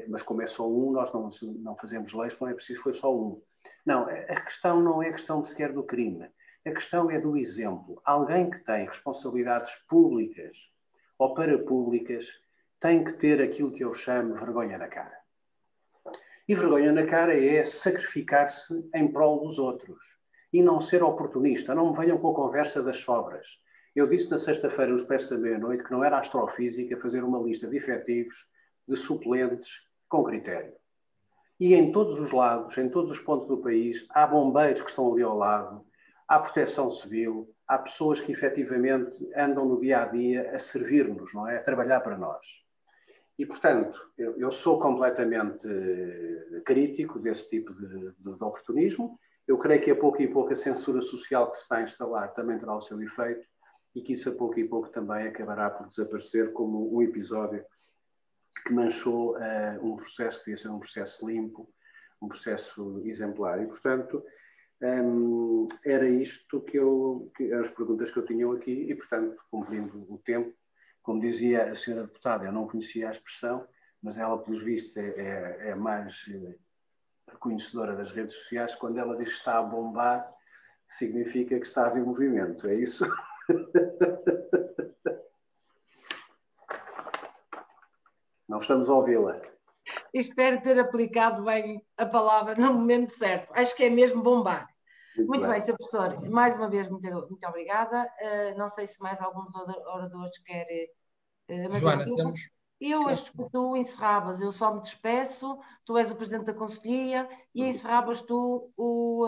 mas como é só um, nós não fazemos leis, não é preciso, foi só um. Não, a questão não é a questão sequer do crime, a questão é do exemplo. Alguém que tem responsabilidades públicas ou parapúblicas tem que ter aquilo que eu chamo vergonha na cara. E vergonha na cara é sacrificar-se em prol dos outros e não ser oportunista. Não me venham com a conversa das sobras. Eu disse na sexta-feira, no Expresso da Meia-Noite, que não era astrofísica fazer uma lista de efetivos, de suplentes, com critério. E em todos os lados, em todos os pontos do país, há bombeiros que estão ali ao lado, há proteção civil, há pessoas que efetivamente andam no dia-a-dia a servir-nos, não é? A trabalhar para nós. E, portanto, eu sou completamente crítico desse tipo de oportunismo. Eu creio que a pouco e pouco a censura social que se está a instalar também terá o seu efeito e que isso a pouco e pouco também acabará por desaparecer como um episódio que manchou um processo que devia ser um processo limpo, um processo exemplar. E, portanto, era isto que as perguntas que eu tinha aqui e, portanto, cumprindo o tempo, como dizia a senhora deputada, eu não conhecia a expressão, mas ela, pelos vistos, é mais conhecedora das redes sociais. Quando ela diz que está a bombar, significa que está a haver movimento, é isso? Não estamos a ouvi-la. Espero ter aplicado bem a palavra no momento certo. Acho que é mesmo bombar. Muito bem, Sr. Professor. Mais uma vez, muito obrigada. Não sei se mais alguns oradores querem... Joana, eu acho que tu encerravas, eu só me despeço, tu és o Presidente da Conselhia e encerravas tu o...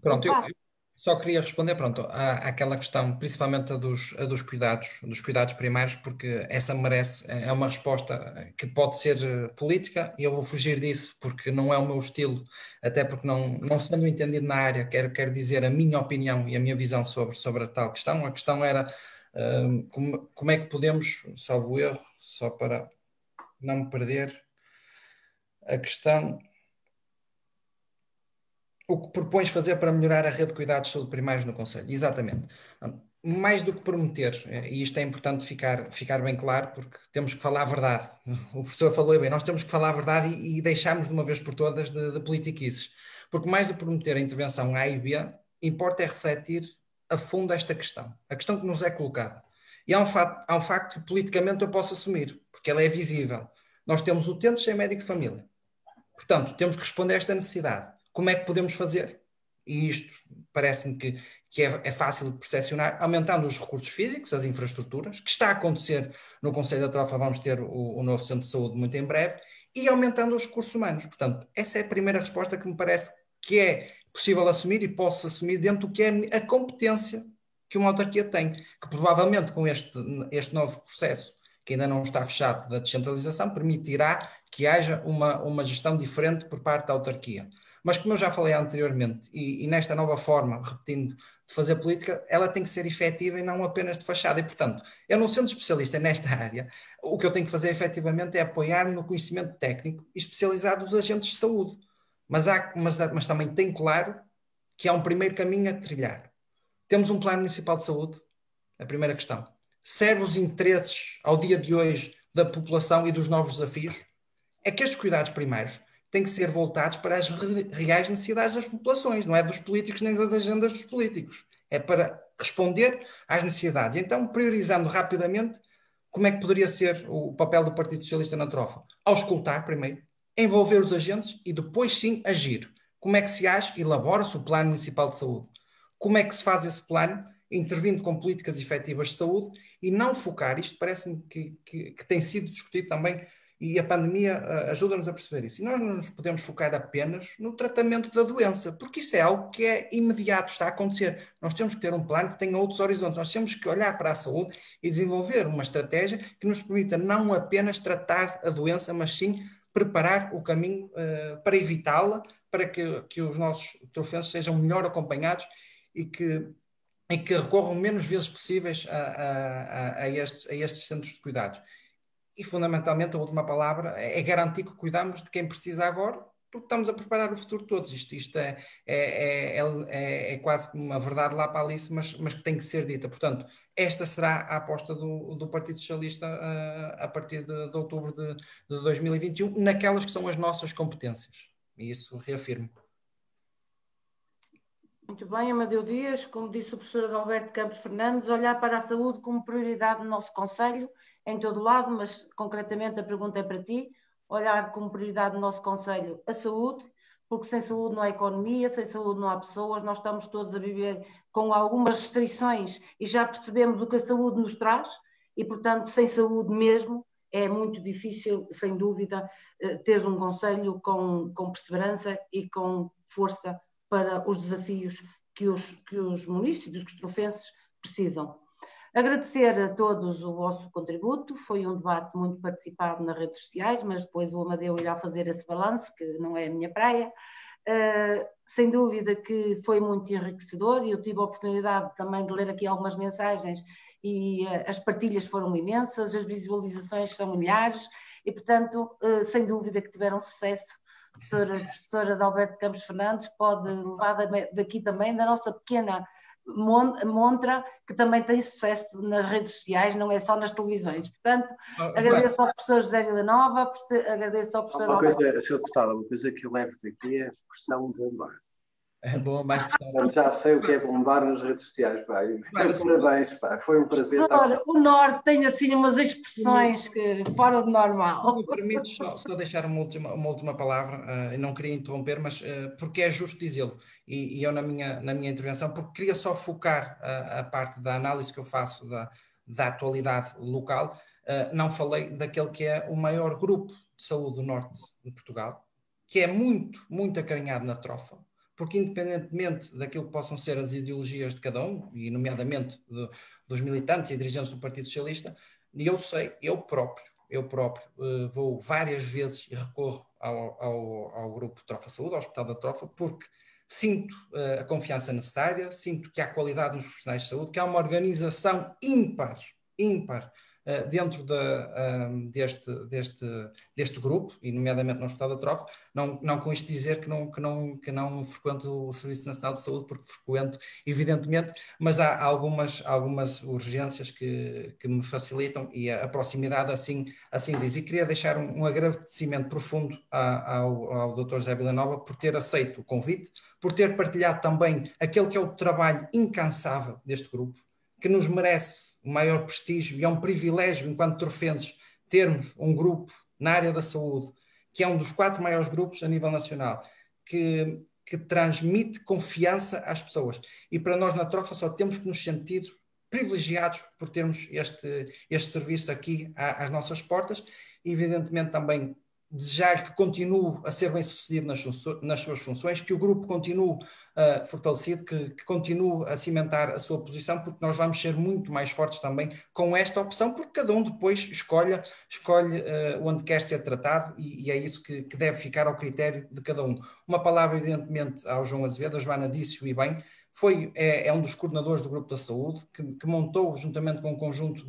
Pronto, eu só queria responder, pronto, àquela questão, principalmente a dos cuidados primários, porque essa merece, é uma resposta que pode ser política e eu vou fugir disso porque não é o meu estilo, até porque não sendo entendido na área, quero dizer a minha opinião e a minha visão sobre a tal questão. A questão era como é que podemos, salvo erro, só para não me perder, a questão... O que propões fazer para melhorar a rede de cuidados de saúde primários no Conselho? Exatamente. Mais do que prometer, e isto é importante ficar bem claro, porque temos que falar a verdade. O professor falou bem, nós temos que falar a verdade e deixarmos de uma vez por todas de politiquices. Porque mais do que prometer a intervenção A e B, importa é refletir a fundo esta questão. A questão que nos é colocada. E há um facto que politicamente eu posso assumir, porque ela é visível. Nós temos utentes sem médico de família. Portanto, temos que responder a esta necessidade. Como é que podemos fazer? E isto parece-me que é fácil de percepcionar, aumentando os recursos físicos, as infraestruturas, que está a acontecer no Conselho da Trofa, vamos ter o novo Centro de Saúde muito em breve, e aumentando os recursos humanos. Portanto, essa é a primeira resposta que me parece que é possível assumir e posso assumir dentro do que é a competência que uma autarquia tem, que provavelmente com este novo processo, que ainda não está fechado, da descentralização, permitirá que haja uma gestão diferente por parte da autarquia. Mas como eu já falei anteriormente, e nesta nova forma, repetindo, de fazer política, ela tem que ser efetiva e não apenas de fachada. E, portanto, eu não sendo especialista nesta área, o que eu tenho que fazer efetivamente é apoiar-me no conhecimento técnico e especializado dos agentes de saúde. Mas também tenho claro que há um primeiro caminho a trilhar. Temos um plano municipal de saúde, a primeira questão. Serve os interesses, ao dia de hoje, da população e dos novos desafios? É que estes cuidados primários têm que ser voltados para as reais necessidades das populações, não é dos políticos nem das agendas dos políticos. É para responder às necessidades. Então, priorizando rapidamente, como é que poderia ser o papel do Partido Socialista na Trofa? Auscultar primeiro, envolver os agentes e depois sim agir. Como é que se age? Elabora-se o Plano Municipal de Saúde. Como é que se faz esse plano? Intervindo com políticas efetivas de saúde e não focar, isto parece-me que tem sido discutido também, e a pandemia ajuda-nos a perceber isso. E nós não nos podemos focar apenas no tratamento da doença, porque isso é algo que é imediato, está a acontecer. Nós temos que ter um plano que tenha outros horizontes. Nós temos que olhar para a saúde e desenvolver uma estratégia que nos permita não apenas tratar a doença, mas sim preparar o caminho para evitá-la, para que os nossos trofenses sejam melhor acompanhados e que recorram menos vezes possíveis a estes centros de cuidados. E, fundamentalmente, a última palavra é garantir que cuidamos de quem precisa agora, porque estamos a preparar o futuro de todos. Isto é quase como uma verdade lá para Alice, mas que tem que ser dita. Portanto, esta será a aposta do Partido Socialista a partir de outubro de 2021, naquelas que são as nossas competências. E isso reafirmo. Muito bem, Amadeu Dias, como disse o professor Adalberto Campos Fernandes, olhar para a saúde como prioridade no nosso Conselho, em todo lado, mas concretamente a pergunta é para ti, olhar como prioridade no nosso Conselho a saúde, porque sem saúde não há economia, sem saúde não há pessoas, nós estamos todos a viver com algumas restrições e já percebemos o que a saúde nos traz e, portanto, sem saúde mesmo é muito difícil, sem dúvida, teres um Conselho com perseverança e com força para os desafios que os munícipes, que os trofenses precisam. Agradecer a todos o vosso contributo, foi um debate muito participado nas redes sociais, mas depois o Amadeu irá fazer esse balanço, que não é a minha praia. Sem dúvida que foi muito enriquecedor e eu tive a oportunidade também de ler aqui algumas mensagens e as partilhas foram imensas, as visualizações são milhares e, portanto, sem dúvida que tiveram sucesso. Professora Adalberto Campos Fernandes pode levar daqui também da nossa pequena montra, que também tem sucesso nas redes sociais, não é só nas televisões. Portanto, agradeço ao professor José Villanova, agradeço ao professor Alberto. Sr. Deputado, uma coisa que eu levo daqui é a expressão bombar. É bom, mais Já sei o que é bombar nas redes sociais, pá. Parabéns, pá. Foi um prazer. Professor, o Norte tem assim umas expressões que fora do normal. Permito só deixar uma última palavra, e não queria interromper, mas porque é justo dizê-lo, e eu na minha intervenção, porque queria só focar a parte da análise que eu faço da atualidade local, não falei daquele que é o maior grupo de saúde do Norte de Portugal, que é muito, muito acarinhado na trofa, porque independentemente daquilo que possam ser as ideologias de cada um, e nomeadamente dos militantes e dirigentes do Partido Socialista, eu próprio vou várias vezes e recorro ao grupo Trofa Saúde, ao Hospital da Trofa, porque sinto a confiança necessária, sinto que há qualidade nos profissionais de saúde, que há uma organização ímpar dentro deste grupo, e nomeadamente no Hospital da Trofa, não com isto dizer que não frequento o Serviço Nacional de Saúde, porque frequento, evidentemente, mas há algumas urgências que me facilitam e a proximidade assim diz. E queria deixar um agradecimento profundo ao Dr. José Villanova por ter aceito o convite, por ter partilhado também aquele que é o trabalho incansável deste grupo, que nos merece o maior prestígio e é um privilégio, enquanto trofenses, termos um grupo na área da saúde, que é um dos 4 maiores grupos a nível nacional, que transmite confiança às pessoas. E para nós na Trofa só temos que nos sentir privilegiados por termos este serviço aqui às nossas portas e, evidentemente, também desejar que continue a ser bem sucedido nas suas funções, que o grupo continue fortalecido, que continue a cimentar a sua posição, porque nós vamos ser muito mais fortes também com esta opção, porque cada um depois escolhe onde quer ser tratado e é isso que deve ficar ao critério de cada um. Uma palavra, evidentemente, ao João Azevedo, a Joana disse-o e bem, é um dos coordenadores do Grupo da Saúde, que montou, juntamente com um conjunto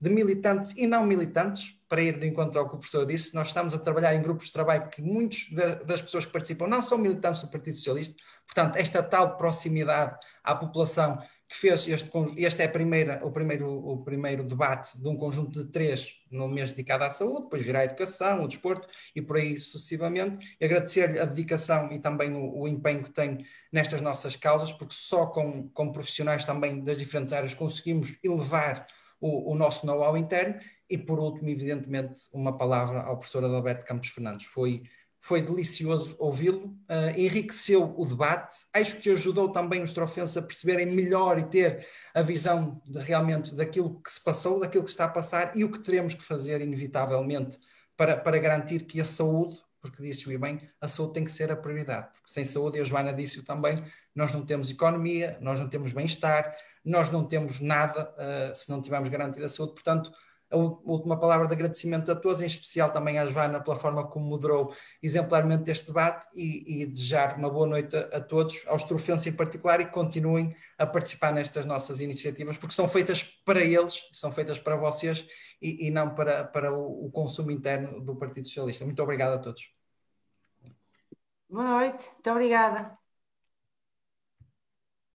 de militantes e não militantes, para ir de encontro ao que o professor disse. Nós estamos a trabalhar em grupos de trabalho que muitos das pessoas que participam não são militantes do Partido Socialista, portanto, esta tal proximidade à população que fez este é o primeiro debate de um conjunto de 3 no mês dedicado à saúde, depois virá a educação, o desporto e por aí sucessivamente. E agradecer-lhe a dedicação e também o empenho que tem nestas nossas causas, porque só com profissionais também das diferentes áreas conseguimos elevar o nosso know-how interno. E por último, evidentemente, uma palavra ao professor Adalberto Campos Fernandes. Foi delicioso ouvi-lo, enriqueceu o debate, acho que ajudou também os trofenses a perceberem melhor e ter a visão realmente daquilo que se passou, daquilo que está a passar e o que teremos que fazer inevitavelmente para garantir que a saúde, porque disse-o bem, a saúde tem que ser a prioridade, porque sem saúde, e a Joana disse-o também, nós não temos economia, nós não temos bem-estar, nós não temos nada se não tivermos garantida a saúde. Portanto, a última palavra de agradecimento a todos, em especial também à Joana pela forma como moderou exemplarmente este debate e desejar uma boa noite a todos, aos trofenses em particular, e que continuem a participar nestas nossas iniciativas, porque são feitas para eles, são feitas para vocês e não para o consumo interno do Partido Socialista. Muito obrigado a todos. Boa noite, muito obrigada.